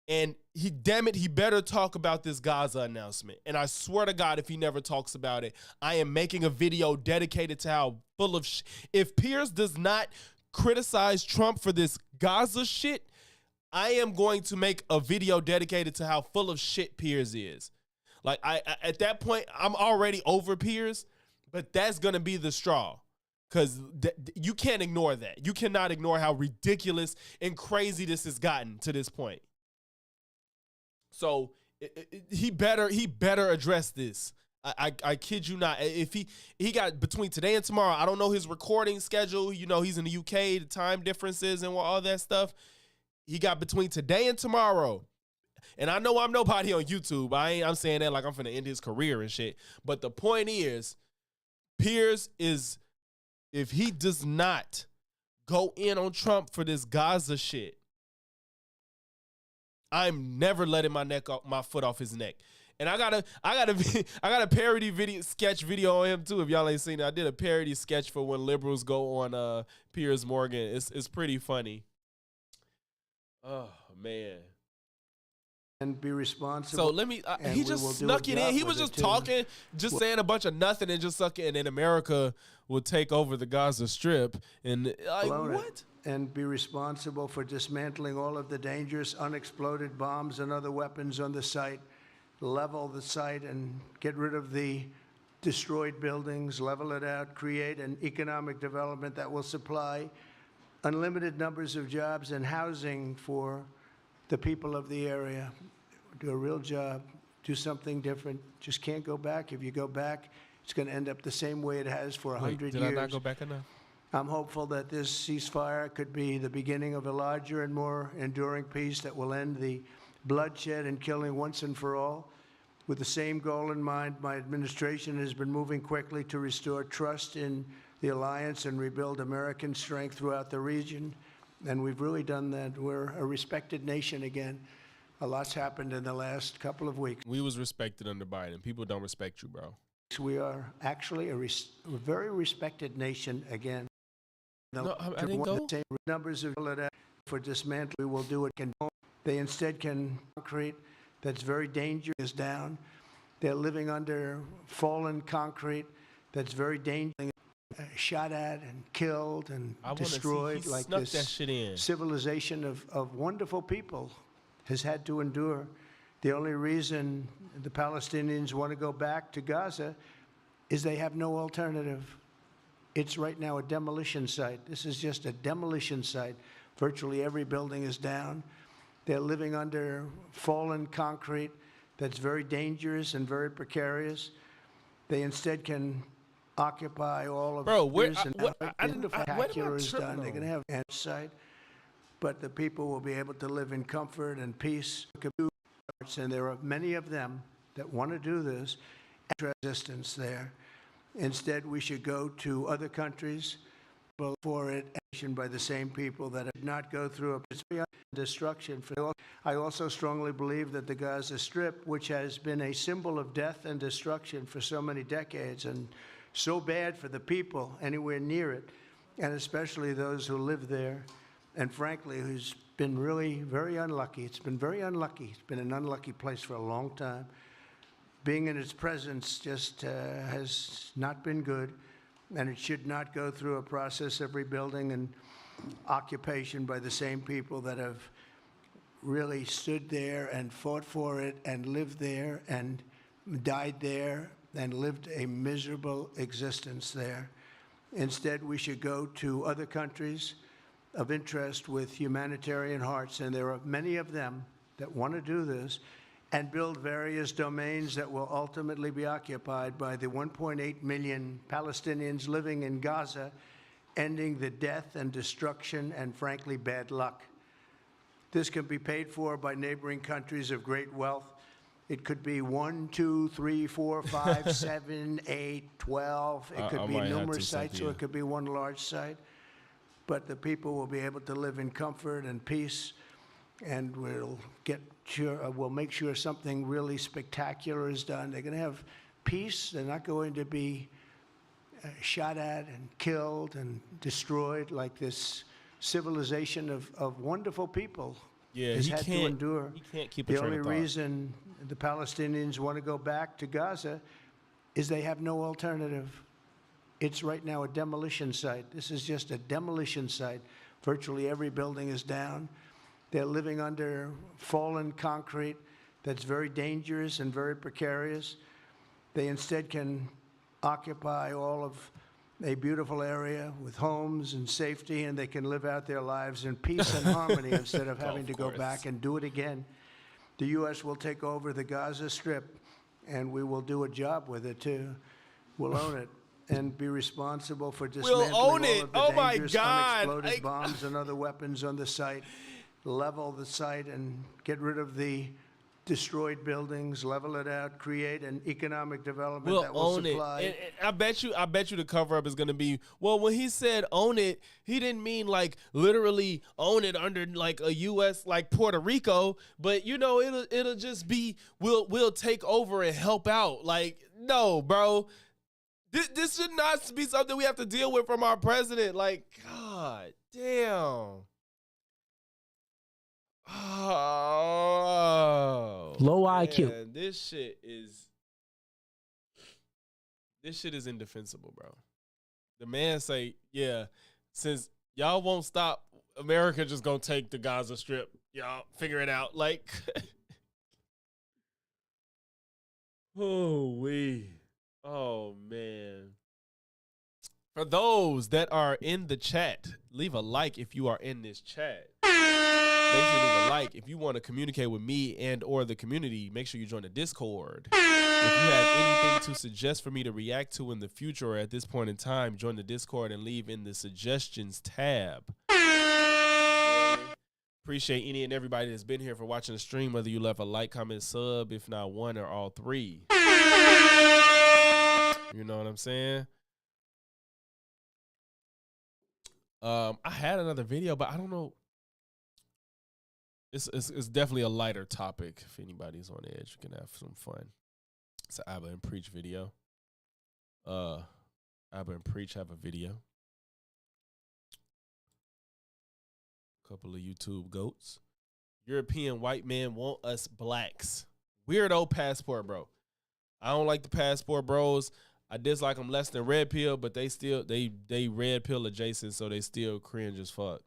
and he better talk about this Gaza announcement. And I swear to God, if he never talks about it, I am making a video dedicated to how full of if Piers does not criticize Trump for this Gaza shit, I am going to make a video dedicated to how full of shit Piers is. Like, I at that point, I'm already over Piers, but that's going to be the straw. Because you can't ignore that. You cannot ignore how ridiculous and crazy this has gotten to this point. So he better address this. I kid you not. If he got between today and tomorrow, I don't know his recording schedule. You know, he's in the UK, the time differences and all that stuff. He got between today and tomorrow. And I know I'm nobody on YouTube. I'm saying that like I'm finna end his career and shit. But the point is, Piers is, if he does not go in on Trump for this Gaza shit, I'm never letting my foot off his neck. And I got a parody sketch video on him too. If y'all ain't seen it, I did a parody sketch for when liberals go on Piers Morgan. It's pretty funny. Oh man. And be responsible. So let me. He just snuck it in. He was just talking, just saying a bunch of nothing, and just sucking. And then America will take over the Gaza Strip. And like what? And be responsible for dismantling all of the dangerous unexploded bombs and other weapons on the site. Level the site and get rid of the destroyed buildings. Level it out. Create an economic development that will supply unlimited numbers of jobs and housing for the people of the area. Do a real job, do something different. Just can't go back. If you go back, it's going to end up the same way it has for 100 years. Did I not go back enough? I'm hopeful that this ceasefire could be the beginning of a larger and more enduring peace that will end the bloodshed and killing once and for all. With the same goal in mind, my administration has been moving quickly to restore trust in the alliance and rebuild American strength throughout the region. And we've really done that. We're a respected nation again. A lot's happened in the last couple of weeks. We was respected under Biden. People don't respect you, bro. We are actually a very respected nation again. No, I didn't go. Same numbers of for dismantling. We will do it. They instead can concrete that's very dangerous down. They're living under fallen concrete that's very dangerous. Shot at and killed and destroyed like this that shit in. Civilization of wonderful people has had to endure. The only reason the Palestinians want to go back to Gaza is they have no alternative. It's right now a demolition site. This is just a demolition site. Virtually every building is down. They're living under fallen concrete that's very dangerous and very precarious. They instead can occupy all of this and spectacular is done. They're going to have an site, but the people will be able to live in comfort and peace. And there are many of them that want to do this. Resistance there. Instead, we should go to other countries for it, by the same people that have not go through a destruction. I also strongly believe that the Gaza Strip, which has been a symbol of death and destruction for so many decades, and so bad for the people anywhere near it, and especially those who live there, and frankly, who's been really very unlucky. It's been very unlucky. It's been an unlucky place for a long time. Being in its presence just has not been good, and it should not go through a process of rebuilding and occupation by the same people that have really stood there and fought for it and lived there and died there and lived a miserable existence there. Instead, we should go to other countries of interest with humanitarian hearts, and there are many of them that want to do this, and build various domains that will ultimately be occupied by the 1.8 million Palestinians living in Gaza, ending the death and destruction and, frankly, bad luck. This can be paid for by neighboring countries of great wealth. It could be 1, 2, 3, 4, 5, 7, 8, 12. It could be numerous sites, or it could be one large site. But the people will be able to live in comfort and peace, and we'll make sure something really spectacular is done. They're going to have peace. They're not going to be shot at and killed and destroyed like this civilization of wonderful people has had to endure. He can't keep the only reason the Palestinians want to go back to Gaza is they have no alternative. It's right now a demolition site. This is just a demolition site. Virtually every building is down. They're living under fallen concrete that's very dangerous and very precarious. They instead can occupy all of a beautiful area with homes and safety, and they can live out their lives in peace and harmony instead of having to go back and do it again. The U.S. will take over the Gaza Strip, and we will do a job with it, too. We'll own it and be responsible for dismantling all of the dangerous unexploded bombs and other weapons on the site, level the site and get rid of the destroyed buildings, level it out, create an economic development that will supply. And I bet you the cover up is going to be, well, when he said own it, he didn't mean like literally own it under like a U.S. like Puerto Rico, but you know, it'll just be, we'll take over and help out. Like, no, bro. This should not be something we have to deal with from our president. Like, God damn. Oh, low man, IQ. This shit is indefensible, bro. The man say, yeah, since y'all won't stop, America just gonna take the Gaza Strip. Y'all figure it out. Like, oh man. For those that are in the chat, leave a like if you are in this chat. Make sure you leave a like. If you want to communicate with me and or the community, make sure you join the Discord. If you have anything to suggest for me to react to in the future or at this point in time, join the Discord and leave in the suggestions tab. Appreciate any and everybody that's been here for watching the stream, whether you left a like, comment, sub, if not one or all three. You know what I'm saying? I had another video, but I don't know. it's definitely a lighter topic. If anybody's on the edge, you can have some fun. It's an Abba and Preach video. Abba and Preach have a video. Couple of YouTube goats. European white men want us blacks. Weirdo passport bro. I don't like the passport bros. I dislike them less than red pill, but they still they red pill adjacent, so they still cringe as fuck.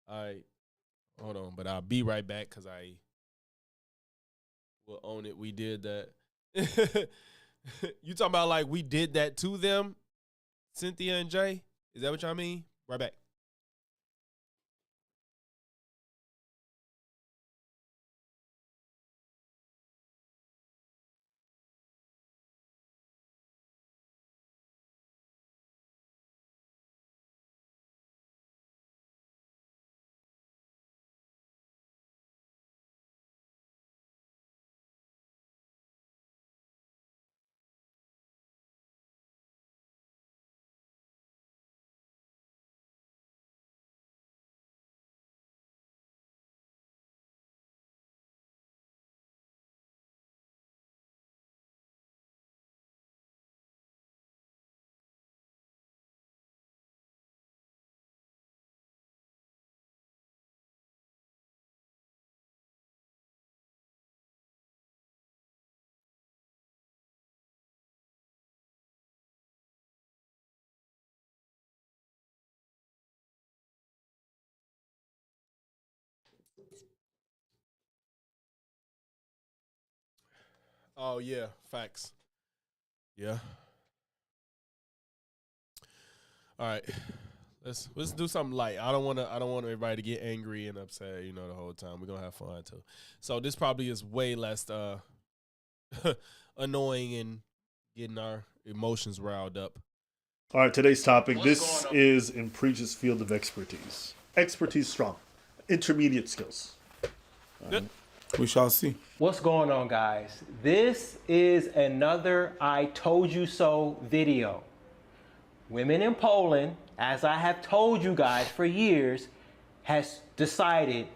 All right, hold on, but I'll be right back because I will own it. We did that. You talking about like we did that to them, Cynthia and Jay? Is that what y'all mean? Right back. Oh yeah, facts. Yeah. All right. Let's do something light. I don't want everybody to get angry and upset, the whole time. We're going to have fun too. So this probably is way less annoying and getting our emotions riled up. All right, today's topic. This is in Preach's field of expertise. Expertise strong. Intermediate skills. We shall see. What's going on, guys? This is another I told you so video. Women in Poland, as I have told you guys for years, has decided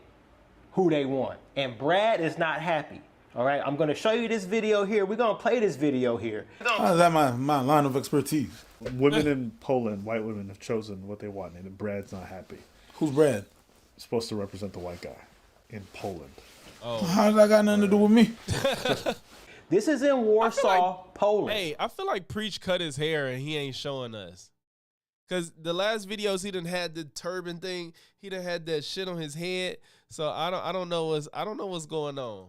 who they want. And Brad is not happy. All right, I'm going to show you this video here. We're going to play this video here. How is that my line of expertise? Women in Poland, white women, have chosen what they want, and Brad's not happy. Who's Brad? Supposed to represent the white guy in Poland. Oh. How's that got nothing to do with me? This is in Warsaw, Poland. Hey, I feel like Preach cut his hair and he ain't showing us. Cause the last videos he done had the turban thing, he done had that shit on his head. So I don't know what's going on.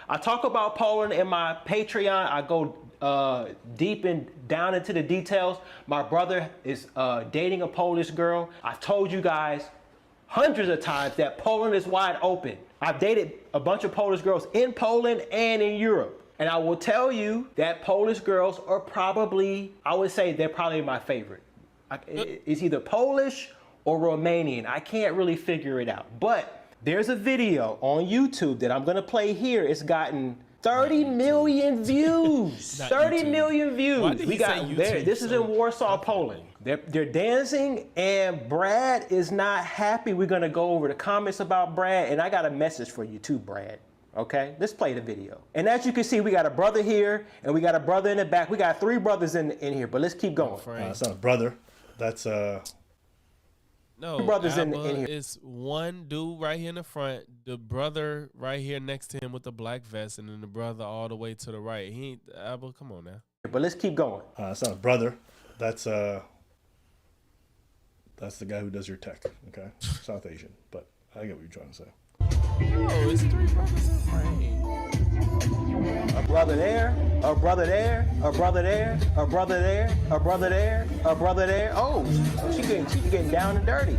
I talk about Poland in my Patreon. I go deep and down into the details. My brother is dating a Polish girl. I've told you guys hundreds of times that Poland is wide open. I've dated a bunch of Polish girls in Poland and in Europe. And I will tell you that Polish girls are probably, I would say they're probably my favorite. It's either Polish or Romanian. I can't really figure it out. But there's a video on YouTube that I'm gonna play here. It's gotten 30 million views. 30 million views. We got there. This is in Warsaw, Poland. They're dancing, and Brad is not happy. We're gonna go over the comments about Brad, and I got a message for you too, Brad. Okay, let's play the video. And as you can see, we got a brother here, and we got a brother in the back. We got 3 brothers in here, but let's keep going. That's not a brother. That's No, brothers in Abba here. It's one dude right here in the front, the brother right here next to him with the black vest, and then the brother all the way to the right. He ain't Abba. Come on now. But let's keep going. That's not a brother. That's the guy who does your tech. Okay, South Asian, but I get what you're trying to say. Oh, it's 3 brothers in frame. A brother there, a brother there, a brother there, a brother there, a brother there, a brother there. Oh, she getting down and dirty.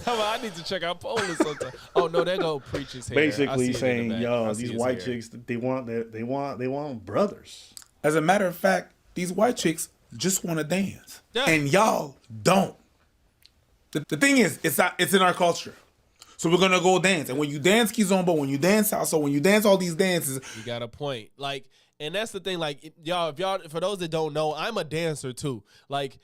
I need to check out Poland sometime. Oh no, there go Preach's hair. Basically saying, yo, these white chicks, they want brothers. As a matter of fact, these white chicks just want to dance, and y'all don't. The thing is, it's in our culture. So we're gonna go dance, and when you dance kizomba, when you dance salsa, when you dance all these dances, you got a point. Like, and that's the thing. Like, y'all, for those that don't know, I'm a dancer too. Like,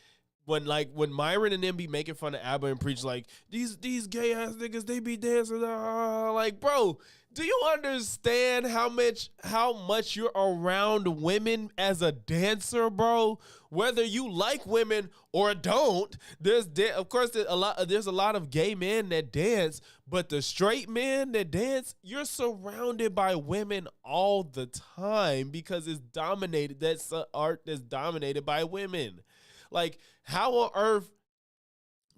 when Myron and them be making fun of ABBA and preach like these gay ass niggas, they be dancing, like, bro, do you understand how much you're around women as a dancer, bro? Whether you like women or don't, there's a lot of gay men that dance, but the straight men that dance, you're surrounded by women all the time because it's dominated. That's art that's dominated by women. Like, how on earth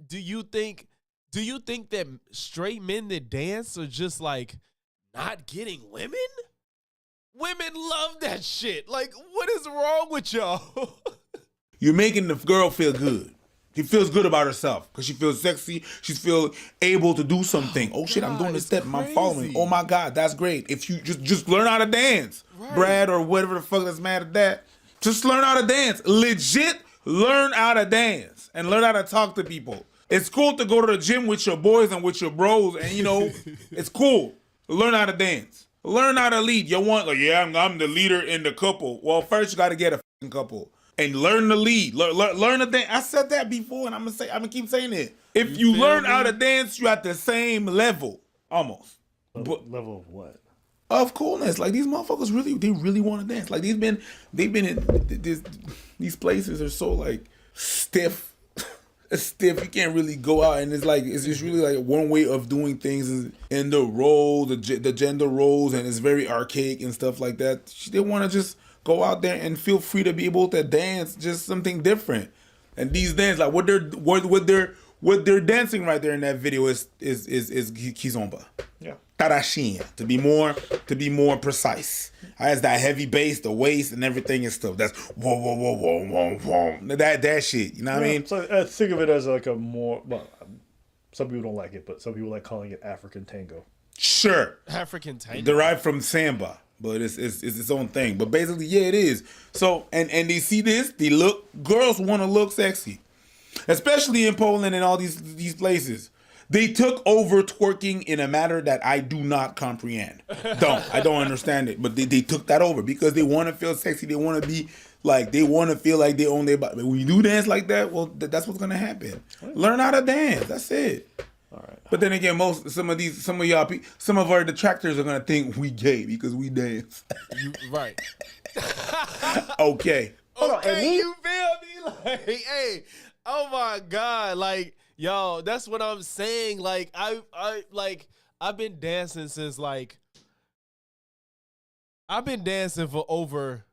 do you think that straight men that dance are just like not getting women? Women love that shit. Like, what is wrong with y'all? You're making the girl feel good. She feels good about herself because she feels sexy. She feels able to do something. Oh shit, I'm doing the step. I'm following. Oh my God, that's great. If you just learn how to dance, right. Brad or whatever the fuck that's mad at that, just learn how to dance. Legit, learn how to dance and learn how to talk to people. It's cool to go to the gym with your boys and with your bros, and you know, it's cool. Learn how to dance. Learn how to lead. You want, like, yeah, I'm the leader in the couple. Well, first you got to get a fucking couple and learn to lead. Learn to dance. I said that before, and I'm gonna keep saying it. If you learn how to dance, you're at the same level, almost. Level of what? Of coolness. Like, these motherfuckers really want to dance. Like, they've been in these places are so like stiff. It's stiff. You can't really go out, and it's just really like one way of doing things in the role, the gender roles, and it's very archaic and stuff like that. They want to just go out there and feel free to be able to dance, just something different. And these dance, like what they're dancing right there in that video is kizomba. Yeah. Tarashinha, to be more precise. Has that heavy bass, the waist, and everything and stuff. That's whoa, whoa, whoa, whoa, whoa, whoa. That shit. You know what I mean? So think of it as like a more. Well, some people don't like it, but some people like calling it African tango. Sure. African tango. Derived from samba, but it's its own thing. But basically, yeah, it is. So and they see this, girls want to look sexy, especially in Poland and all these places. They took over twerking in a manner that I do not comprehend. I don't understand it. But they took that over because they want to feel sexy. They want to be like, they want to feel like they own their body. When you do dance like that, well, that's what's going to happen. Learn how to dance. That's it. All right. But then again, some of our detractors are going to think we gay because we dance. Right. Okay. Okay, you feel me? Like, hey, oh my God, like, yo, that's what I'm saying. Like, I've been dancing since I've been dancing for over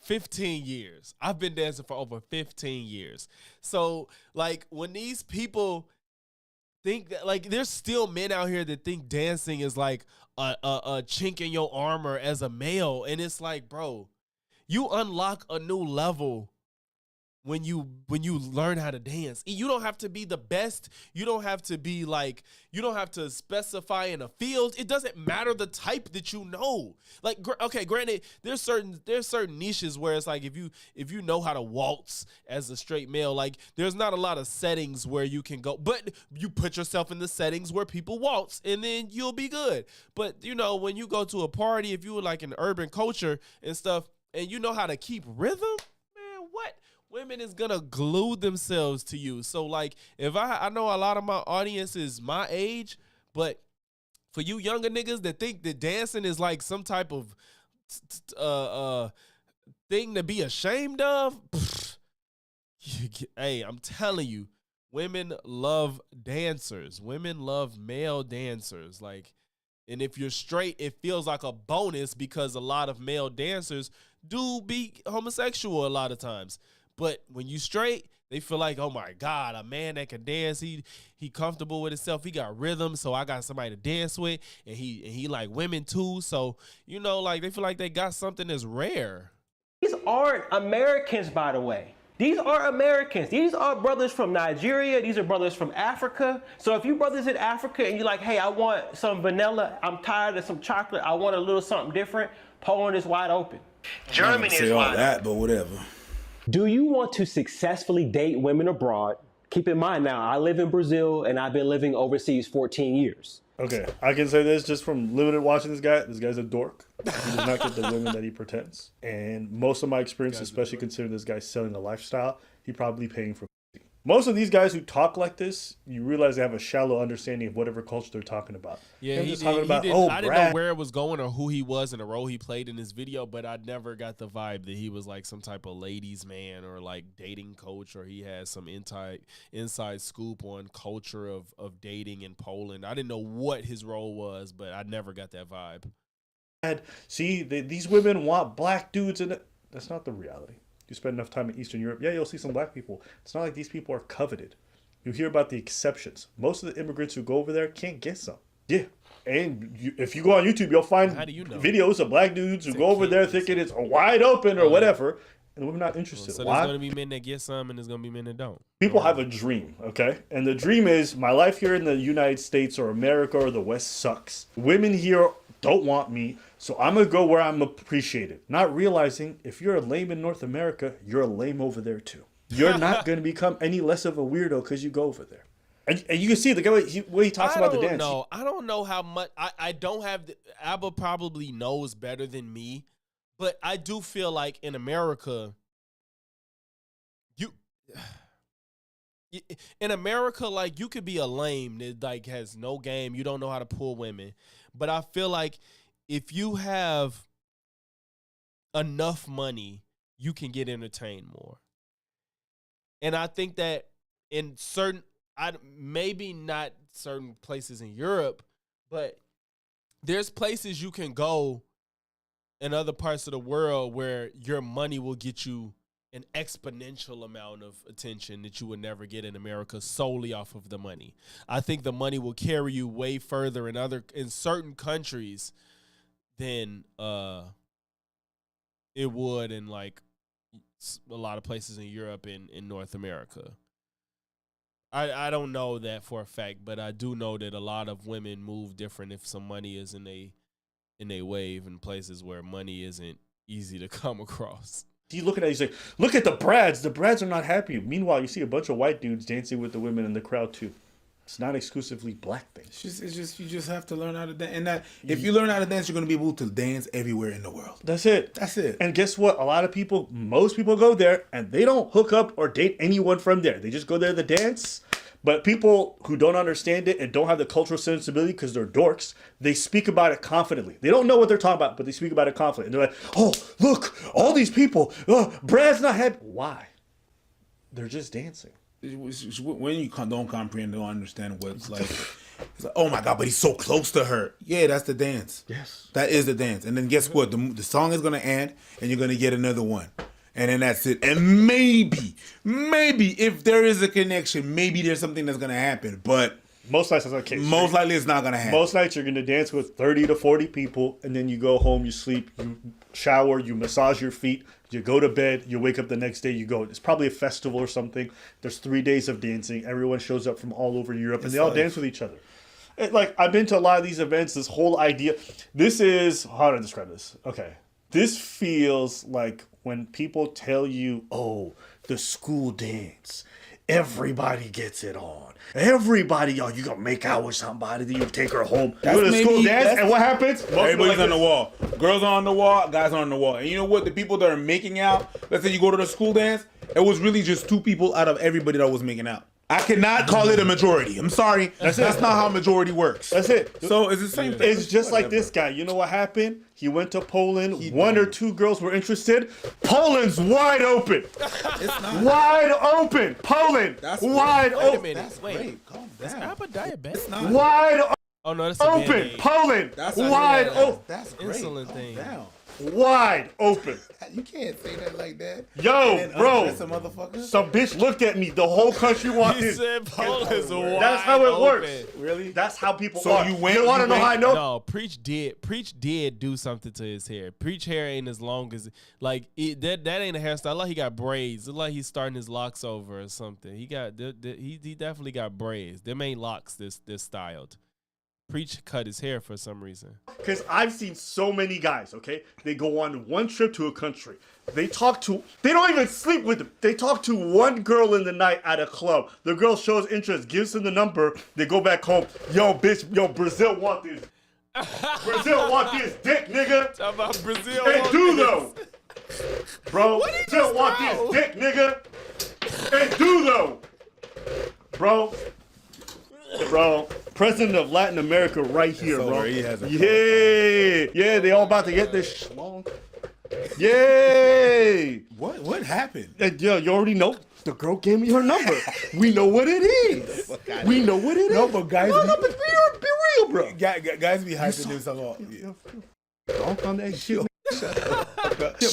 15 years. I've been dancing for over 15 years. So, like, when these people think that, like, there's still men out here that think dancing is like a chink in your armor as a male, and it's like, bro, you unlock a new level when you learn how to dance. You don't have to be the best. You don't have to be like, you don't have to specify in a field. It doesn't matter the type that you know. Like, okay, granted, there's certain niches where it's like, if you know how to waltz as a straight male, like, there's not a lot of settings where you can go, but you put yourself in the settings where people waltz and then you'll be good. But, you know, when you go to a party, if you were like in urban culture and stuff, and you know how to keep rhythm, man, what? Women is gonna glue themselves to you. So, like, if I know a lot of my audience is my age, but for you younger niggas that think that dancing is like some type of thing to be ashamed of, hey, I'm telling you, women love dancers. Women love male dancers. Like, and if you're straight, it feels like a bonus because a lot of male dancers do be homosexual a lot of times. But when you straight, they feel like, oh my God, a man that can dance, he comfortable with himself, he got rhythm, so I got somebody to dance with, and he like women too, so, you know, like, they feel like they got something that's rare. These aren't Americans, by the way. These are Americans. These are brothers from Nigeria. These are brothers from Africa. So if you brothers in Africa and you're like, hey, I want some vanilla, I'm tired of some chocolate, I want a little something different, Poland is wide open. Germany is wide open. That, but whatever. Do you want to successfully date women abroad? Keep in mind now, I live in Brazil and I've been living overseas 14 years. Okay, I can say this just from limited watching this guy. This guy's a dork. He does not get the women that he pretends. And most of my experience, especially considering this guy's selling a lifestyle, he probably paying for Most of these guys who talk like this, you realize they have a shallow understanding of whatever culture they're talking about. Yeah, They're he just did. talking about, I didn't Brad. know where it was going or who he was and the role he played in this video, but I never got the vibe that he was like some type of ladies' man or like dating coach, or he had some inside scoop on culture of dating in Poland. I didn't know what his role was, but I never got that vibe. See, these women want black dudes, and that's not the reality. You spend enough time in Eastern Europe, yeah, you'll see some black people. It's not like these people are coveted. You hear about the exceptions. Most of the immigrants who go over there can't get some. Yeah, and if you go on YouTube, you'll find videos of black dudes who go over there thinking it's wide open or whatever, and the women not interested. So Why? there's going to be men that get some, and there's going to be men that don't. People have a dream, okay? And the dream is, my life here in the United States or America or the West sucks. Women here don't want me, so I'm going to go where I'm appreciated. Not realizing if you're a lame in North America, you're a lame over there too. You're not going to become any less of a weirdo because you go over there. And you can see the way he talks about the dance. I don't know how much. I don't have. Abba probably knows better than me, but I do feel like in America, like you could be a lame that like has no game. You don't know how to pull women, but I feel like if you have enough money, you can get entertained more. And I think that in certain, maybe not certain places in Europe, but there's places you can go in other parts of the world where your money will get you an exponential amount of attention that you would never get in America solely off of the money. I think the money will carry you way further in certain countries than it would in like a lot of places in Europe and in North America. I don't know that for a fact, but I do know that a lot of women move different if some money is in a wave in places where money isn't easy to come across. He's looking at it, he's like, look at the Brads. The Brads are not happy. Meanwhile, you see a bunch of white dudes dancing with the women in the crowd too. It's not exclusively black things. It's just you just have to learn how to dance. And that if you learn how to dance, you're going to be able to dance everywhere in the world. That's it. That's it. And guess what? Most people go there and they don't hook up or date anyone from there. They just go there to dance. But people who don't understand it and don't have the cultural sensibility because they're dorks, they speak about it confidently. They don't know what they're talking about, but they speak about it confidently. And they're like, oh, look, all these people, Brad's not happy. Why? They're just dancing. When you don't comprehend, don't understand what it's like. It's like, oh my God, but he's so close to her. Yeah, that's the dance. Yes. That is the dance. And then guess what? The song is going to end and you're going to get another one. And then that's it. And maybe if there is a connection, maybe there's something that's going to happen. But most nights that's not the case. Most likely it's not going to happen. Most nights you're going to dance with 30 to 40 people, and then you go home, you sleep, you shower, you massage your feet, you go to bed, you wake up the next day, you go. It's probably a festival or something. There's 3 days of dancing. Everyone shows up from all over Europe, and they all dance with each other. I've been to a lot of these events, this whole idea. This is, how do I describe this? Okay. This feels like when people tell you, oh, the school dance, everybody gets it on. Everybody, you gonna make out with somebody, then you take her home. You go to the school dance, and what happens? Everybody's on the wall. Girls are on the wall, guys are on the wall. And you know what? The people that are making out, let's say you go to the school dance, it was really just 2 people out of everybody that was making out. I cannot call it a majority. I'm sorry. That's not how majority works. That's it. So it's the same thing. It's just like this guy. You know what happened? He went to Poland. 1 or 2 girls were interested. Poland's wide open. It's not. Wide open. Poland. That's wide Wait a open. minute. Wait. Calm Is down. Abba diabetic? It's not. Wide Oh no, that's open. Band-Aid. Poland. Wide open. That's great. Insulin thing. Down. Wide open. You can't say that like that. Yo, bro. That's a motherfucker. Some bitch looked at me. The whole country wanted. He said Poland's wide That's how it works. open. Really? That's how people So are. you went- You want to you know went- how I know? No, Preach did do something to his hair. Preach hair ain't as long as that ain't a hairstyle. Like he got braids. It's like he's starting his locks over or something. He definitely got braids. Them ain't locks this styled. Preach cut his hair for some reason. Because I've seen so many guys, okay? They go on one trip to a country. They don't even sleep with them. They talk to one girl in the night at a club. The girl shows interest, gives them the number. They go back home. Yo, bitch, Brazil want this. Brazil want this dick, nigga. Talk about Brazil. They want do, this. though. Bro, Brazil want this dick, nigga. They do, though. Bro, president of Latin America right here, bro. He has a Yeah, they all about to get this schlong. Yay! What happened? Yo, you already know. The girl gave me her number. We know what it is. We know what it is. No, but guys, but be real, bro. Guys be hyping themselves up. Don't on that shit.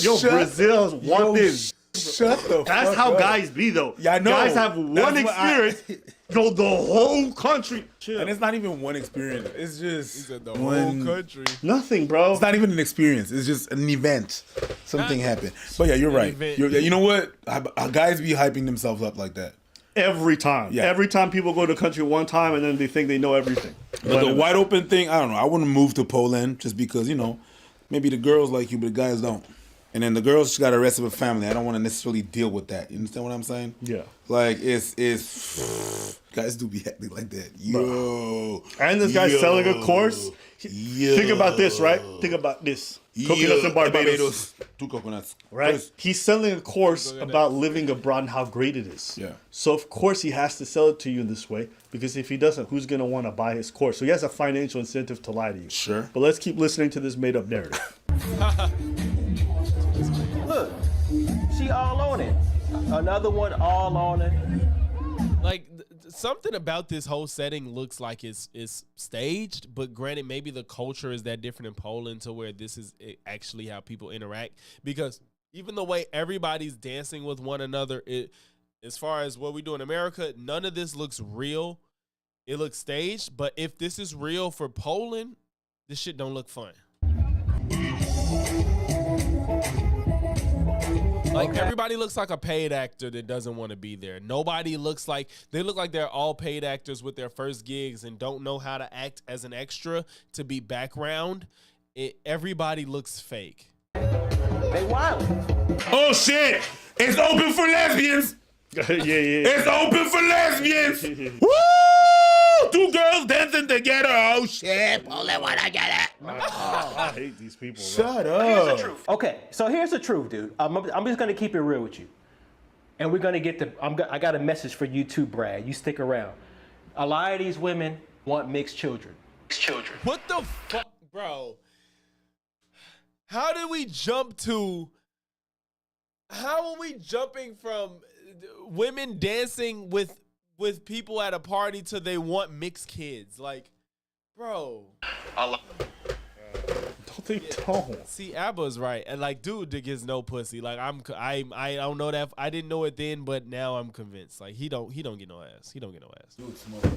Yo, Brazil's want this. Shut the fuck That's how up. guys be, though. Yeah, I know. Guys have one experience. Go the whole country. Chill. And it's not even one experience. It's just He said the one whole country. Nothing, bro. It's not even an experience. It's just an event. Something happened. But yeah, you're right. You know what? Guys be hyping themselves up like that. Every time. Yeah. Every time people go to the country one time and then they think they know everything. But the wide open thing, I don't know. I wouldn't move to Poland just because, you know, maybe the girls like you, but the guys don't. And then the girls, she got a rest of her family. I don't want to necessarily deal with that. You understand what I'm saying? Yeah. Like, it's guys do be acting like that. Yo. And this guy's selling a course. Think about this, right? Think about this. Coconuts in Barbados. 2 coconuts. Right? He's selling a course about living abroad and how great it is. Yeah. So, of course, he has to sell it to you in this way because if he doesn't, who's going to want to buy his course? So he has a financial incentive to lie to you. Sure. But let's keep listening to this made-up narrative. Look, she all on it. Another one all on it. Like something about this whole setting looks like it's staged, but granted, maybe the culture is that different in Poland to where this is actually how people interact. Because even the way everybody's dancing with one another, as far as what we do in America, none of this looks real. It looks staged, but if this is real for Poland, this shit don't look fun. Like everybody looks like a paid actor that doesn't want to be there. Nobody looks like they look like they're all paid actors with their first gigs and don't know how to act as an extra to be background. Everybody looks fake. They wild. Oh shit! It's open for lesbians. yeah. It's open for lesbians. Woo! 2 girls dancing together. Oh shit! Only one I get it. I hate these people. Shut Here's the up. truth. Okay, so here's the truth, dude. I'm just gonna keep it real with you, and we're gonna get I got a message for you too, Brad. You stick around. A lot of these women want mixed children. What the fuck, bro? How did we jump to? How are we jumping from women dancing with people at a party to they want mixed kids? Like, bro. They don't. See, Abba's right, and like, dude, gets no pussy. Like, I don't know that. I didn't know it then, but now I'm convinced. Like, he don't get no ass. He don't get no ass.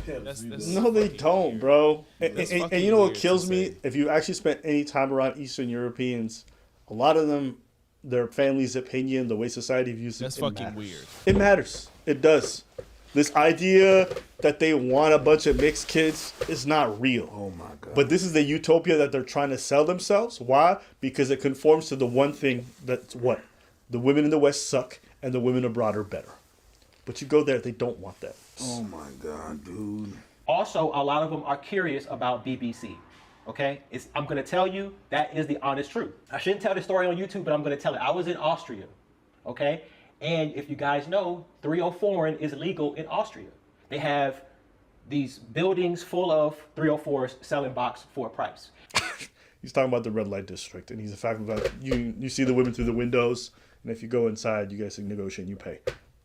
That's No, they don't, weird. bro. And That's you fucking know what weird kills to me? say. If you actually spent any time around Eastern Europeans, a lot of them, their family's opinion, the way society views That's it fucking matters. weird. It matters. It does. This idea that they want a bunch of mixed kids is not real. Oh my god. But this is the utopia that they're trying to sell themselves. Why? Because it conforms to the one thing that's what? The women in the West suck and the women abroad are better. But you go there, they don't want that. Oh my god, dude. Also, a lot of them are curious about BBC. Okay, I'm gonna tell you that is the honest truth. I shouldn't tell this story on YouTube, but I'm gonna tell it. I was in Austria. Okay. And if you guys know, 304 is legal in Austria. They have these buildings full of 304s selling box for a price. He's talking about the red light district, and he's talking about you see the women through the windows, and if you go inside, you guys can negotiate and you pay.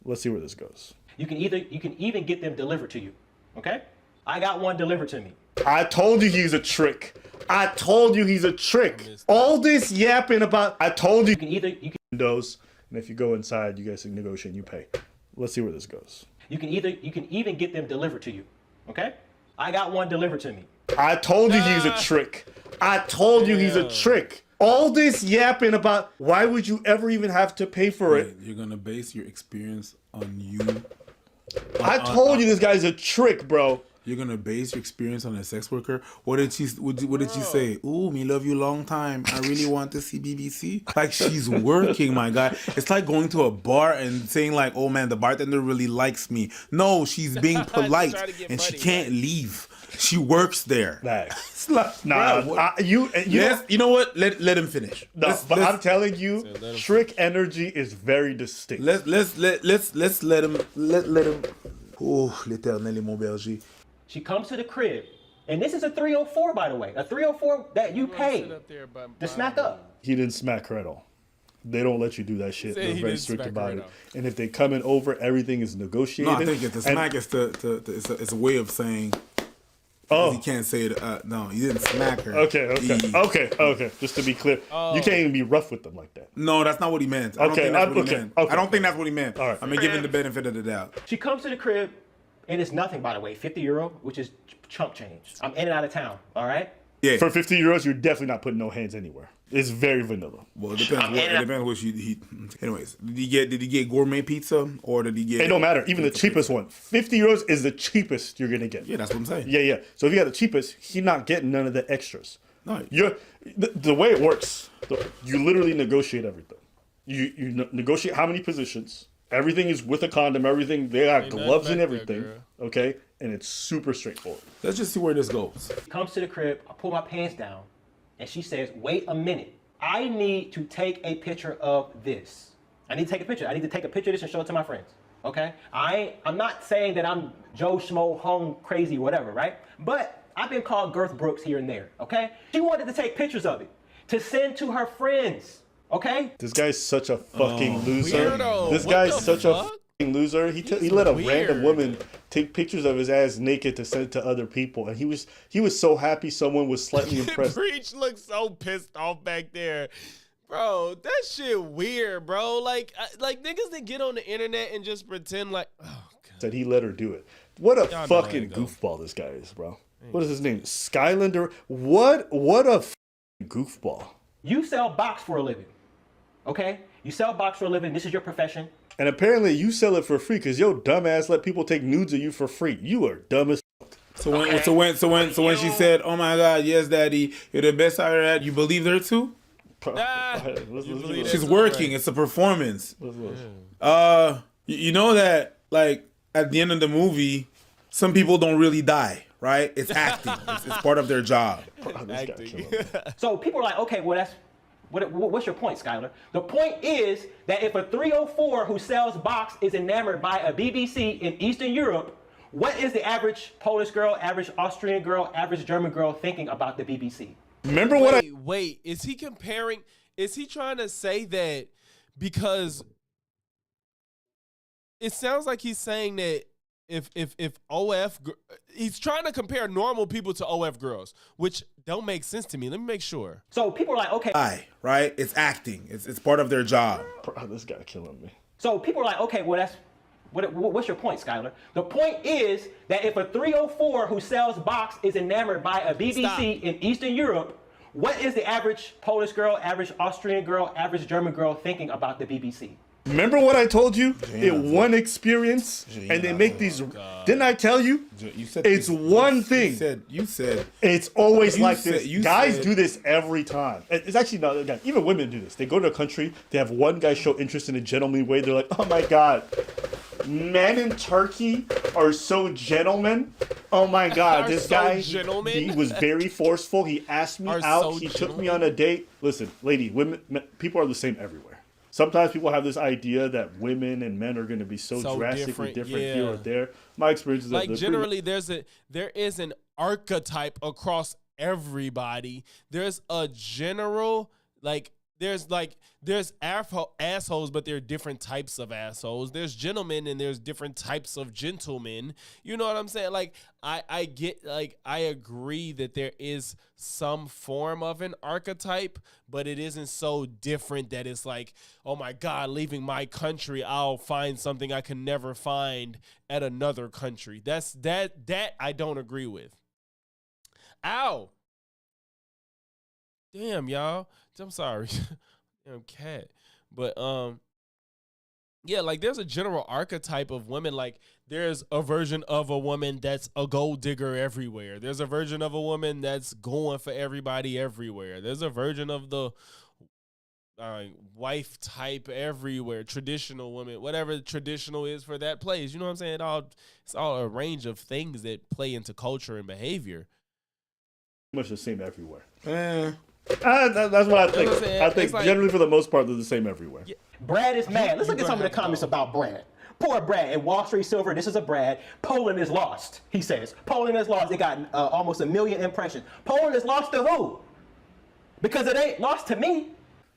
Let's see where this goes. You can even get them delivered to you. Okay? I got one delivered to me. I told you he's a trick. I told you he's a trick. All this yapping about I told you You can windows, and if you go inside, you guys can negotiate and you pay. Let's see where this goes. You can even get them delivered to you. Okay? I got one delivered to me. I told you he's a trick. I told you he's a trick. All this yapping about why would you ever even have to pay for it? You're gonna base your experience on you. I told you this guy's a trick, bro. You're gonna base your experience on a sex worker. What did she say? Ooh, me love you long time. I really want to see BBC. Like she's working, my guy. It's like going to a bar and saying like, oh man, the bartender really likes me. No, she's being polite and she can't leave. She works there. It's like, you know what? Let him finish. I'm telling you, trick energy is very distinct. Let's let him Oh, l'Éternel est mon berger. She comes to the crib, and this is a 304, by the way, a 304 that you pay to smack up. He didn't smack her at all. They don't let you do that shit. Say They're he very didn't strict smack about her it. at And if they coming over, everything is negotiated. No, I think the smack is it's a way of saying. Oh, he can't say it. No, he didn't smack her. Okay. Just to be clear, you can't even be rough with them like that. No, that's not what he meant. I don't think that's what he meant. I don't think that's what he meant. All right. I mean, give him the benefit of the doubt. She comes to the crib, and it's nothing, by the way, 50 euro, which is chump change. I'm in and out of town, all right? Yeah. For 50 euros, you're definitely not putting no hands anywhere. It's very vanilla. Well, it depends what he. Anyways, did he get gourmet pizza or did he get? It don't matter. Even the cheapest one. 50 euros is the cheapest you're gonna get. Yeah, that's what I'm saying. Yeah. So if you got the cheapest, he's not getting none of the extras. No. The way it works, you literally negotiate everything. You negotiate how many positions. Everything is with a condom. Everything, they got gloves and everything. Okay, and it's super straightforward. Let's just see where this goes. She comes to the crib, I pull my pants down, and she says, "Wait a minute. I need to take a picture of this. I need to take a picture. I need to take a picture of this and show it to my friends." Okay? I'm not saying that I'm Joe Schmo, hung, crazy, whatever, right? But I've been called Girth Brooks here and there, okay? She wanted to take pictures of it to send to her friends, okay? This guy's such a fucking loser. Weirdo. This What guy's the such a fuck? fucking loser. He let a random woman take pictures of his ass naked to send to other people, and he was so happy someone was slightly impressed. Preach looks so pissed off back there. Bro, that shit weird, bro. Like niggas that get on the internet and just pretend like, oh, God. Said he let her do it. What a Y'all know fucking it, though. goofball this guy is, bro. What is his name? Skylander. What a fucking goofball. You sell box for a living, okay? You sell box for a living. This is your profession. And apparently you sell it for free because your dumbass let people take nudes of you for free. You are dumb as fuck. So when she said, "Oh my God, yes, Daddy, you're the best I ever had," you believed her too? She's working. It's a performance. You know that, like, at the end of the movie, some people don't really die, right? It's acting. It's part of their job. So people are like, okay, well, that's what's your point, Skylar? The point is that if a 304 who sells box is enamored by a BBC in Eastern Europe, what is the average Polish girl, average Austrian girl, average German girl thinking about the BBC? Remember Wait, is he comparing? Is he trying to say that because it sounds like he's saying that if he's trying to compare normal people to OF girls, which don't make sense to me. Let me make sure. So people are like, okay, right? It's acting. It's part of their job. Bro, this guy killing me. So people are like, okay, well, that's what's your point, Skylar? The point is that if a 304 who sells box is enamored by a BBC in Eastern Europe, what is the average Polish girl, average Austrian girl, average German girl thinking about the BBC? Remember what I told you? In one experience, and they make these. Didn't I tell you? You said it's one thing. You said it's always you like said- this. you Guys said- do this every time. It's actually not. Again, even women do this. They go to a country. They have one guy show interest in a gentlemanly way. They're like, oh my god, men in Turkey are so gentlemen. Oh my god, Are this so guy. gentlemen? He was very forceful. He asked me Are out. so He took me on a date. Listen, lady, women, people are the same everywhere. Sometimes people have this idea that women and men are going to be so drastically different here or there. My experience is that Like generally, there is an archetype across everybody. There's a general there's assholes, but there are different types of assholes. There's gentlemen and there's different types of gentlemen. You know what I'm saying? Like I get, like, I agree that there is some form of an archetype, but it isn't so different that it's like, oh my God, leaving my country, I'll find something I can never find at another country. That I don't agree with. Ow. Damn, y'all. I'm sorry. Damn cat. But yeah, like there's a general archetype of women. Like there's a version of a woman that's a gold digger everywhere. There's a version of a woman that's going for everybody everywhere. There's a version of the wife type everywhere. Traditional woman, whatever traditional is for that place. You know what I'm saying? It's all a range of things that play into culture and behavior. much the same everywhere. That's what I think. That's what I'm saying. I think It's like- generally for the most part they're the same everywhere. Brad is mad. Let's look at some of the comments about Brad. Poor Brad. And Wall Street Silver, this is a Brad. Poland is lost, he says. Poland is lost. It got almost 1 million impressions. Poland is lost to who? Because it ain't lost to me.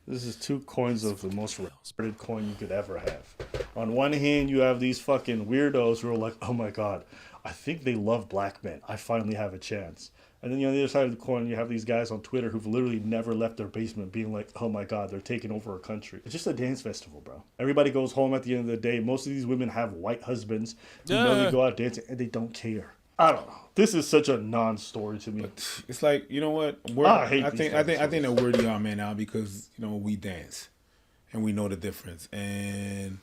This is 2 coins of the most retarded coin you could ever have. On one hand, you have these fucking weirdos who are like, oh my god, I think they love black men. I finally have a chance. And then on the other side of the coin, you have these guys on Twitter who've literally never left their basement being like, oh my god, they're taking over a country. It's just a dance festival, bro. Everybody goes home at the end of the day. Most of these women have white husbands who know they go out dancing and they don't care. I don't know. This is such a non-story to me. It's like, you know what? I think that we're the young man now because, you know, we dance and we know the difference. And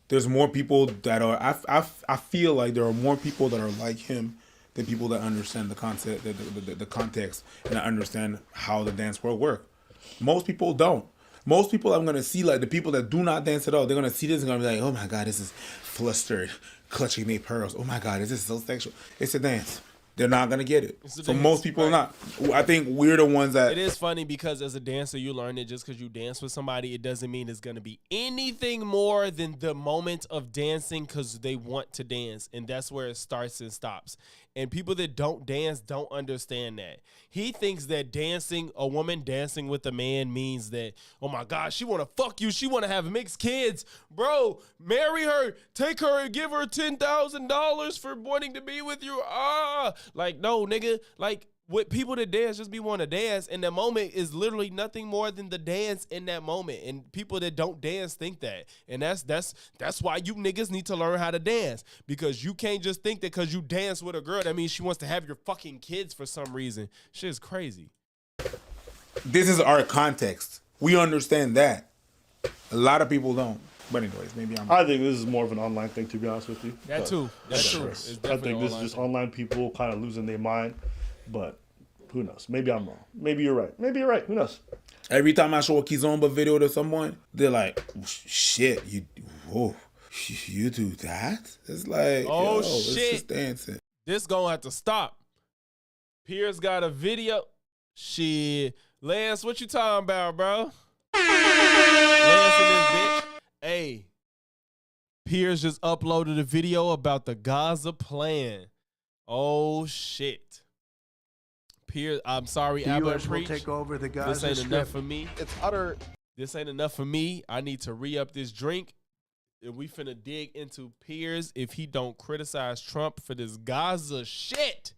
there's more people that are, I feel like there are more people that are like him than people that understand the concept, the context, and understand how the dance world works. Most people don't. Most people I'm going to see, like the people that do not dance at all, they're going to see this and going to be like, oh my God, this is flustered, clutching their pearls. Oh my God, is this so sexual? It's a dance. They're not going to get it. So most people are not. I think we're the ones that... It is funny because as a dancer, you learn that just because you dance with somebody, it doesn't mean it's going to be anything more than the moment of dancing because they want to dance. And that's where it starts and stops. And people that don't dance don't understand that. He thinks that dancing, a woman dancing with a man means that, oh my God, she want to fuck you. She want to have mixed kids. Bro, marry her. Take her and give her $10,000 for wanting to be with you. Like, no, nigga. Like, with people that dance just be want to dance, and the moment is literally nothing more than the dance in that moment. And people that don't dance think that, and that's why you niggas need to learn how to dance, because you can't just think that because you dance with a girl that means she wants to have your fucking kids for some reason. Shit's crazy. This is our context. We understand that. A lot of people don't. But anyways, maybe I think this is more of an online thing, to be honest with you. That too. That's true. I think this is just online people kind of losing their mind. But who knows? Maybe I'm wrong. Maybe you're right. Maybe you're right. Who knows? Every time I show a Kizomba video to someone, they're like, shit, you do that? It's like, oh, shit. shit. It's just dancing. This gonna have to stop. Piers got a video. Shit. Lance, what you talking about, bro? Lance and this bitch. Hey. Piers just uploaded a video about the Gaza plan. Oh, shit. Piers, I'm sorry, The Abba U.S. will Preach. take over the This Gaza ain't Strip. enough for me. It's utter. This ain't enough for me. I need to re-up this drink. And we finna dig into Piers if he don't criticize Trump for this Gaza shit.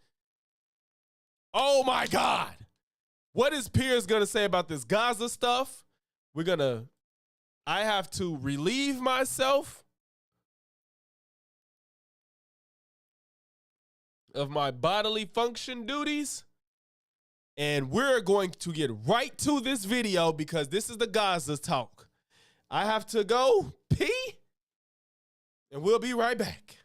Oh, my God. What is Piers gonna say about this Gaza stuff? I have to relieve myself of my bodily function duties. And we're going to get right to this video because this is the Gaza talk. I have to go pee, and we'll be right back.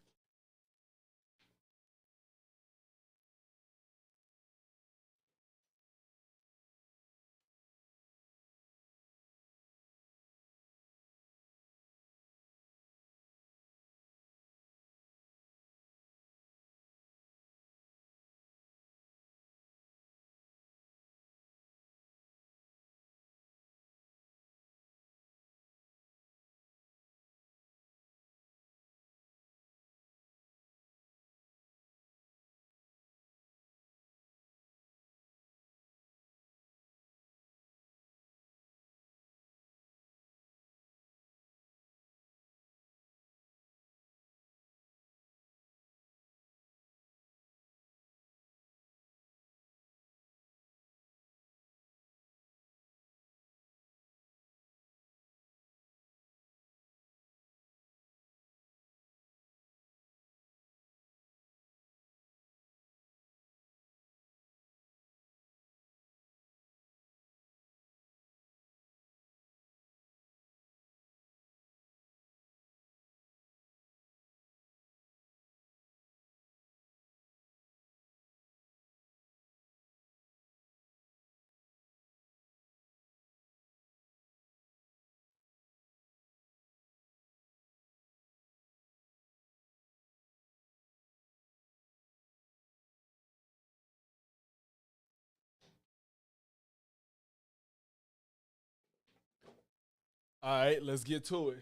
All right, let's get to it.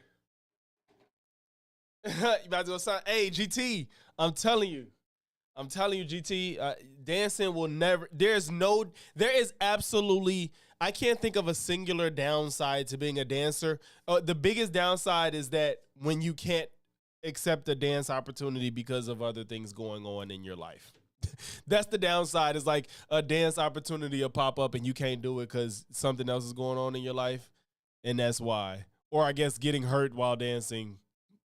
You about to go sign? Hey, GT, I'm telling you, GT, dancing will never. There is absolutely. I can't think of a singular downside to being a dancer. The biggest downside is that when you can't accept a dance opportunity because of other things going on in your life. That's the downside. Is like a dance opportunity will pop up and you can't do it because something else is going on in your life, and that's why. Or I guess getting hurt while dancing,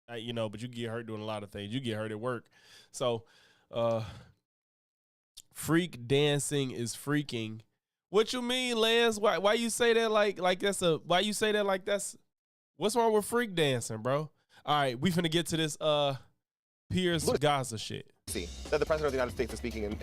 but you get hurt doing a lot of things. You get hurt at work. So, freak dancing is freaking. What you mean, Lance? Why you say that like that's a? Why you say that like that's? What's wrong with freak dancing, bro? All right, we finna get to this Pierce Gaza shit. That the President of the United States is speaking in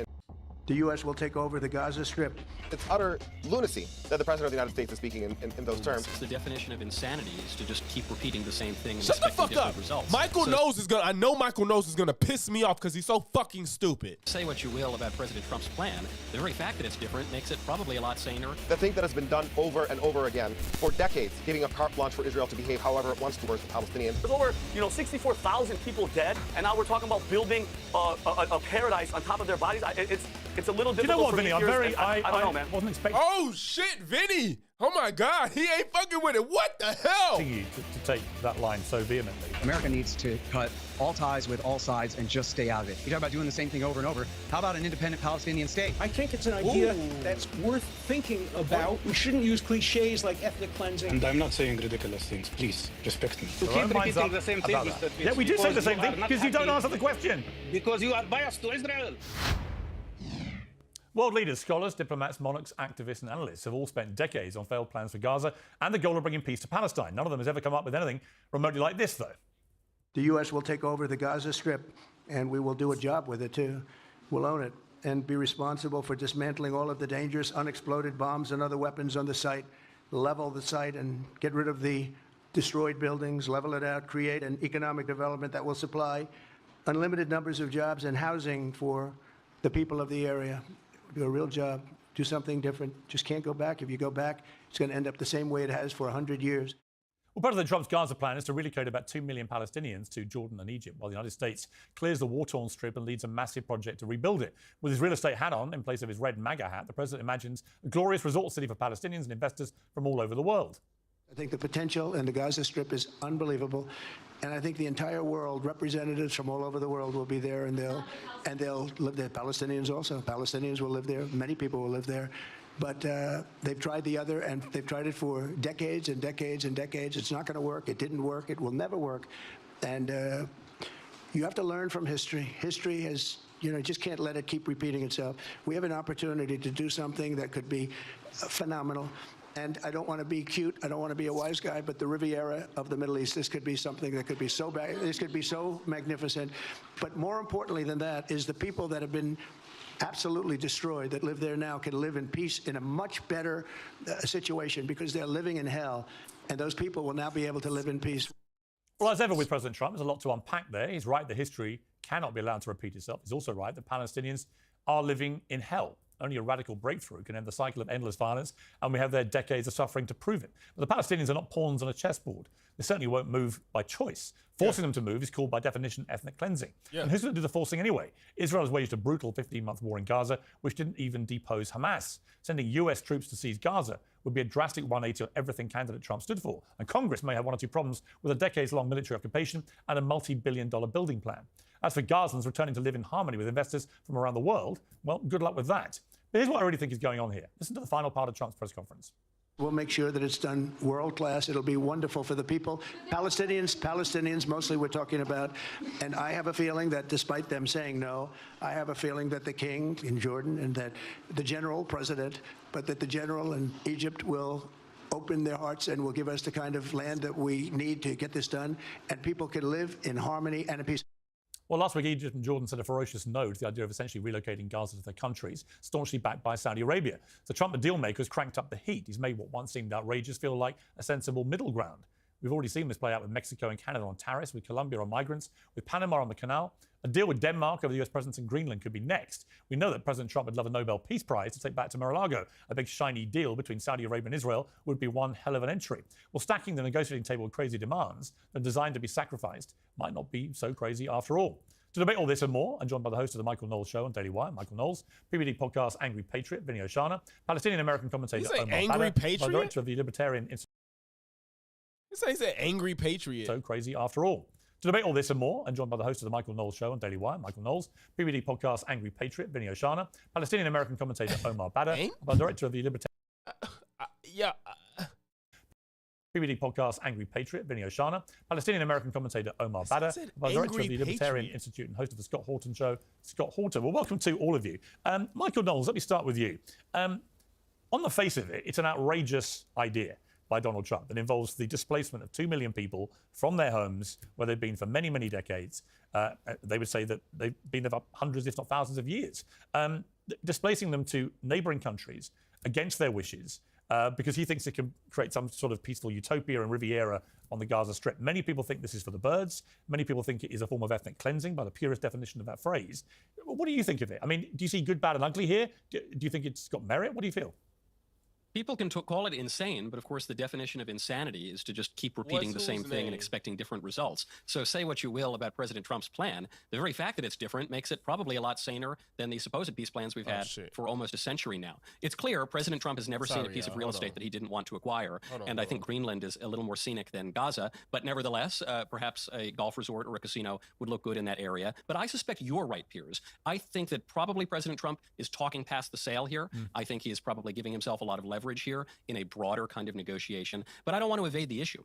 The U.S. will take over the Gaza Strip. It's utter lunacy that the President of the United States is speaking in those terms. The definition of insanity is to just keep repeating the same thing and Shut the expecting fuck up. different results. I know Michael Knowles is gonna piss me off because he's so fucking stupid. Say what you will about President Trump's plan, the very fact that it's different makes it probably a lot saner. The thing that has been done over and over again for decades, giving a carte blanche for Israel to behave however it wants towards the Palestinians. There's over, 64,000 people dead, and now we're talking about building a paradise on top of their bodies. It's a little difficult. You know what, for Vinny? me I don't know, man. wasn't expecting. Oh shit, Vinny! Oh my God, he ain't fucking with it. What the hell? You to take that line so vehemently. America needs to cut all ties with all sides and just stay out of it. You talk about doing the same thing over and over. How about an independent Palestinian state? I think it's an idea that's worth thinking about. We shouldn't use cliches like ethnic cleansing. And I'm not saying ridiculous things. Please, respect me. You keep repeating the same thing, Mr. Yeah, we did say the same thing because you don't answer the question. Because you are biased to Israel. World leaders, scholars, diplomats, monarchs, activists and analysts have all spent decades on failed plans for Gaza and the goal of bringing peace to Palestine. None of them has ever come up with anything remotely like this, though. The U.S. will take over the Gaza Strip, and we will do a job with it, too. We'll own it and be responsible for dismantling all of the dangerous unexploded bombs and other weapons on the site, level the site and get rid of the destroyed buildings, level it out, create an economic development that will supply unlimited numbers of jobs and housing for the people of the area. Do a real job, do something different. Just can't go back. If you go back, it's going to end up the same way it has for 100 years. Well, President Trump's Gaza plan is to relocate about 2 million Palestinians to Jordan and Egypt, while the United States clears the war-torn strip and leads a massive project to rebuild it. With his real estate hat on, in place of his red MAGA hat, the president imagines a glorious resort city for Palestinians and investors from all over the world. I think the potential in the Gaza Strip is unbelievable. And I think the entire world, representatives from all over the world will be there, and they'll live there. Palestinians also. Palestinians will live there. Many people will live there. But they've tried the other, and they've tried it for decades and decades and decades. It's not going to work. It didn't work. It will never work. And you have to learn from history. History has, just can't let it keep repeating itself. We have an opportunity to do something that could be phenomenal. And I don't want to be cute. I don't want to be a wise guy, but the Riviera of the Middle East, this could be something that could be so bad. This could be so magnificent. But more importantly than that is the people that have been absolutely destroyed that live there now can live in peace in a much better situation because they're living in hell. And those people will now be able to live in peace. Well, as ever with President Trump, there's a lot to unpack there. He's right that history cannot be allowed to repeat itself. He's also right that Palestinians are living in hell. Only a radical breakthrough can end the cycle of endless violence, and we have their decades of suffering to prove it. But the Palestinians are not pawns on a chessboard. They certainly won't move by choice. Forcing them to move is called, by definition, ethnic cleansing. And who's going to do the forcing anyway? Israel has waged a brutal 15-month war in Gaza, which didn't even depose Hamas. Sending US troops to seize Gaza would be a drastic 180 on everything candidate Trump stood for. And Congress may have one or two problems with a decades-long military occupation and a multi-billion-dollar building plan. As for Gazans returning to live in harmony with investors from around the world, well, good luck with that. But here's what I really think is going on here. Listen to the final part of Trump's press conference. We'll make sure that it's done world class. It'll be wonderful for the people. Palestinians mostly we're talking about. And I have a feeling that despite them saying no, I have a feeling that the king in Jordan and that the general president, but that the general in Egypt will open their hearts and will give us the kind of land that we need to get this done. And people can live in harmony and in peace. Well, last week, Egypt and Jordan said a ferocious no to the idea of essentially relocating Gaza to their countries, staunchly backed by Saudi Arabia. So Trump, the deal maker, has cranked up the heat. He's made what once seemed outrageous feel like a sensible middle ground. We've already seen this play out with Mexico and Canada on tariffs, with Colombia on migrants, with Panama on the canal. A deal with Denmark over the US presence in Greenland could be next. We know that President Trump would love a Nobel Peace Prize to take back to Mar-a-Lago. A big shiny deal between Saudi Arabia and Israel would be one hell of an entry. Well, stacking the negotiating table with crazy demands that are designed to be sacrificed might not be so crazy after all. To debate all this and more, I'm joined by the host of the Michael Knowles Show on Daily Wire, Michael Knowles, PBD podcast Angry Patriot, Vinny Oshana, Palestinian-American commentator Omar Angry Badr, Patriot? director of the Libertarian Institute. He said Angry Patriot. So crazy after all. To debate all this and more, I'm joined by the host of the Michael Knowles Show on Daily Wire, Michael Knowles, PBD podcast Angry Patriot, Vinny Oshana, Palestinian-American commentator Omar Badr, director of the Libertarian... PBD podcast Angry Patriot, Vinny Oshana, Palestinian-American commentator Omar Badr, director of the Libertarian Institute and host of the Scott Horton Show, Scott Horton. Well, welcome to all of you. Michael Knowles, let me start with you. On the face of it, it's an outrageous idea by Donald Trump that involves the displacement of 2 million people from their homes where they've been for many, many decades. They would say that they've been there for hundreds, if not thousands of years. Displacing them to neighboring countries against their wishes because he thinks it can create some sort of peaceful utopia and Riviera on the Gaza Strip. Many people think this is for the birds. Many people think it is a form of ethnic cleansing by the purest definition of that phrase. What do you think of it? I mean, do you see good, bad, and ugly here? Do you think it's got merit? What do you feel? People can call it insane, but of course the definition of insanity is to just keep repeating the same thing and expecting different results. So say what you will about President Trump's plan, the very fact that it's different makes it probably a lot saner than the supposed peace plans we've had for almost a century now. It's clear President Trump has never seen a piece of real estate that he didn't want to acquire, and I think Greenland is a little more scenic than Gaza, but nevertheless, perhaps a golf resort or a casino would look good in that area. But I suspect you're right, Piers. I think that probably President Trump is talking past the sale here. I think he is probably giving himself a lot of leverage here in a broader kind of negotiation. But I don't want to evade the issue.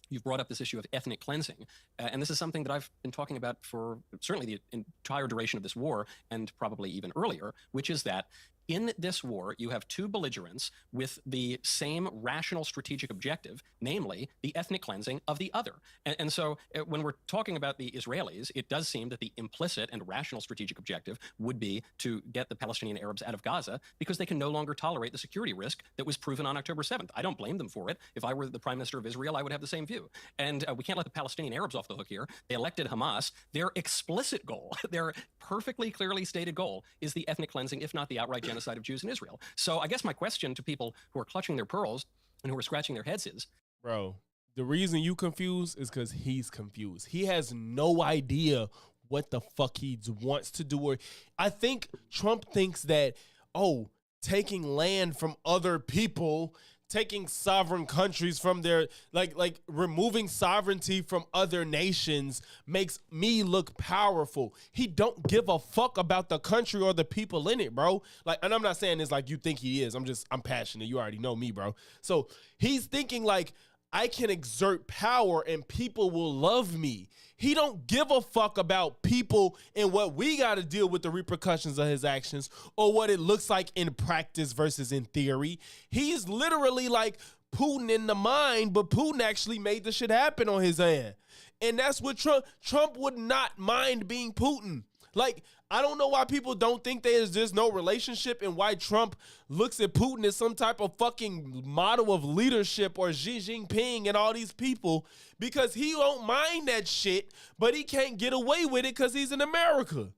You've brought up this issue of ethnic cleansing, and this is something that I've been talking about for certainly the entire duration of this war and probably even earlier, which is that in this war, you have two belligerents with the same rational strategic objective, namely the ethnic cleansing of the other. And so when we're talking about the Israelis, it does seem that the implicit and rational strategic objective would be to get the Palestinian Arabs out of Gaza because they can no longer tolerate the security risk that was proven on October 7th. I don't blame them for it. If I were the Prime Minister of Israel, I would have the same view. And we can't let the Palestinian Arabs off the hook here. They elected Hamas. Their explicit goal, their perfectly clearly stated goal, is the ethnic cleansing, if not the outright genocide of Jews in Israel. So I guess my question to people who are clutching their pearls and who are scratching their heads is, bro, the reason you confused is because he's confused. He has no idea what the fuck he wants to do. Or I think Trump thinks that, oh, taking land from other people, taking sovereign countries from their, like removing sovereignty from other nations makes me look powerful. He don't give a fuck about the country or the people in it, bro. Like, and I'm not saying this like you think he is. I'm passionate. You already know me, bro. So he's thinking like, I can exert power and people will love me. He don't give a fuck about people and what we got to deal with the repercussions of his actions or what it looks like in practice versus in theory. He's literally like Putin in the mind, but Putin actually made the shit happen on his end. And that's what Trump would not mind being Putin. Like, I don't know why people don't think there's no relationship and why Trump looks at Putin as some type of fucking model of leadership or Xi Jinping and all these people, because he don't mind that shit, but he can't get away with it because he's in America.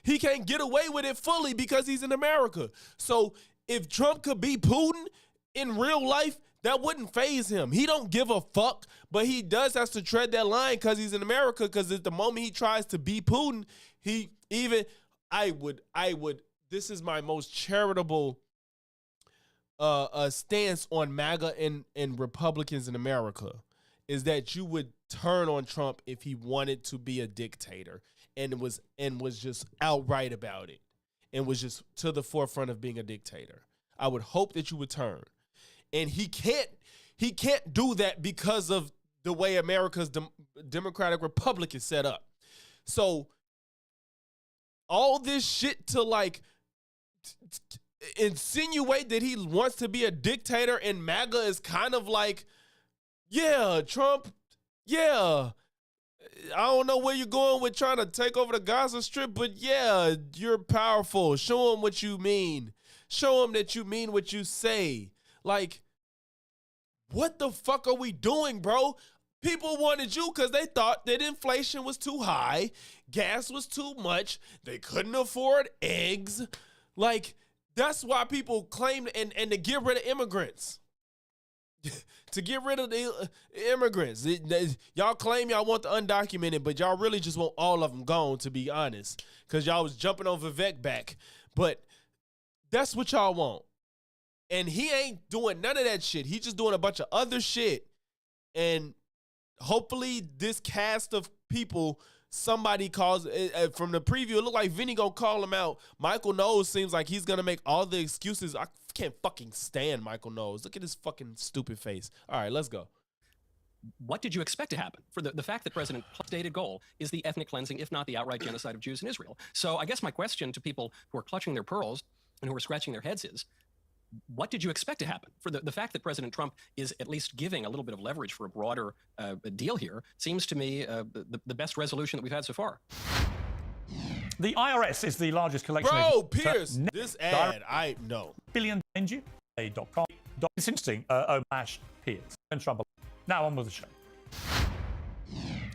He can't get away with it fully because he's in America. So if Trump could be Putin in real life, that wouldn't faze him. He don't give a fuck, but he does have to tread that line because he's in America, because at the moment he tries to be Putin, this is my most charitable stance on MAGA and Republicans in America, is that you would turn on Trump if he wanted to be a dictator and was just outright about it and was just to the forefront of being a dictator. I would hope that you would turn. And he can't do that because of the way America's Democratic Republic is set up. So all this shit to like insinuate that he wants to be a dictator and MAGA is kind of like, yeah, Trump, yeah, I don't know where you're going with trying to take over the Gaza Strip, but yeah, you're powerful. Show him what you mean. Show him that you mean what you say. Like, what the fuck are we doing, bro? People wanted you because they thought that inflation was too high, gas was too much, they couldn't afford eggs. Like, that's why people claim and to get rid of immigrants. To get rid of the immigrants. Y'all claim y'all want the undocumented, but y'all really just want all of them gone, to be honest, because y'all was jumping on Vivek back. But that's what y'all want. And he ain't doing none of that shit. He just doing a bunch of other shit. And hopefully this cast of people, somebody calls, from the preview, it looked like Vinny gonna call him out. Michael Knowles seems like he's gonna make all the excuses. I can't fucking stand Michael Knowles. Look at his fucking stupid face. All right, let's go. What did you expect to happen? For the fact that President Trump's stated goal is the ethnic cleansing, if not the outright genocide of Jews in Israel. So I guess my question to people who are clutching their pearls and who are scratching their heads is, what did you expect to happen? For the fact that President Trump is at least giving a little bit of leverage for a broader deal here seems to me the best resolution that we've had so far. The IRS is the largest collection Bro, of... Pierce, this ad, I know. Billion.com. It's interesting, Omash Pierce and Trump. Now on with the show.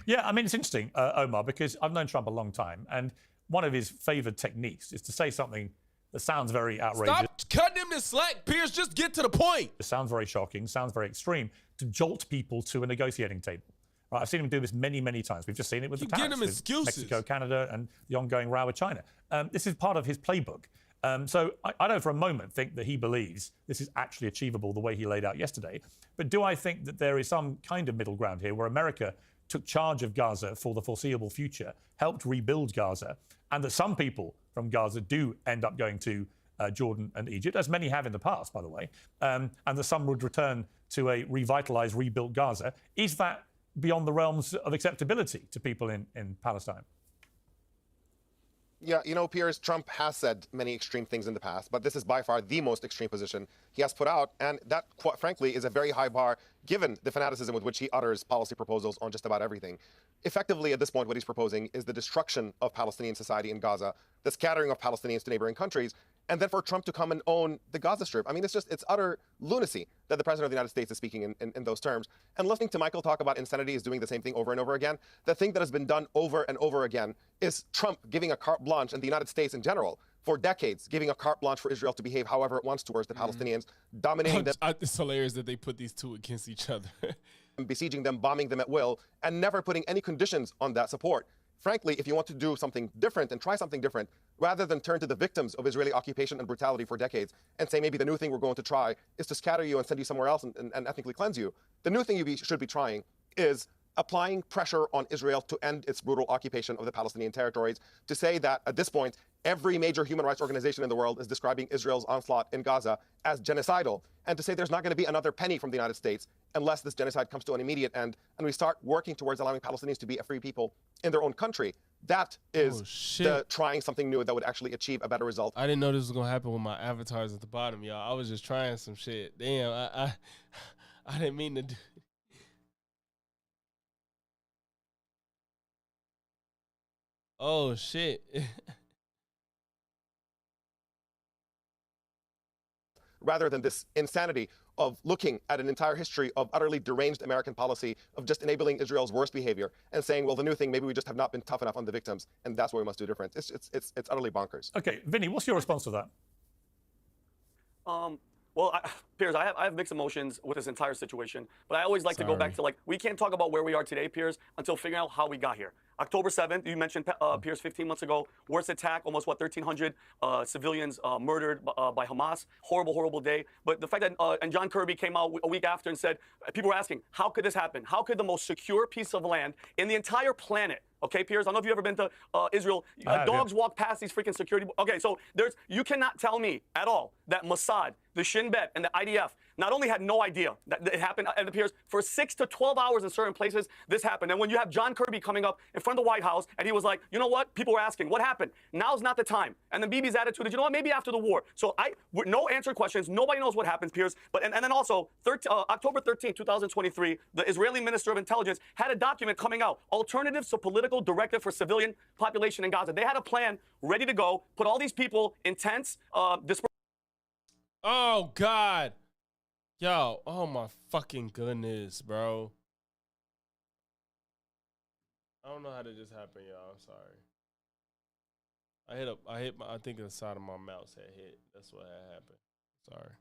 Yeah, I mean, it's interesting, Omar, because I've known Trump a long time, and one of his favored techniques is to say something that sounds very outrageous. Stop cutting him this slack, Pierce. Just get to the point. It sounds very shocking, sounds very extreme, to jolt people to a negotiating table. Right, I've seen him do this many, many times. We've just seen it with the tariffs, him with excuses. Mexico, Canada, and the ongoing row with China. This is part of his playbook. So I don't for a moment think that he believes this is actually achievable the way he laid out yesterday. But do I think that there is some kind of middle ground here where America took charge of Gaza for the foreseeable future, helped rebuild Gaza, and that some people from Gaza do end up going to Jordan and Egypt, as many have in the past, by the way, and that some would return to a revitalized, rebuilt Gaza? Is that beyond the realms of acceptability to people in Palestine? Yeah, you know, Piers, Trump has said many extreme things in the past, but this is by far the most extreme position he has put out. And that, quite frankly, is a very high bar given the fanaticism with which he utters policy proposals on just about everything. Effectively, at this point, what he's proposing is the destruction of Palestinian society in Gaza, the scattering of Palestinians to neighboring countries, and then for Trump to come and own the Gaza Strip. I mean, it's utter lunacy that the President of the United States is speaking in those terms. And listening to Michael talk about insanity is doing the same thing over and over again. The thing that has been done over and over again is Trump giving a carte blanche, and the United States in general, for decades, giving a carte blanche for Israel to behave however it wants towards the Palestinians, dominating them. It's hilarious that they put these two against each other. Besieging them, bombing them at will, and never putting any conditions on that support. Frankly, if you want to do something different and try something different, rather than turn to the victims of Israeli occupation and brutality for decades and say maybe the new thing we're going to try is to scatter you and send you somewhere else and ethnically cleanse you, the new thing you should be trying is applying pressure on Israel to end its brutal occupation of the Palestinian territories, to say that at this point, every major human rights organization in the world is describing Israel's onslaught in Gaza as genocidal, and to say there's not going to be another penny from the United States unless this genocide comes to an immediate end and we start working towards allowing Palestinians to be a free people in their own country. That is the trying something new that would actually achieve a better result. I didn't know this was going to happen with my avatars at the bottom, y'all. I was just trying some shit. Damn, I didn't mean to do. Oh, shit. Rather than this insanity of looking at an entire history of utterly deranged American policy of just enabling Israel's worst behavior and saying, well, the new thing, maybe we just have not been tough enough on the victims, and that's what we must do different. It's utterly bonkers. Okay, Vinny, what's your response to that? Well, Piers, I have mixed emotions with this entire situation, but I always like to go back to, like, we can't talk about where we are today, Piers, until figuring out how we got here. October 7th, you mentioned, Piers, 15 months ago, worst attack, almost, 1,300 civilians murdered by Hamas. Horrible, horrible day. But the fact that, and John Kirby came out a week after and said, people were asking, how could this happen? How could the most secure piece of land in the entire planet, okay, Piers, I don't know if you've ever been to Israel. Dogs walk past these freaking security. Okay, so you cannot tell me at all that Mossad, the Shin Bet, and the IDF not only had no idea that it happened, and it appears for 6 to 12 hours in certain places, this happened. And when you have John Kirby coming up in front of the White House, and he was like, you know what? People were asking, what happened? Now's not the time. And then Bibi's attitude is, you know what? Maybe after the war. So no answered questions. Nobody knows what happens, Piers. But and then also, October 13, 2023, the Israeli Minister of Intelligence had a document coming out, Alternatives to Political Directive for Civilian Population in Gaza. They had a plan ready to go, put all these people in tents. Oh, God. Yo, oh my fucking goodness, bro. I don't know how that just happened, y'all. I'm sorry. I think the side of my mouse had hit. That's what had happened. Sorry.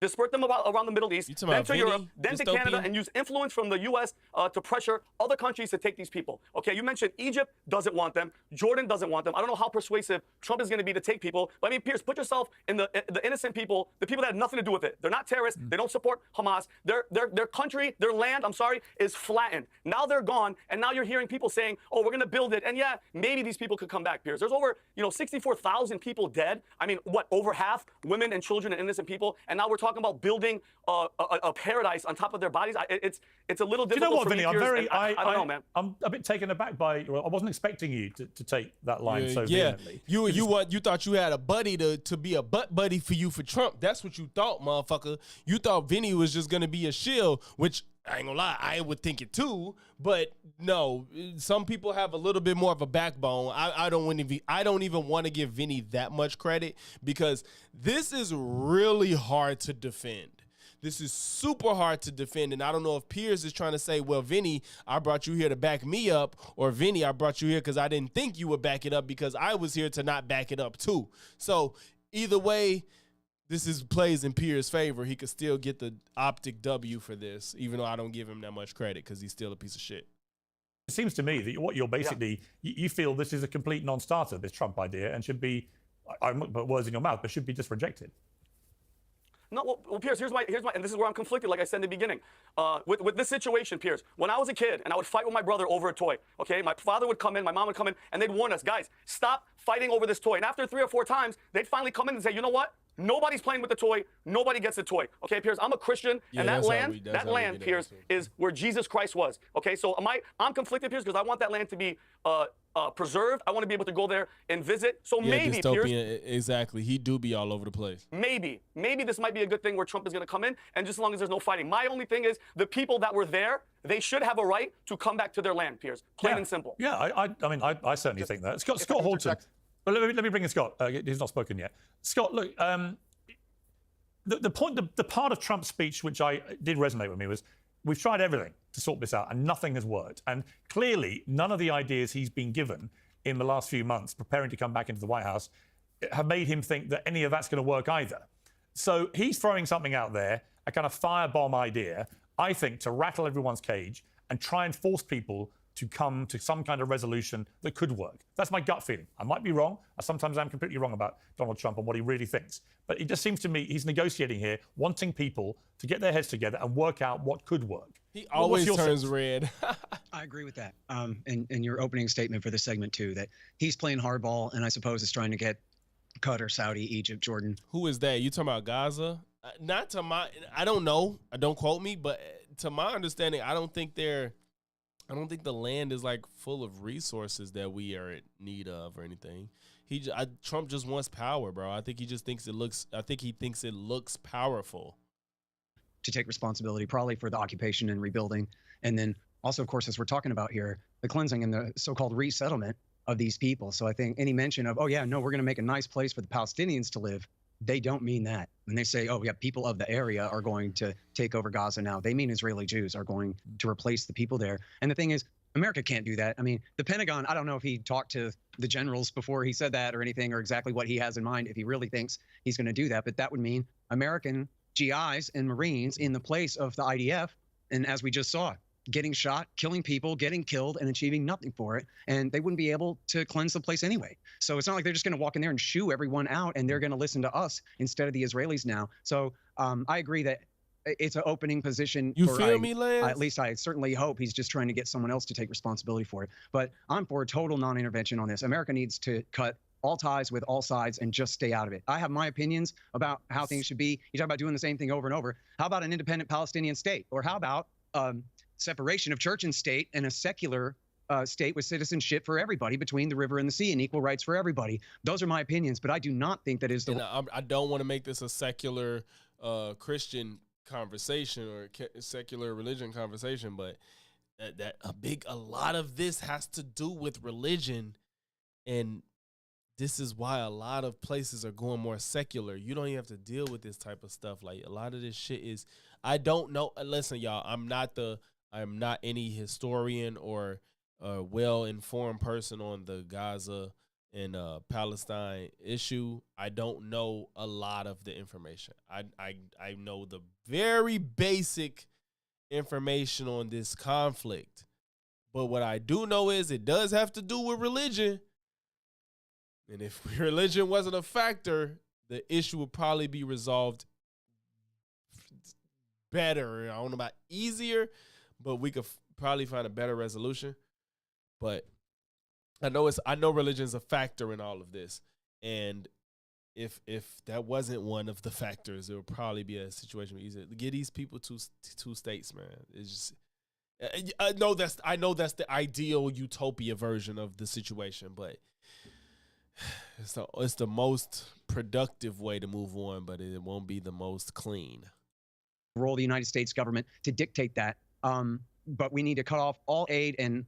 Disperse them around the Middle East, then to Europe, then to Canada, and use influence from the U.S. To pressure other countries to take these people. Okay, you mentioned Egypt doesn't want them. Jordan doesn't want them. I don't know how persuasive Trump is going to be to take people. But I mean, Pierce, put yourself in the innocent people, the people that have nothing to do with it. They're not terrorists. They don't support Hamas. Their country, their land, I'm sorry, is flattened. Now they're gone, and now you're hearing people saying, oh, we're going to build it. And yeah, maybe these people could come back, Pierce. There's over, 64,000 people dead. I mean, what, over half women and children and innocent people. And now we're talking about building a paradise on top of their bodies. It's a little difficult. Do you know what, for Vinny? me, I don't know, man. I'm a bit taken aback by. I wasn't expecting you to take that line so vehemently. You thought you had a buddy to be a butt buddy for you for Trump. That's what you thought, motherfucker. You thought Vinny was just gonna be a shill, which I ain't gonna lie, I would think it too. But no, some people have a little bit more of a backbone. I don't even want to give Vinny that much credit because this is really hard to defend. This is super hard to defend, and I don't know if Piers is trying to say, well, Vinny, I brought you here to back me up, or Vinny, I brought you here because I didn't think you would back it up because I was here to not back it up too. So either way, this plays in Piers' favor. He could still get the optic W for this, even though I don't give him that much credit because he's still a piece of shit. It seems to me that what you're basically, you feel this is a complete non-starter, this Trump idea, and should be, I won't put words in your mouth, but should be just rejected. No, well, Piers, here's my, and this is where I'm conflicted, like I said in the beginning. With this situation, Piers, when I was a kid and I would fight with my brother over a toy, okay, my father would come in, my mom would come in, and they'd warn us, guys, stop fighting over this toy. And after 3 or 4 times, they'd finally come in and say, you know what? Nobody's playing with the toy. Nobody gets the toy. Okay, Piers, I'm a Christian, and that land, Piers, is where Jesus Christ was. Okay, so I'm conflicted, Piers, because I want that land to be preserved. I want to be able to go there and visit. So maybe, Piers, exactly. He do be all over the place. Maybe this might be a good thing where Trump is going to come in, and just as long as there's no fighting. My only thing is the people that were there, they should have a right to come back to their land, Piers. Plain and simple. Yeah, I certainly think that. Scott Horton. Well, let me bring in Scott. He's not spoken yet. Scott, look, the part of Trump's speech which did resonate with me was we've tried everything to sort this out and nothing has worked. And clearly, none of the ideas he's been given in the last few months preparing to come back into the White House have made him think that any of that's going to work either. So he's throwing something out there, a kind of firebomb idea, I think, to rattle everyone's cage and try and force people to come to some kind of resolution that could work. That's my gut feeling. I might be wrong. Sometimes I'm completely wrong about Donald Trump and what he really thinks. But it just seems to me he's negotiating here, wanting people to get their heads together and work out what could work. He always turns red. I agree with that. In your opening statement for this segment, too, that he's playing hardball and I suppose is trying to get Qatar, Saudi, Egypt, Jordan. Who is that? You talking about Gaza? Not to my, I don't know. Don't quote me, but to my understanding, I don't think the land is like full of resources that we are in need of or anything. Trump just wants power, bro. I think he just thinks it looks powerful. To take responsibility probably for the occupation and rebuilding. And then also, of course, as we're talking about here, the cleansing and the so-called resettlement of these people. So I think any mention of, oh yeah, no, we're going to make a nice place for the Palestinians to live. They don't mean that. When they say, oh, yeah, people of the area are going to take over Gaza now, they mean Israeli Jews are going to replace the people there. And the thing is, America can't do that. I mean, the Pentagon, I don't know if he talked to the generals before he said that or anything, or exactly what he has in mind, if he really thinks he's going to do that. But that would mean American GIs and Marines in the place of the IDF. And as we just saw, getting shot, killing people, getting killed, and achieving nothing for it. And they wouldn't be able to cleanse the place anyway. So it's not like they're just going to walk in there and shoo everyone out and they're going to listen to us instead of the Israelis now. So I agree that it's an opening position. You feel me, Lance? At least I certainly hope he's just trying to get someone else to take responsibility for it. But I'm for total non-intervention on this. America needs to cut all ties with all sides and just stay out of it. I have my opinions about how things should be. You talk about doing the same thing over and over. How about an independent Palestinian state? Or how about separation of church and state and a secular state with citizenship for everybody between the river and the sea and equal rights for everybody? Those are my opinions, but I do not think that is the. And I don't want to make this a secular Christian conversation or secular religion conversation, but a lot of this has to do with religion, and this is why a lot of places are going more secular. You don't even have to deal with this type of stuff. Like, a lot of this shit is, I don't know. Listen, y'all, I'm not any historian or well-informed person on the Gaza and Palestine issue. I don't know a lot of the information. I know the very basic information on this conflict. But what I do know is it does have to do with religion. And if religion wasn't a factor, the issue would probably be resolved better. I don't know about easier, but we could probably find a better resolution. But I know religion's a factor in all of this. And if that wasn't one of the factors, it would probably be a situation where easier. Get these people two states, man. It's just, I know that's the ideal utopia version of the situation, but it's the most productive way to move on, but it won't be the most clean. Role of the United States government to dictate that. But we need to cut off all aid and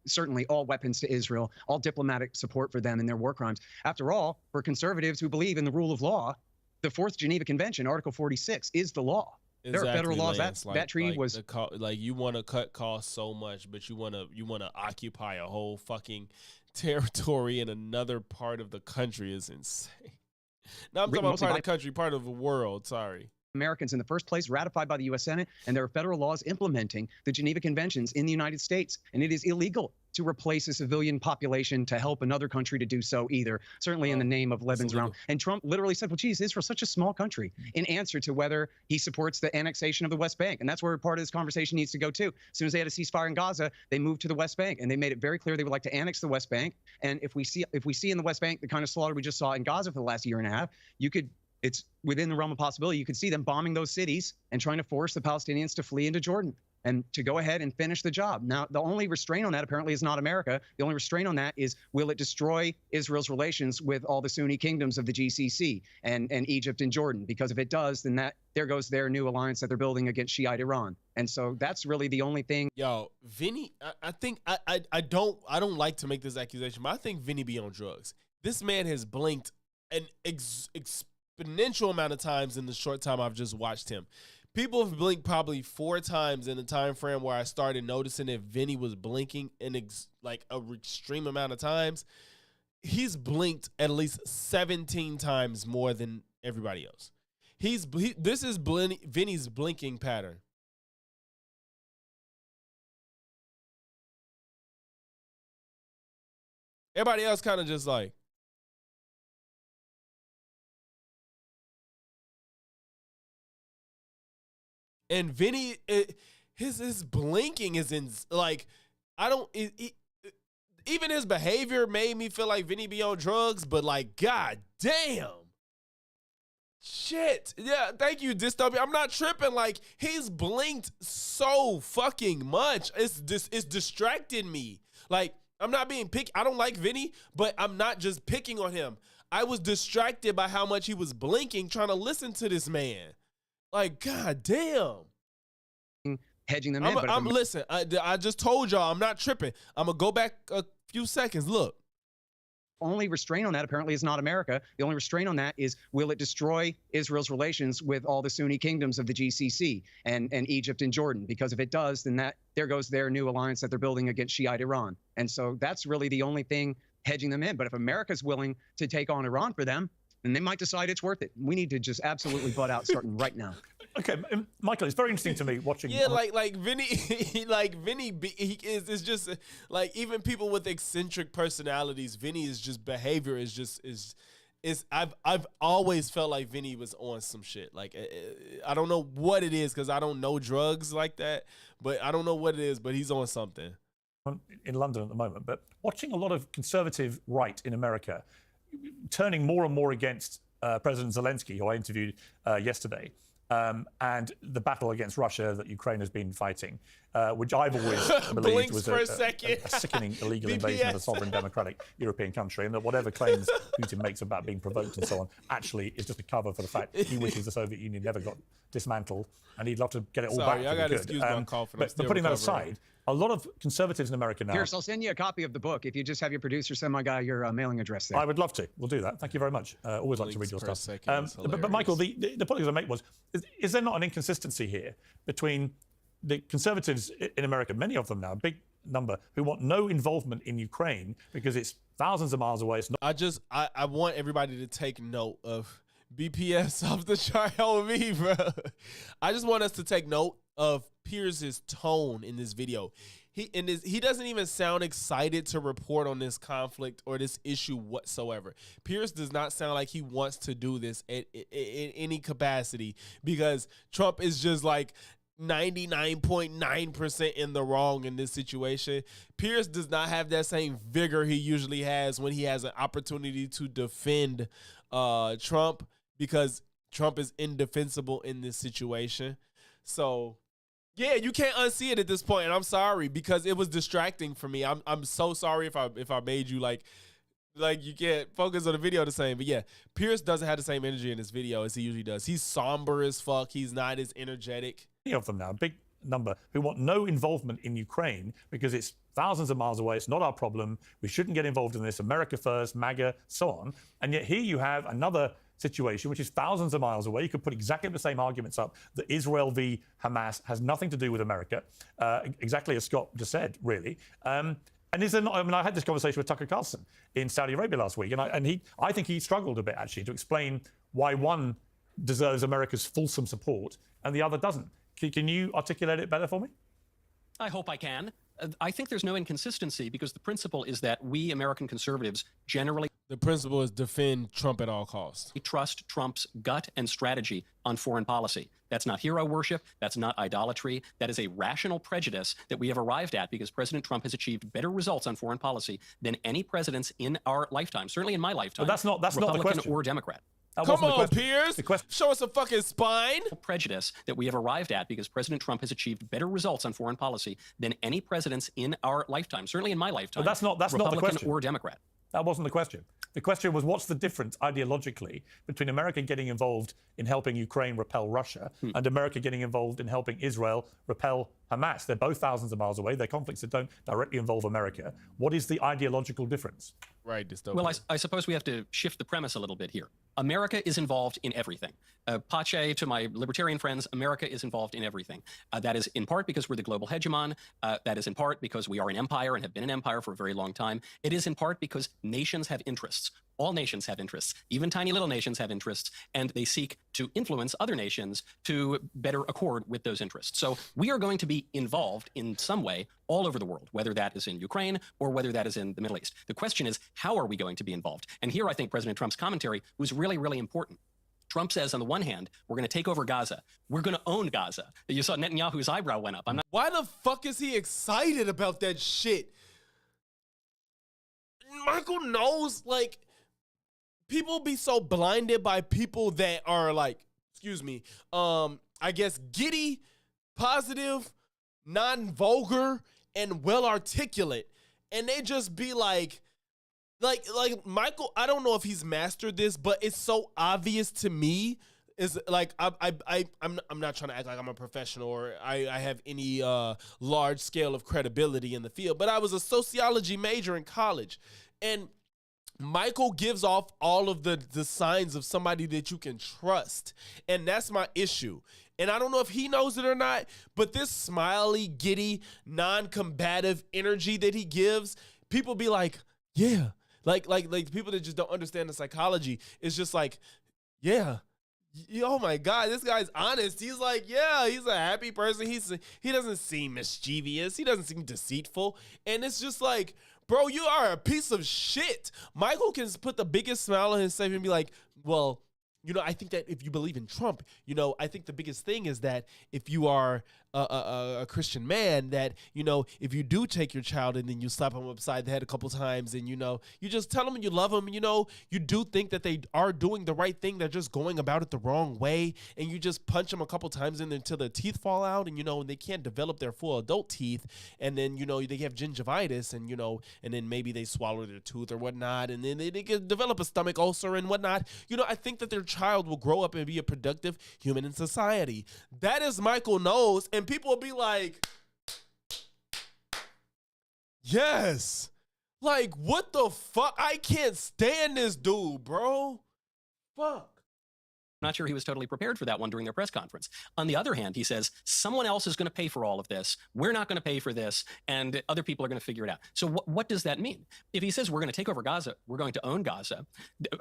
certainly all weapons to Israel, all diplomatic support for them and their war crimes. After all, for conservatives who believe in the rule of law, the Fourth Geneva Convention, Article 46, is the law. There are federal laws. That treaty was like, you want to cut costs so much, but you want to occupy a whole fucking territory in another part of the country is insane. Now I'm talking about part of the country, part of the world. Sorry. Americans in the first place, ratified by the U.S. Senate, and there are federal laws implementing the Geneva Conventions in the United States. And it is illegal to replace a civilian population to help another country to do so either, certainly in the name of Lebanon's realm. And Trump literally said, well, geez, Israel's such a small country, in answer to whether he supports the annexation of the West Bank. And that's where part of this conversation needs to go to. As soon as they had a ceasefire in Gaza, they moved to the West Bank, and they made it very clear they would like to annex the West Bank. And if we see in the West Bank the kind of slaughter we just saw in Gaza for the last year and a half, it's within the realm of possibility. You could see them bombing those cities and trying to force the Palestinians to flee into Jordan and to go ahead and finish the job. Now, the only restraint on that apparently is not America. The only restraint on that is, will it destroy Israel's relations with all the Sunni kingdoms of the GCC and Egypt and Jordan? Because if it does, then there goes their new alliance that they're building against Shiite Iran. And so that's really the only thing. Yo, Vinny, I think I don't like to make this accusation, but I think Vinny be on drugs. This man has blinked an exponential amount of times in the short time I've just watched him. People have blinked probably 4 times in the time frame where I started noticing that Vinny was blinking like a extreme amount of times. He's blinked at least 17 times more than everybody else. This is Vinny's blinking pattern. Everybody else kind of just like, and Vinny, his blinking is like, even his behavior made me feel like Vinny be on drugs, but like, god damn. Shit. Yeah, thank you, Dystopia. I'm not tripping. Like, he's blinked so fucking much. It's distracting me. Like, I'm not being picky. I don't like Vinny, but I'm not just picking on him. I was distracted by how much he was blinking trying to listen to this man. Like, god damn. Hedging them in. Listen, I just told y'all I'm not tripping. I'm going to go back a few seconds. Look. Only restraint on that apparently is not America. The only restraint on that is, will it destroy Israel's relations with all the Sunni kingdoms of the GCC and Egypt and Jordan? Because if it does, then there goes their new alliance that they're building against Shiite Iran. And so that's really the only thing hedging them in. But if America's willing to take on Iran for them, then they might decide it's worth it. We need to just absolutely butt out starting right now. Okay, Michael, it's very interesting to me watching. Yeah, like Vinny, he is just like, even people with eccentric personalities, Vinny is just behavior is I've always felt like Vinny was on some shit. Like, I don't know what it is because I don't know drugs like that, but I don't know what it is, but he's on something. In London at the moment, but watching a lot of conservative right in America turning more and more against President Zelensky, who I interviewed yesterday, and the battle against Russia that Ukraine has been fighting, which I've always believed was a sickening illegal invasion of a sovereign democratic European country, and that whatever claims Putin makes about being provoked and so on actually is just a cover for the fact he wishes the Soviet Union never got dismantled, and he'd love to get it all back. I got to excuse my cough. But putting that aside, a lot of conservatives in America now. Pierce, I'll send you a copy of the book if you just have your producer send my guy your mailing address there. I would love to. We'll do that. Thank you very much. Always like to read your stuff. But Michael, the point I was going to make was, is there not an inconsistency here between the conservatives in America, many of them now, a big number, who want no involvement in Ukraine because it's thousands of miles away? It's not. I want everybody to take note of BPS off the chart on me, bro. I just want us to take note of Pierce's tone in this video. He doesn't even sound excited to report on this conflict or this issue whatsoever. Pierce does not sound like he wants to do this in any capacity, because Trump is just like 99.9% in the wrong in this situation. Pierce does not have that same vigor he usually has when he has an opportunity to defend Trump, because Trump is indefensible in this situation. So yeah, you can't unsee it at this point, and I'm sorry because it was distracting for me. I'm so sorry if I made you like you can't focus on the video the same. But yeah, Pierce doesn't have the same energy in this video as he usually does. He's somber as fuck. He's not as energetic. Many of them now, a big number, who want no involvement in Ukraine because it's thousands of miles away. It's not our problem. We shouldn't get involved in this. America first, MAGA, so on. And yet here you have another situation which is thousands of miles away. You could put exactly the same arguments up that Israel v. Hamas has nothing to do with America, exactly as Scott just said, really. And is there not, I mean, I had this conversation with Tucker Carlson in Saudi Arabia last week, and I think he struggled a bit, actually, to explain why one deserves America's fulsome support and the other doesn't. Can you articulate it better for me? I hope I can. I think there's no inconsistency because the principle is that we American conservatives generally... The principle is defend Trump at all costs. We trust Trump's gut and strategy on foreign policy. That's not hero worship. That's not idolatry. That is a rational prejudice that we have arrived at because President Trump has achieved better results on foreign policy than any presidents in our lifetime, certainly in my lifetime. But that's not the Republican question. or Democrat. Come on, Pierce. Show us a fucking spine. Prejudice that we have arrived at because President Trump has achieved better results on foreign policy than any presidents in our lifetime, certainly in my lifetime. But that's not the question. Or Democrat. That wasn't the question. The question was, what's the difference ideologically between America getting involved in helping Ukraine repel Russia and America getting involved in helping Israel repel Hamas? They're both thousands of miles away. They're conflicts that don't directly involve America. What is the ideological difference? Right. Well, I suppose we have to shift the premise a little bit here. America is involved in everything. Pache, to my libertarian friends, America is involved in everything. That is in part because we're the global hegemon. That is in part because we are an empire and have been an empire for a very long time. It is in part because nations have interests. All nations have interests. Even tiny little nations have interests, and they seek to influence other nations to better accord with those interests. So we are going to be involved in some way all over the world, whether that is in Ukraine or whether that is in the Middle East. The question is, how are we going to be involved? And here I think President Trump's commentary was really, really important. Trump says, on the one hand, we're going to take over Gaza. We're going to own Gaza. You saw Netanyahu's eyebrow went up. Why the fuck is he excited about that shit? Michael knows, like, people be so blinded by people that are like, excuse me, I guess giddy, positive, non-vulgar, and well-articulate. And they just be like Michael, I don't know if he's mastered this, but it's so obvious to me. Is like I'm not trying to act like I'm a professional or I have any large scale of credibility in the field, but I was a sociology major in college, and Michael gives off all of the signs of somebody that you can trust, and that's my issue. And I don't know if he knows it or not, but this smiley, giddy, non-combative energy that he gives, people be like, yeah. Like people that just don't understand the psychology, it's just like, yeah. Oh my God, this guy's honest. He's like, yeah, he's a happy person. He doesn't seem mischievous. He doesn't seem deceitful. And it's just like, bro, you are a piece of shit. Michael can put the biggest smile on his face and be like, well, you know, I think that if you believe in Trump, you know, I think the biggest thing is that if you are a Christian man, that, you know, if you do take your child and then you slap him upside the head a couple times and, you know, you just tell him you love him, you know, you do think that they are doing the right thing. They're just going about it the wrong way. And you just punch them a couple times in until their teeth fall out and, you know, and they can't develop their full adult teeth. And then, you know, they have gingivitis and, you know, and then maybe they swallow their tooth or whatnot. And then they can develop a stomach ulcer and whatnot. You know, I think that their child will grow up and be a productive human in society. That is Michael Knowles, and people will be like, Yes. Like, what the fuck? I can't stand this dude, bro. Fuck. Not sure he was totally prepared for that one during their press conference. On the other hand, he says, someone else is going to pay for all of this. We're not going to pay for this, and other people are going to figure it out. So what does that mean? If he says we're going to take over Gaza, we're going to own Gaza,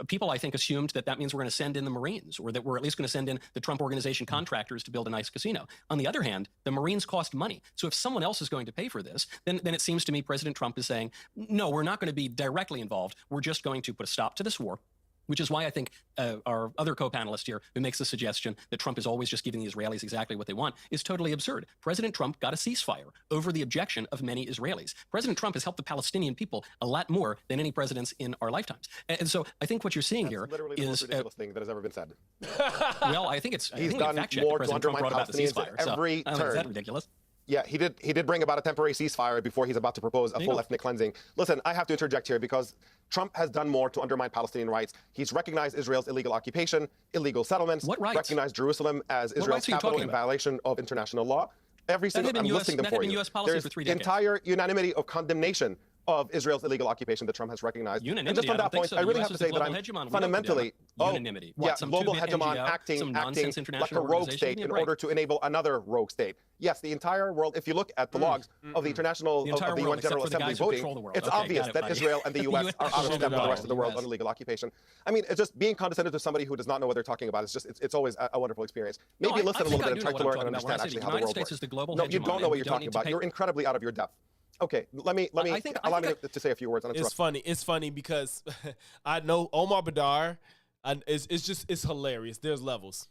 people, I think, assumed that that means we're going to send in the Marines, or that we're at least going to send in the Trump Organization contractors to build a nice casino. On the other hand, the Marines cost money. So if someone else is going to pay for this, then it seems to me President Trump is saying, no, we're not going to be directly involved. We're just going to put a stop to this war. Which is why I think our other co-panelist here, who makes the suggestion that Trump is always just giving the Israelis exactly what they want, is totally absurd. President Trump got a ceasefire over the objection of many Israelis. President Trump has helped the Palestinian people a lot more than any presidents in our lifetimes. And so I think what you're seeing here literally the most ridiculous thing that has ever been said. Well, I think it's he's done more to undermine Palestinians at every turn. Is that ridiculous? Yeah, he did bring about a temporary ceasefire before he's about to propose a full ethnic cleansing. Listen, I have to interject here because Trump has done more to undermine Palestinian rights. He's recognized Israel's illegal occupation, illegal settlements, recognized Jerusalem as Israel's capital in violation of international law. Every single, I'm listing them for you. US policy There's for 3 decades. entire unanimity of condemnation of Israel's illegal occupation that Trump has recognized. Unanimity, and just on that point, so. I really US have to say that I'm fundamentally unanimity. Yeah, global hegemon acting like a rogue state in order to enable another rogue state. Yes, the entire world, if you look at the logs of the international, of the UN General Assembly voting, it's obvious that Israel and the US are out of step with the rest of the world on illegal occupation. I mean, it's just being condescending to somebody who does not know what they're talking about. It's always a wonderful experience. Maybe listen a little bit and try to learn and understand actually how the world works. No, you don't know what you're talking about. You're incredibly out of your depth. Okay, allow me to say a few words. It's funny because I know Omar Badar, and it's hilarious. There's levels.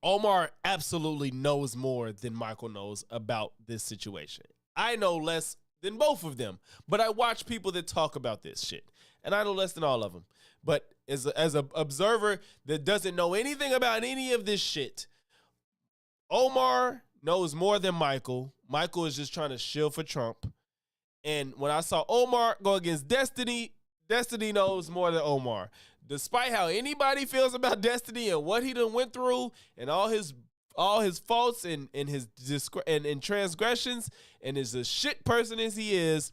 Omar absolutely knows more than Michael knows about this situation. I know less than both of them, but I watch people that talk about this shit, and I know less than all of them. But as an observer that doesn't know anything about any of this shit, Omar knows more than Michael. Michael is just trying to shield for Trump. And when I saw Omar go against Destiny, Destiny knows more than Omar. Despite how anybody feels about Destiny and what he done went through and all his faults and his transgressions and as a shit person as he is,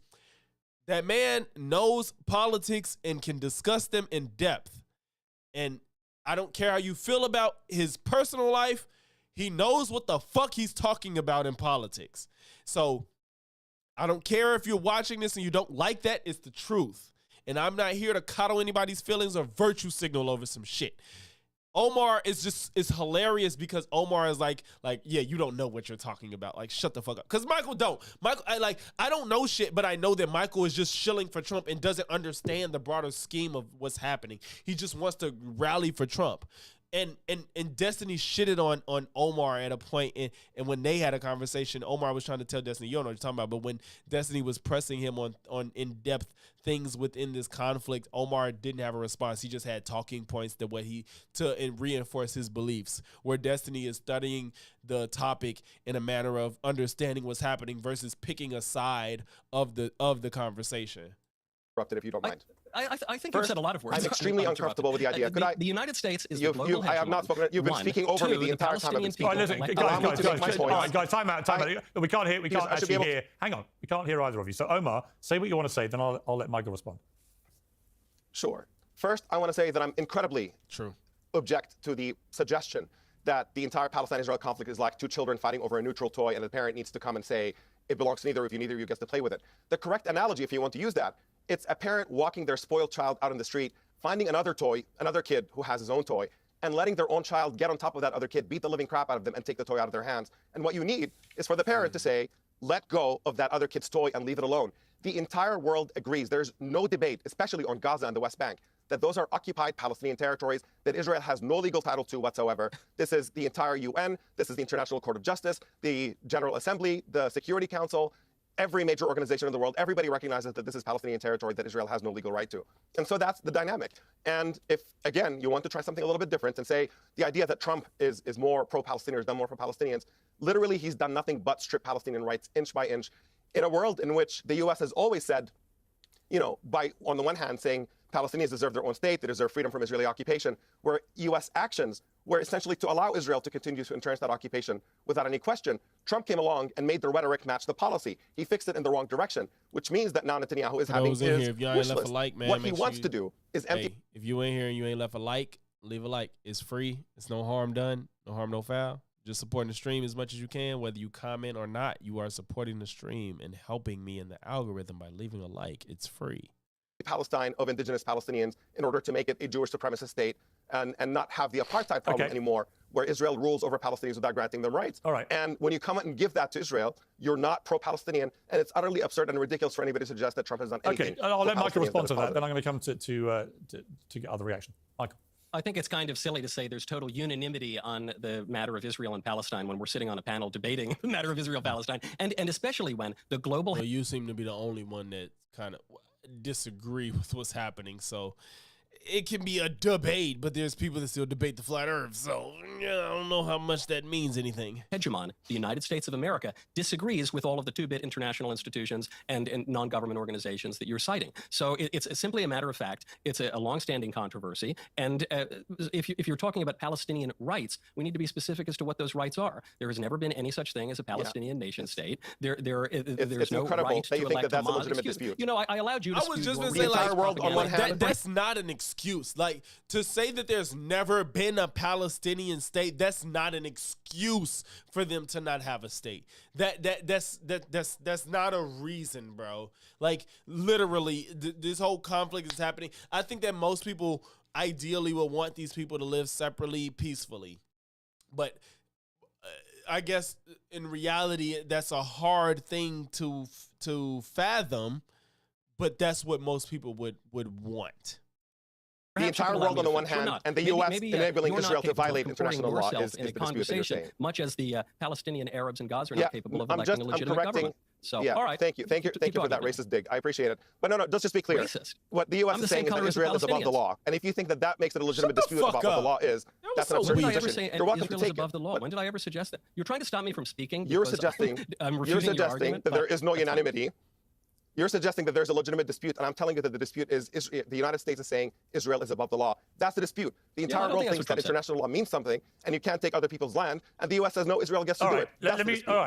that man knows politics and can discuss them in depth. And I don't care how you feel about his personal life, he knows what the fuck he's talking about in politics. So I don't care if you're watching this and you don't like that, it's the truth. And I'm not here to coddle anybody's feelings or virtue signal over some shit. Omar is hilarious because Omar is like, yeah, you don't know what you're talking about. Like, shut the fuck up. Because Michael don't. I don't know shit, but I know that Michael is just shilling for Trump and doesn't understand the broader scheme of what's happening. He just wants to rally for Trump. And Destiny shitted on Omar at a point, and when they had a conversation, Omar was trying to tell Destiny, you don't know what you're talking about, but when Destiny was pressing him on in-depth things within this conflict, Omar didn't have a response. He just had talking points to reinforce his beliefs, where Destiny is studying the topic in a manner of understanding what's happening versus picking a side of the conversation. If you don't mind. I think you've said a lot of words. I'm extremely uncomfortable with the idea. The United States is the global hegemon. I have not spoken. You've been speaking over me the entire time I've been speaking. All right, listen, guys, time out. We can't actually hear. Hang on, we can't hear either of you. So Omar, say what you want to say, then I'll let Michael respond. Sure. First, I want to say that I'm incredibly object to the suggestion that the entire Palestine-Israel conflict is like two children fighting over a neutral toy, and the parent needs to come and say it belongs to neither of you. Neither of you gets to play with it. The correct analogy, if you want to use that, it's a parent walking their spoiled child out in the street, finding another kid who has his own toy, and letting their own child get on top of that other kid, beat the living crap out of them, and take the toy out of their hands. And what you need is for the parent to say, let go of that other kid's toy and leave it alone. The entire world agrees. There's no debate, especially on Gaza and the West Bank, that those are occupied Palestinian territories that Israel has no legal title to whatsoever. This is the entire UN. This is the International Court of Justice, the General Assembly, the Security Council. Every major organization in the world, everybody recognizes that this is Palestinian territory that Israel has no legal right to. And so that's the dynamic. And if, again, you want to try something a little bit different and say the idea that Trump is more pro-Palestinian or has done more for Palestinians, literally he's done nothing but strip Palestinian rights inch by inch in a world in which the U.S. has always said, on the one hand, saying Palestinians deserve their own state, they deserve freedom from Israeli occupation, where U.S. actions where essentially to allow Israel to continue to entrench that occupation without any question, Trump came along and made the rhetoric match the policy. He fixed it in the wrong direction, which means that now Netanyahu is having his if y'all ain't wish left a list. like, man, What he make wants sure to do is empty. Hey, if you ain't here and you ain't left a like, leave a like. It's free. It's no harm done. No harm, no foul. Just supporting the stream as much as you can. Whether you comment or not, you are supporting the stream and helping me in the algorithm by leaving a like. It's free. Palestine of indigenous Palestinians in order to make it a Jewish supremacist state and not have the apartheid problem anymore, where Israel rules over Palestinians without granting them rights. All right. And when you come out and give that to Israel, you're not pro-Palestinian, and it's utterly absurd and ridiculous for anybody to suggest that Trump has done anything. Okay, I'll let Michael respond to that. positive. Then I'm going to come to get other reaction. Michael. I think it's kind of silly to say there's total unanimity on the matter of Israel and Palestine when we're sitting on a panel debating the matter of Israel-Palestine, and especially when the global... Well, you seem to be the only one that kind of disagree with what's happening, so it can be a debate, but there's people that still debate the flat earth, so yeah, I don't know how much that means anything. Hegemon, the United States of America, disagrees with all of the two-bit international institutions and non-government organizations that you're citing. So it's simply a matter of fact. It's a long-standing controversy, and if you're talking about Palestinian rights, we need to be specific as to what those rights are. There has never been any such thing as a Palestinian nation-state. There's no incredible right that you to think elect that that's a Hamas. legitimate dispute. You know, I allowed you to I was just spew going your to say, entire like, world on one hand. that's not an excuse. Like, to say that there's never been a Palestinian state, that's not an excuse for them to not have a state. That's not a reason, bro. Like, literally, this whole conflict is happening. I think that most people ideally would want these people to live separately, peacefully. But I guess in reality, that's a hard thing to fathom, but that's what most people would want. The entire world on the one hand, and the U.S. enabling Israel to violate international law is the dispute that you're saying. Much as the Palestinian Arabs in Gaza are not capable of electing a I'm legitimate correcting. government. So, Yeah, all right. thank you for that racist dig. I appreciate it. But no, let's just be clear. Racist. What the U.S. I'm the is same saying is that color as the Israel is above the Palestinians. law. And if you think that that makes it a legitimate Shut the dispute about fuck what the up. law is, that's an absurd When did I ever position. say You're welcome Israel to is take above it. the law? When did I ever suggest that? You're trying to stop me from speaking. You're because suggesting I'm refuting your argument, that there but is no that's fine. unanimity. You're suggesting that there's a legitimate dispute, and I'm telling you that the dispute is the United States is saying Israel is above the law. That's the dispute. The entire world thinks that international law means something, and you can't take other people's land, and the U.S. says no, Israel gets to do it.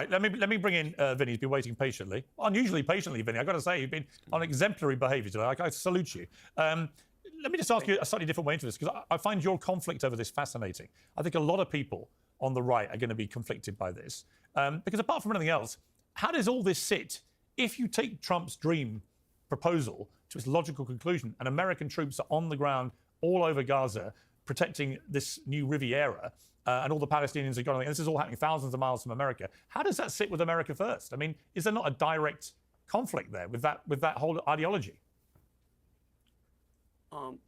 Let me bring in Vinny. He's been waiting patiently, unusually patiently, Vinny. I've got to say, you've been on exemplary behaviour today. I salute you. Let me just ask you a slightly different way into this, because I find your conflict over this fascinating. I think a lot of people on the right are going to be conflicted by this, because apart from anything else, how does all this sit? If you take Trump's dream proposal to its logical conclusion, and American troops are on the ground all over Gaza protecting this new Riviera, and all the Palestinians are going, and this is all happening thousands of miles from America, how does that sit with America first? I mean, is there not a direct conflict there with that whole ideology?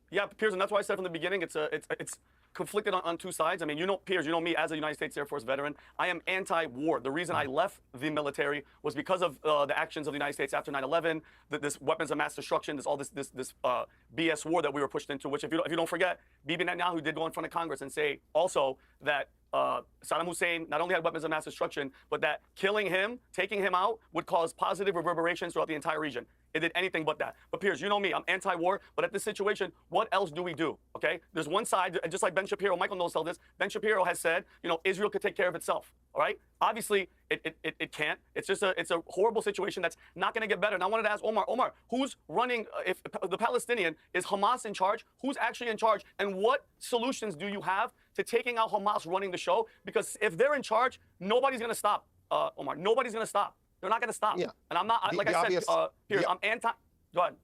Yeah, Piers, and that's why I said from the beginning it's conflicted on two sides. I mean, Piers, you know me as a United States Air Force veteran. I am anti-war. The reason I left the military was because of the actions of the United States after 9/11, this weapons of mass destruction, this BS war that we were pushed into. Which, if you don't forget, Bibi Netanyahu did go in front of Congress and say also that Saddam Hussein not only had weapons of mass destruction, but that killing him, taking him out, would cause positive reverberations throughout the entire region. It did anything but that. But Piers, you know me, I'm anti-war, but at this situation, what else do we do, okay? There's one side, just like Ben Shapiro, Michael knows all this, Ben Shapiro has said, Israel could take care of itself, all right? Obviously, it can't. It's a horrible situation that's not going to get better. And I wanted to ask Omar, who's running, if the Palestinian, is Hamas in charge? Who's actually in charge? And what solutions do you have to taking out Hamas running the show? Because if they're in charge, nobody's going to stop, Omar. Nobody's going to stop. They're not going to stop. Yeah. And I'm not, like I said, Piers, I'm anti. Go ahead.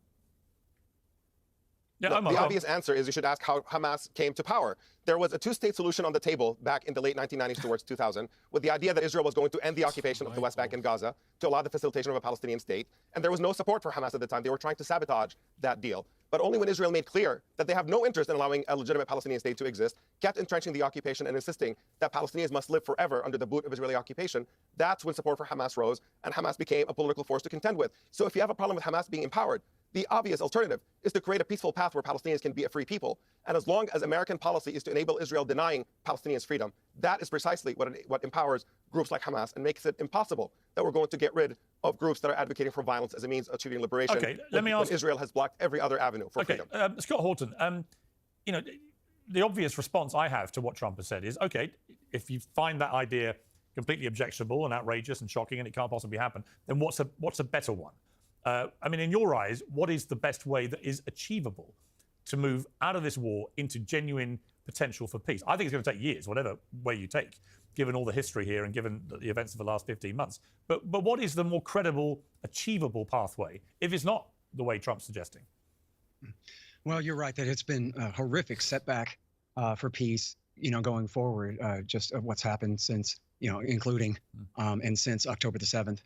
Yeah, the obvious answer is you should ask how Hamas came to power. There was a two-state solution on the table back in the late 1990s towards 2000, with the idea that Israel was going to end the occupation of the West Bank and Gaza to allow the facilitation of a Palestinian state. And there was no support for Hamas at the time. They were trying to sabotage that deal. But only when Israel made clear that they have no interest in allowing a legitimate Palestinian state to exist, kept entrenching the occupation and insisting that Palestinians must live forever under the boot of Israeli occupation, that's when support for Hamas rose, and Hamas became a political force to contend with. So if you have a problem with Hamas being empowered, the obvious alternative is to create a peaceful path where Palestinians can be a free people. And as long as American policy is to enable Israel denying Palestinians freedom, that is precisely what empowers groups like Hamas and makes it impossible that we're going to get rid of groups that are advocating for violence as a means of achieving liberation. Okay, let me ask. When Israel has blocked every other avenue for freedom. Scott Horton, the obvious response I have to what Trump has said is, okay, if you find that idea completely objectionable and outrageous and shocking and it can't possibly happen, then what's a better one? I mean, in your eyes, what is the best way that is achievable to move out of this war into genuine potential for peace? I think it's going to take years, whatever way you take, given all the history here and given the events of the last 15 months. But what is the more credible, achievable pathway if it's not the way Trump's suggesting? Well, you're right that it's been a horrific setback for peace, going forward, just of what's happened since, including and since October the 7th.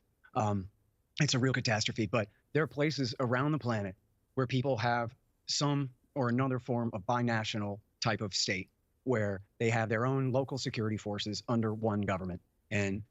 It's a real catastrophe, but there are places around the planet where people have some or another form of binational type of state where they have their own local security forces under one government. And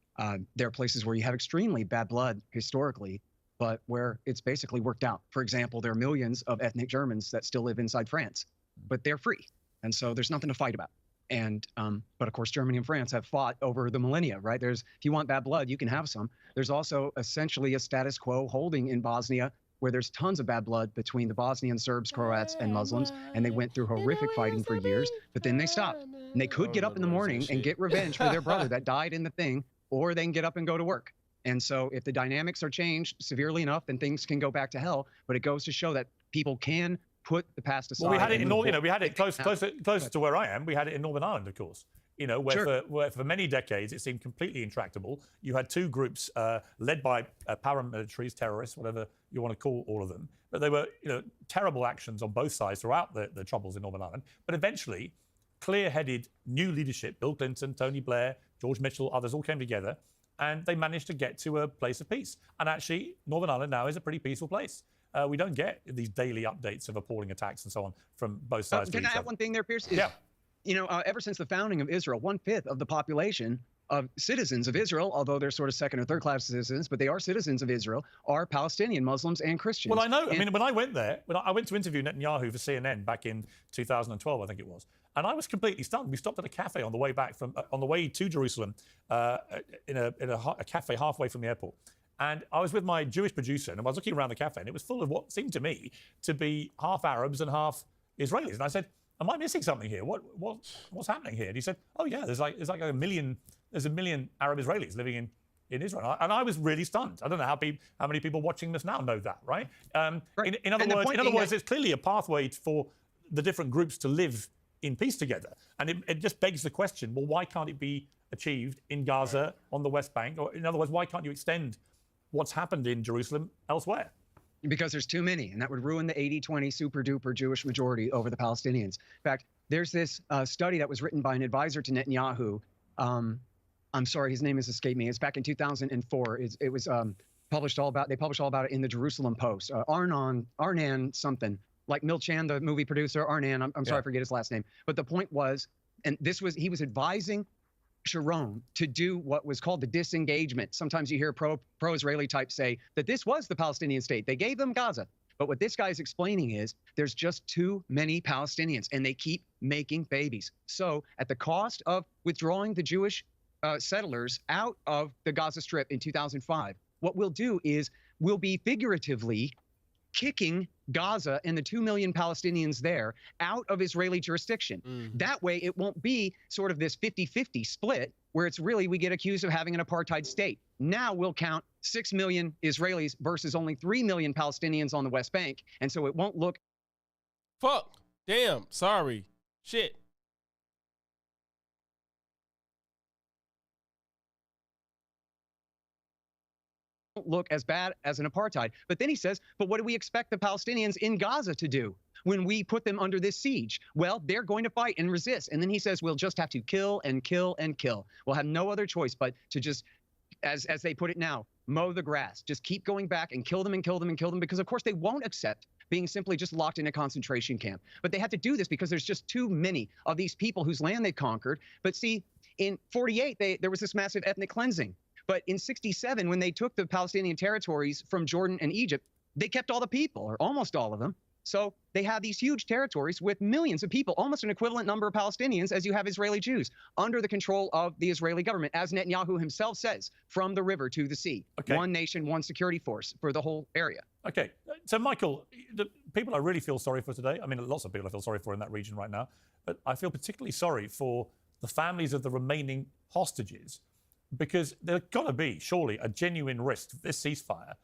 there are places where you have extremely bad blood historically, but where it's basically worked out. For example, there are millions of ethnic Germans that still live inside France, but they're free. And so there's nothing to fight about. And but of course, Germany and France have fought over the millennia, right? If you want bad blood, you can have some. There's also essentially a status quo holding in Bosnia where there's tons of bad blood between the Bosnian Serbs, Croats, and Muslims, and they went through horrific fighting for years, but then they stopped. And they could get up in the morning and get revenge for their brother that died in the thing, or they can get up and go to work. And so if the dynamics are changed severely enough, then things can go back to hell. But it goes to show that people can put the past aside. Well, we had it in we had it close to where I am. We had it in Northern Ireland, of course. Where for many decades it seemed completely intractable. You had two groups led by paramilitaries, terrorists, whatever you want to call all of them. But they were, terrible actions on both sides throughout the troubles in Northern Ireland. But eventually, clear-headed new leadership, Bill Clinton, Tony Blair, George Mitchell, others all came together, and they managed to get to a place of peace. And actually, Northern Ireland now is a pretty peaceful place. We don't get these daily updates of appalling attacks and so on from both sides. Can I add one thing there, Pierce? Yeah. Ever since the founding of Israel, 1/5 of the population of citizens of Israel, although they're sort of second or third class citizens, but they are citizens of Israel, are Palestinian Muslims and Christians. Well, I know. I mean, when I went there, I went to interview Netanyahu for CNN back in 2012, I think it was, and I was completely stunned. We stopped at a cafe on the way back on the way to Jerusalem, in a cafe halfway from the airport. And I was with my Jewish producer, and I was looking around the cafe, and it was full of what seemed to me to be half Arabs and half Israelis. And I said, "Am I missing something here? What's happening here?" And he said, "Oh yeah, there's like a million Arab Israelis living in Israel." And I was really stunned. I don't know how many people watching this now know that, right? Right. In other words, it's clearly a pathway for the different groups to live in peace together. And it just begs the question: well, why can't it be achieved in Gaza, on the West Bank? Or in other words, why can't you extend what's happened in Jerusalem elsewhere? Because there's too many, and that would ruin the 80-20 super-duper Jewish majority over the Palestinians. In fact, there's this study that was written by an advisor to Netanyahu. I'm sorry, his name has escaped me. It's back in 2004. It was published all about it in the Jerusalem Post. Arnan something, like Milchan, the movie producer, Arnan. I'm sorry, I forget his last name. But the point was, and he was advising Sharon to do what was called the disengagement. Sometimes you hear pro-Israeli types say that this was the Palestinian state. They gave them Gaza. But what this guy is explaining is there's just too many Palestinians, and they keep making babies. So at the cost of withdrawing the Jewish settlers out of the Gaza Strip in 2005, what we'll do is we'll be figuratively kicking Gaza and the 2 million Palestinians there out of Israeli jurisdiction. That way, it won't be sort of this 50-50 split where it's really we get accused of having an apartheid state. Now we'll count 6 million Israelis versus only 3 million Palestinians on the West Bank. And so it won't look. Fuck. Damn. Sorry. Shit. Look as bad as an apartheid. But then he says, but what do we expect the Palestinians in Gaza to do when we put them under this siege? Well, they're going to fight and resist. And then he says, we'll just have to kill and kill and kill. We'll have no other choice but to just, as they put it now, mow the grass. Just keep going back and kill them and kill them and kill them, because of course they won't accept being simply just locked in a concentration camp. But they had to do this because there's just too many of these people whose land they conquered. But see, in 48, there was this massive ethnic cleansing. But in 67, when they took the Palestinian territories from Jordan and Egypt, they kept all the people, or almost all of them. So they have these huge territories with millions of people, almost an equivalent number of Palestinians as you have Israeli Jews, under the control of the Israeli government, as Netanyahu himself says, from the river to the sea. Okay. One nation, one security force for the whole area. Okay, So, Michael, the people I really feel sorry for today, I mean, lots of people I feel sorry for in that region right now, but I feel particularly sorry for the families of the remaining hostages, because there's got to be, surely, a genuine risk that this ceasefire,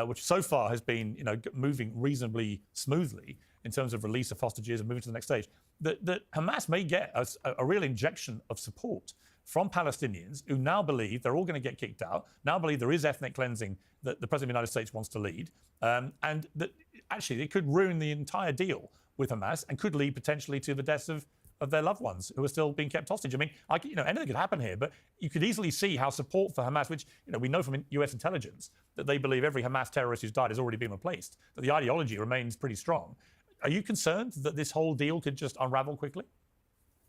which so far has been, moving reasonably smoothly in terms of release of hostages and moving to the next stage, that Hamas may get a real injection of support from Palestinians who now believe they're all going to get kicked out, now believe there is ethnic cleansing that the President of the United States wants to lead, and that actually it could ruin the entire deal with Hamas and could lead potentially to the deaths of their loved ones who are still being kept hostage. I mean, anything could happen here, but you could easily see how support for Hamas, which we know from US intelligence that they believe every Hamas terrorist who's died has already been replaced, that the ideology remains pretty strong. Are you concerned that this whole deal could just unravel quickly?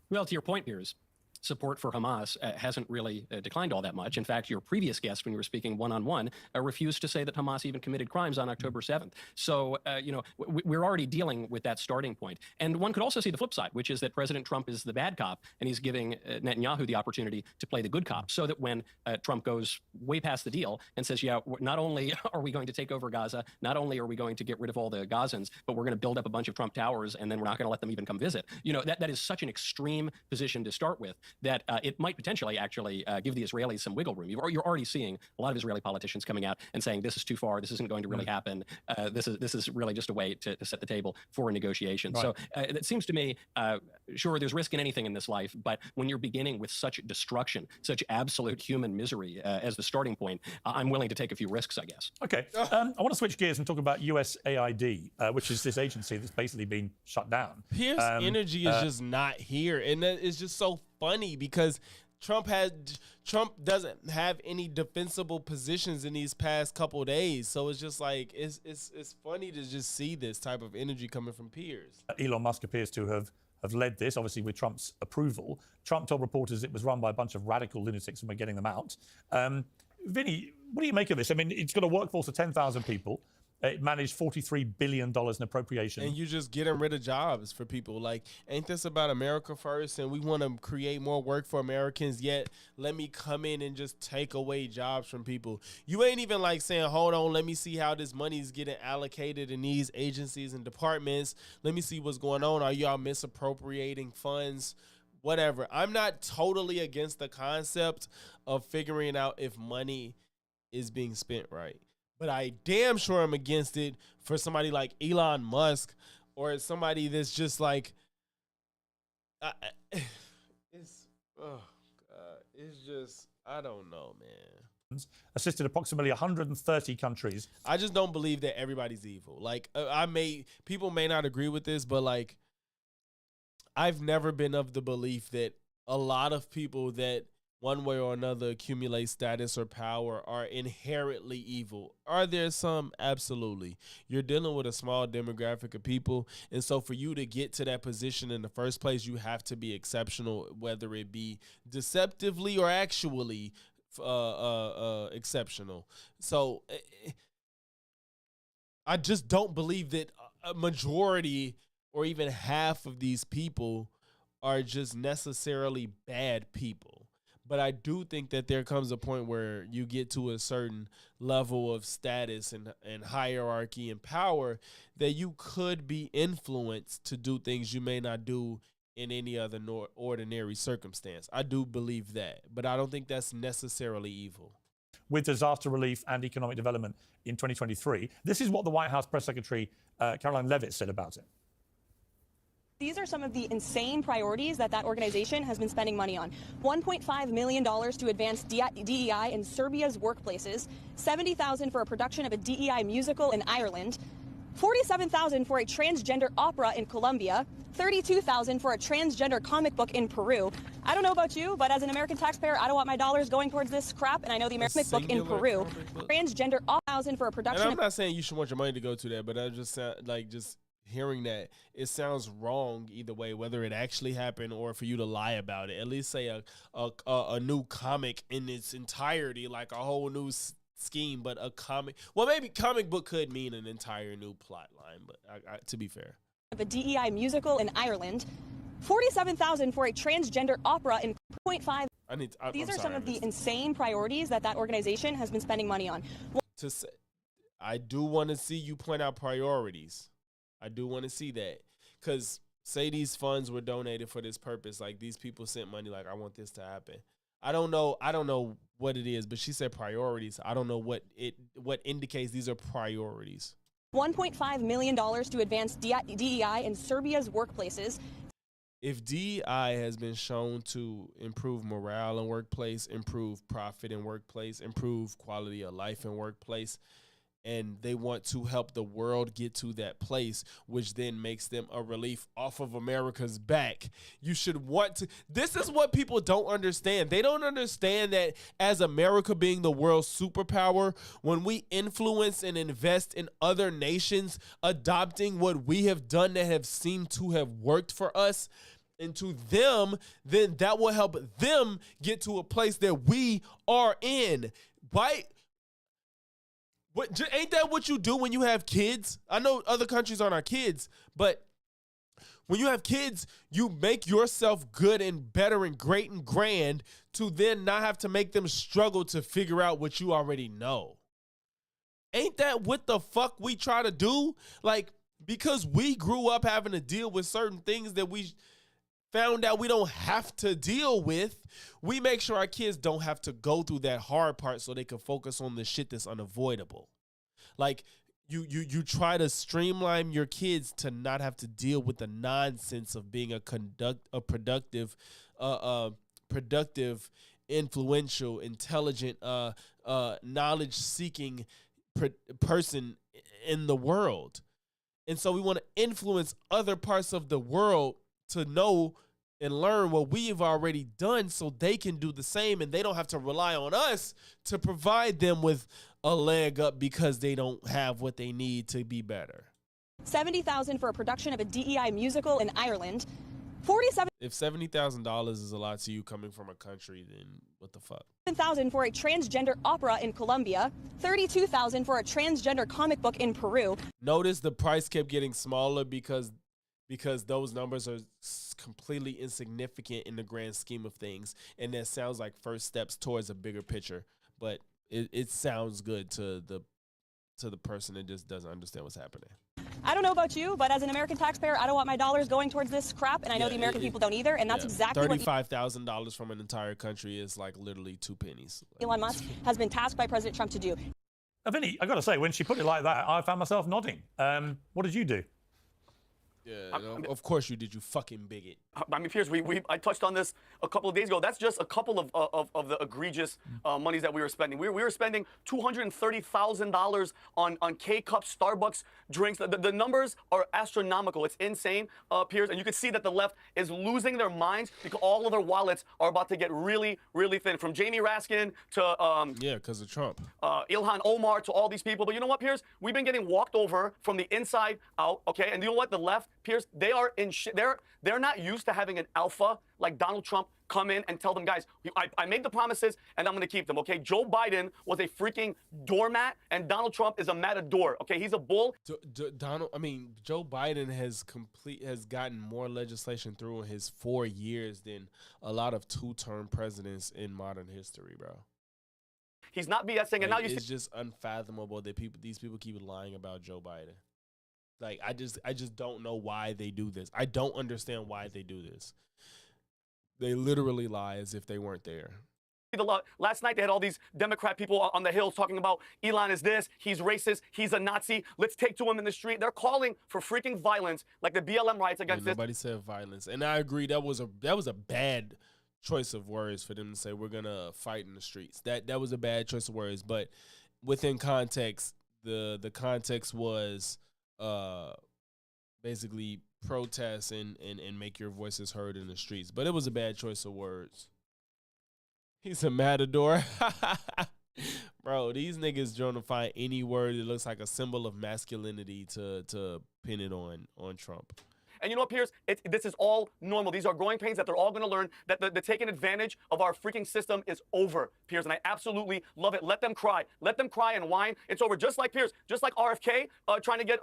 Well, to your point, Piers, support for Hamas hasn't really declined all that much. In fact, your previous guest, when you were speaking one-on-one, refused to say that Hamas even committed crimes on October 7th. So, we're already dealing with that starting point. And one could also see the flip side, which is that President Trump is the bad cop, and he's giving Netanyahu the opportunity to play the good cop, so that when Trump goes way past the deal and says, yeah, not only are we going to take over Gaza, not only are we going to get rid of all the Gazans, but we're going to build up a bunch of Trump towers, and then we're not going to let them even come visit. That is such an extreme position to start with, that it might potentially actually give the Israelis some wiggle room. You're already seeing a lot of Israeli politicians coming out and saying this is too far, this isn't going to really happen, this is really just a way to set the table for a negotiation. Right. So it seems to me, sure, there's risk in anything in this life, but when you're beginning with such destruction, such absolute human misery as the starting point, I'm willing to take a few risks, I guess. Okay, I want to switch gears and talk about USAID, which is this agency that's basically been shut down. Pierce Energy is just not here, and it's just so funny because Trump doesn't have any defensible positions in these past couple of days, so it's just like it's funny to just see this type of energy coming from Piers. Elon Musk appears to have led this, obviously with Trump's approval. Trump told reporters it was run by a bunch of radical lunatics and we're getting them out. Vinny, what do you make of this? I mean, it's got a workforce of 10,000 people. It managed $43 billion in appropriation. And you just getting rid of jobs for people. Like, ain't this about America first? And we want to create more work for Americans, yet let me come in and just take away jobs from people. You ain't even like saying, hold on, let me see how this money is getting allocated in these agencies and departments. Let me see what's going on. Are y'all misappropriating funds? Whatever. I'm not totally against the concept of figuring out if money is being spent right. But I damn sure am against it for somebody like Elon Musk or somebody that's just like, it's just, I don't know, man. Assisted approximately 130 countries. I just don't believe that everybody's evil. Like, people may not agree with this, but like, I've never been of the belief that a lot of people that one way or another accumulate status or power are inherently evil. Are there some? Absolutely. You're dealing with a small demographic of people, and so for you to get to that position in the first place, you have to be exceptional, whether it be deceptively or actually exceptional. So I just don't believe that a majority or even half of these people are just necessarily bad people. But I do think that there comes a point where you get to a certain level of status and hierarchy and power that you could be influenced to do things you may not do in any other ordinary circumstance. I do believe that, but I don't think that's necessarily evil. With disaster relief and economic development in 2023, this is what the White House Press Secretary Caroline Leavitt said about it. These are some of the insane priorities that organization has been spending money on. $1.5 million to advance DEI in Serbia's workplaces, $70,000 for a production of a DEI musical in Ireland, $47,000 for a transgender opera in Colombia, $32,000 for a transgender comic book in Peru. I don't know about you, but as an American taxpayer, I don't want my dollars going towards this crap, and I know the American comic book in Peru. Transgender $1,000 for a production. And I'm not saying you should want your money to go to that, but I just like hearing that, it sounds wrong either way, whether it actually happened or for you to lie about it. At least say a new comic in its entirety, like a whole new scheme, but a comic. Well, maybe comic book could mean an entire new plot line, but to be fair. A DEI musical in Ireland, $47,000 for a transgender opera in 0.5. These are some of the insane priorities that organization has been spending money on. I do want to see you point out priorities. I do want to see that. Because say these funds were donated for this purpose. Like, these people sent money, like, I want this to happen. I don't know what it is, but she said priorities. I don't know what indicates these are priorities. $1.5 million to advance DEI in Serbia's workplaces. If DEI has been shown to improve morale in workplace, improve profit in workplace, improve quality of life in workplace, and they want to help the world get to that place, which then makes them a relief off of America's back. You should want to. This is what people don't understand. They don't understand that as America being the world's superpower, when we influence and invest in other nations adopting what we have done that have seemed to have worked for us into them, then that will help them get to a place that we are in. Right? Ain't that what you do when you have kids? I know other countries aren't our kids, but when you have kids, you make yourself good and better and great and grand to then not have to make them struggle to figure out what you already know. Ain't that what the fuck we try to do? Like, because we grew up having to deal with certain things that we found out we don't have to deal with, we make sure our kids don't have to go through that hard part so they can focus on the shit that's unavoidable. Like, you try to streamline your kids to not have to deal with the nonsense of being a productive, influential, intelligent, knowledge-seeking person in the world. And so we want to influence other parts of the world to know and learn what we have already done so they can do the same, and they don't have to rely on us to provide them with a leg up because they don't have what they need to be better. $70,000 for a production of a DEI musical in Ireland. $47,000 If $70,000 is a lot to you coming from a country, then what the fuck? for a transgender opera in Colombia. $32,000 for a transgender comic book in Peru. Notice the price kept getting smaller because those numbers are completely insignificant in the grand scheme of things. And that sounds like first steps towards a bigger picture. But it sounds good to the person that just doesn't understand what's happening. I don't know about you, but as an American taxpayer, I don't want my dollars going towards this crap, and I know the American people don't either, and that's exactly what $35,000 from an entire country is like literally 2 pennies. Elon Musk has been tasked by President Trump to do. Vinny, I got to say, when she put it like that, I found myself nodding. What did you do? Yeah, of course you did, you fucking bigot. I mean, Piers, I touched on this a couple of days ago. That's just a couple of the egregious monies that we were spending. We were spending $230,000 on K-Cup Starbucks drinks. The numbers are astronomical. It's insane, Piers. And you can see that the left is losing their minds because all of their wallets are about to get really, really thin. From Jamie Raskin to because of Trump, Ilhan Omar, to all these people. But you know what, Piers? We've been getting walked over from the inside out. Okay, and you know what? The left, Piers, they are in shit. They're not used to having an alpha like Donald Trump come in and tell them, guys, I made the promises and I'm going to keep them, okay? Joe Biden was a freaking doormat and Donald Trump is a matador, okay? He's a bull. Joe Biden has gotten more legislation through in his 4 years than a lot of two-term presidents in modern history, bro. He's not BSing, and now it's just unfathomable that these people keep lying about Joe Biden. Like, I just don't know why they do this. I don't understand why they do this. They literally lie as if they weren't there. Last night they had all these Democrat people on the hills talking about Elon is this, he's racist, he's a Nazi, let's take to him in the street. They're calling for freaking violence, like the BLM riots against this. Nobody said violence. And I agree, that was a bad choice of words for them to say we're gonna fight in the streets. That was a bad choice of words. But within context, the context was basically protest and make your voices heard in the streets. But it was a bad choice of words. He's a matador. Bro, these niggas trying to find any word that looks like a symbol of masculinity to pin it on Trump. And you know what, Piers? This is all normal. These are growing pains that they're all going to learn, that the taking advantage of our freaking system is over, Piers. And I absolutely love it. Let them cry. Let them cry and whine. It's over. Just like Piers, just like RFK trying to get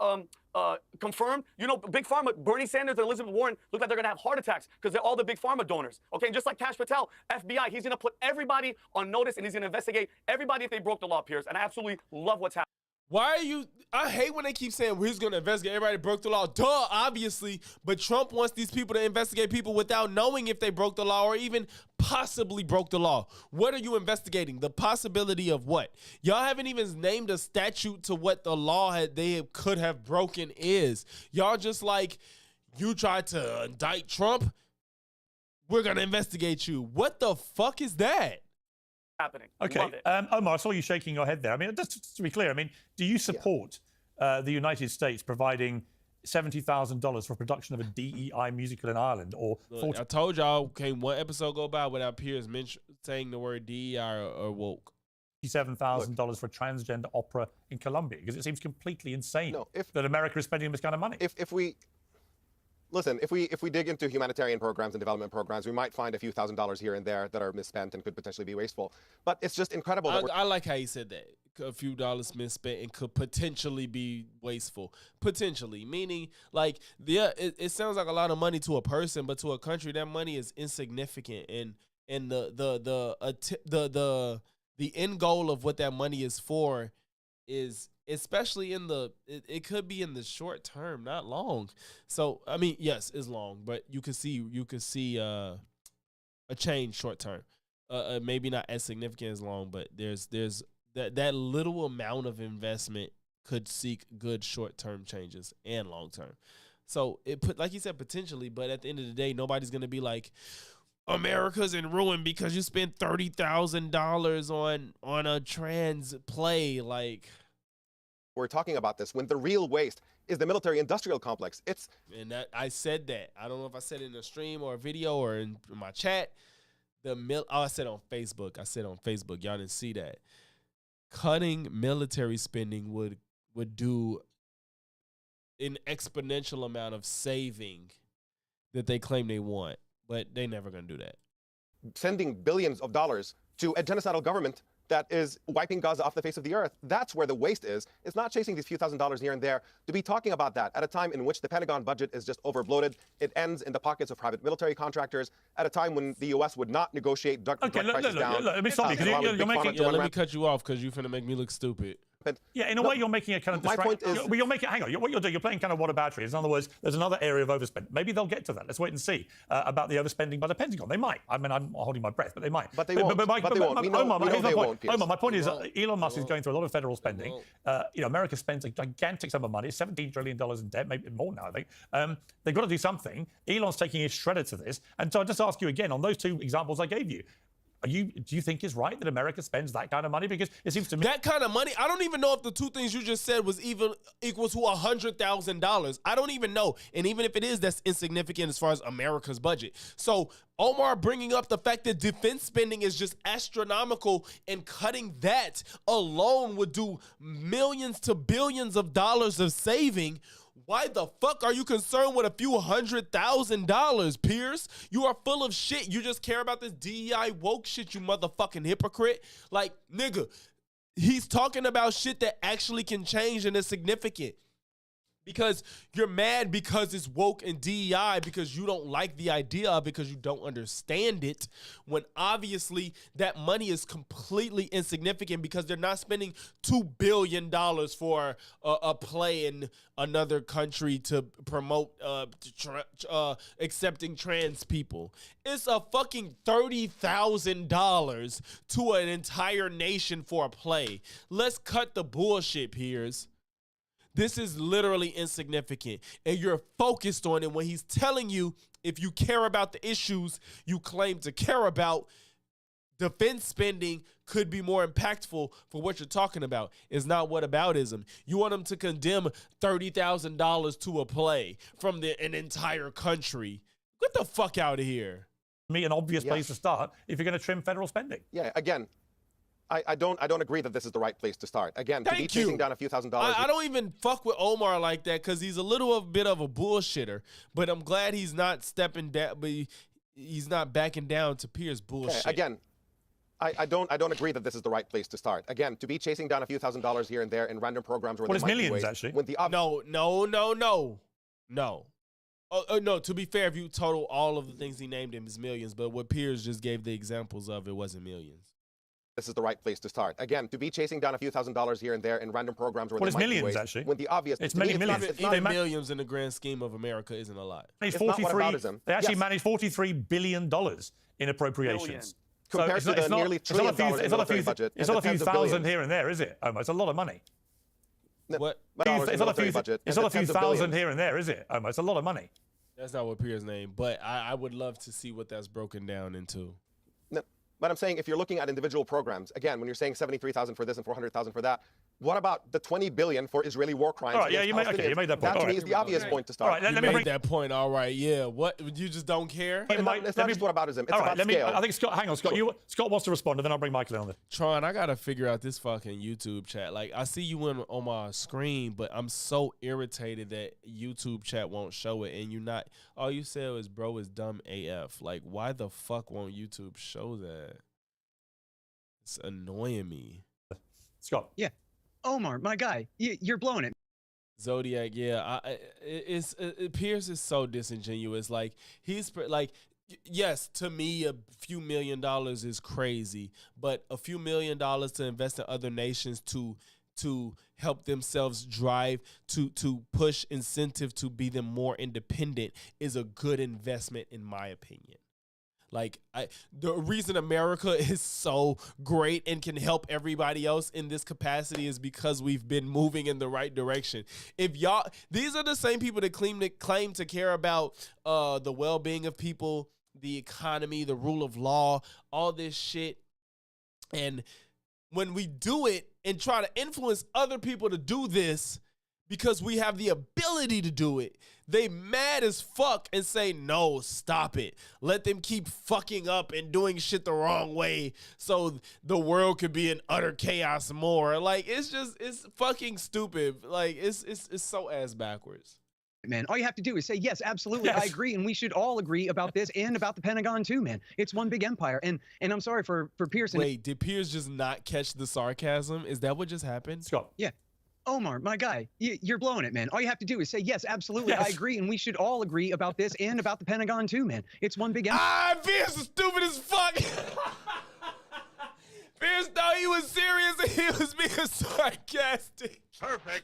confirmed. You know, Big Pharma, Bernie Sanders and Elizabeth Warren look like they're going to have heart attacks because they're all the Big Pharma donors. Okay, and just like Kash Patel, FBI, he's going to put everybody on notice and he's going to investigate everybody if they broke the law, Piers. And I absolutely love what's happening. Why are you? I hate when they keep saying well, he's going to investigate everybody broke the law. Duh, obviously. But Trump wants these people to investigate people without knowing if they broke the law or even possibly broke the law. What are you investigating? The possibility of what? Y'all haven't even named a statute to what the law they could have broken is. Y'all just like, you tried to indict Trump, we're going to investigate you. What the fuck is that? Happening. Okay, Omar, I saw you shaking your head there. I mean, just to be clear, I mean, do you support the United States providing $70,000 for production of a DEI musical in Ireland? Or Look, I told y'all, can't one episode go by without Piers saying the word DEI or woke. $57,000 for a transgender opera in Colombia? Because it seems completely insane that America is spending this kind of money. Listen, if we dig into humanitarian programs and development programs, we might find a few $1,000s here and there that are misspent and could potentially be wasteful. But it's just incredible. I like how you said that. A few dollars misspent and could potentially be wasteful. Potentially, meaning like, yeah, it sounds like a lot of money to a person, but to a country, that money is insignificant. And the end goal of what that money is for is, especially it could be in the short term, not long. So I mean, yes, it's long, but you could see a change short term. Maybe not as significant as long, but there's that little amount of investment could seek good short term changes and long term. So like you said, potentially, but at the end of the day, nobody's gonna be like, America's in ruin because you spent $30,000 on a trans play. Like, we're talking about this when the real waste is the military-industrial complex. I said that. I don't know if I said it in a stream or a video or in my chat. I said on Facebook. Y'all didn't see that. Cutting military spending would do an exponential amount of saving that they claim they want, but they never gonna do that. Sending billions of dollars to a genocidal government that is wiping Gaza off the face of the earth. That's where the waste is. It's not chasing these few $1,000s here and there. To be talking about that at a time in which the Pentagon budget is just overbloated, it ends in the pockets of private military contractors, at a time when the U.S. would not negotiate drug prices down. Let me stop you, because you're making... let me cut you off, because you're finna make me look stupid. Yeah, in a way, you're making a kind of distraction. You're making. Hang on. What you're doing, you're playing kind of whataboutery. In other words, there's another area of overspending. Maybe they'll get to that. Let's wait and see about the overspending by the Pentagon. They might. I mean, I'm holding my breath, but they might. But they won't. But they won't. Omar, my point is, Elon Musk is going through a lot of federal spending. America spends a gigantic sum of money, $17 trillion in debt, maybe more now, I think. They've got to do something. Elon's taking his shredder to this. And so I just ask you again, on those two examples I gave you, do you think it's right that America spends that kind of money? Because it seems to me that kind of money, I don't even know if the two things you just said was even equal to $100,000. I don't even know. And even if it is, that's insignificant as far as America's budget. So Omar bringing up the fact that defense spending is just astronomical, and cutting that alone would do millions to billions of dollars of saving. Why the fuck are you concerned with a few $100,000, Piers? You are full of shit. You just care about this DEI woke shit, you motherfucking hypocrite. Like, nigga, he's talking about shit that actually can change and is significant. Because you're mad because it's woke and DEI, because you don't like the idea of it, because you don't understand it, when obviously that money is completely insignificant, because they're not spending $2 billion for a play in another country to promote accepting trans people. It's a fucking $30,000 to an entire nation for a play. Let's cut the bullshit, Piers. This is literally insignificant, and you're focused on it when he's telling you, if you care about the issues you claim to care about, defense spending could be more impactful for what you're talking about. It's not whataboutism. You want them to condemn $30,000 to a play from an entire country. Get the fuck out of here. Me, an obvious place to start if you're going to trim federal spending. Yeah, again, I don't agree that this is the right place to start. Again, to be chasing down a few $1,000s. I don't even fuck with Omar like that, because he's a little bit of a bullshitter. But I'm glad he's not stepping down, but he's not backing down to Piers' bullshit. Okay, again, I don't agree that this is the right place to start. Again, to be chasing down a few $1,000s here and there in random programs where it's millions, actually. When the No. No, to be fair, if you total all of the things he named him, is millions. But what Piers just gave the examples of, it wasn't millions. this is the right place to start. Again, to be chasing down a few $1,000s here and there in random programs where Well, they it's might be millions, waste, actually. when the obvious... It's to me, many millions. It's Even not, millions in the grand scheme of America isn't a lot. It's not 43, whataboutism. they actually Yes. manage $43 billion in appropriations. So Compared to the nearly $1 trillion it's not a few, budget it's and not a the few tens of thousand billions. here and there, is it? Omar, it's a lot of money. What? It's not a few, budget it's and not a the few tens of thousand billions. here and there, is it? Omar, it's a lot of money. That's not what Pierre's name, but I would love to see what that's broken down into. No, but I'm saying if you're looking at individual programs, again, when you're saying 73,000 for this and 400,000 for that, what about the 20 billion for Israeli war crimes? All right, yeah, against you made that point. That to All me right. is the obvious point to start. All right, You made that point. All right, yeah. What? You just don't care? It's not just whataboutism. It's All right, about scale. I think Scott, hang on, Scott. Scott wants to respond, and then I'll bring Michael in on it. Tron, I gotta figure out this fucking YouTube chat. Like, I see you on my screen, but I'm so irritated that YouTube chat won't show it, and you not. All you said was, "Bro, is dumb AF." Like, why the fuck won't YouTube show that? It's annoying me. Scott. Yeah. Omar, my guy, you're blowing it. Zodiac, yeah, Pierce is so disingenuous. Like yes, to me, a few $1 million is crazy, but a few $1 million to invest in other nations to help themselves drive to push incentive to be them more independent is a good investment in my opinion. Like, the reason America is so great and can help everybody else in this capacity is because we've been moving in the right direction. If y'all, these are the same people that claim to care about the well-being of people, the economy, the rule of law, all this shit. And when we do it and try to influence other people to do this because we have the ability to do it, they mad as fuck and say, no, stop it. Let them keep fucking up and doing shit the wrong way so the world could be in utter chaos more. Like, it's fucking stupid. Like, it's so ass backwards. Man, all you have to do is say, yes, absolutely, Yes. I agree, and we should all agree about this and about the Pentagon too, man. It's one big empire, and I'm sorry for Pearson. Wait, did Pierce just not catch the sarcasm? Is that what just happened? Scott. Yeah. Omar, my guy, you're blowing it, man. All you have to do is say, yes, absolutely, I agree, and we should all agree about this and about the Pentagon too, man. It's one big empire. Pierce is stupid as fuck. Pierce thought he was serious and he was being sarcastic. Perfect.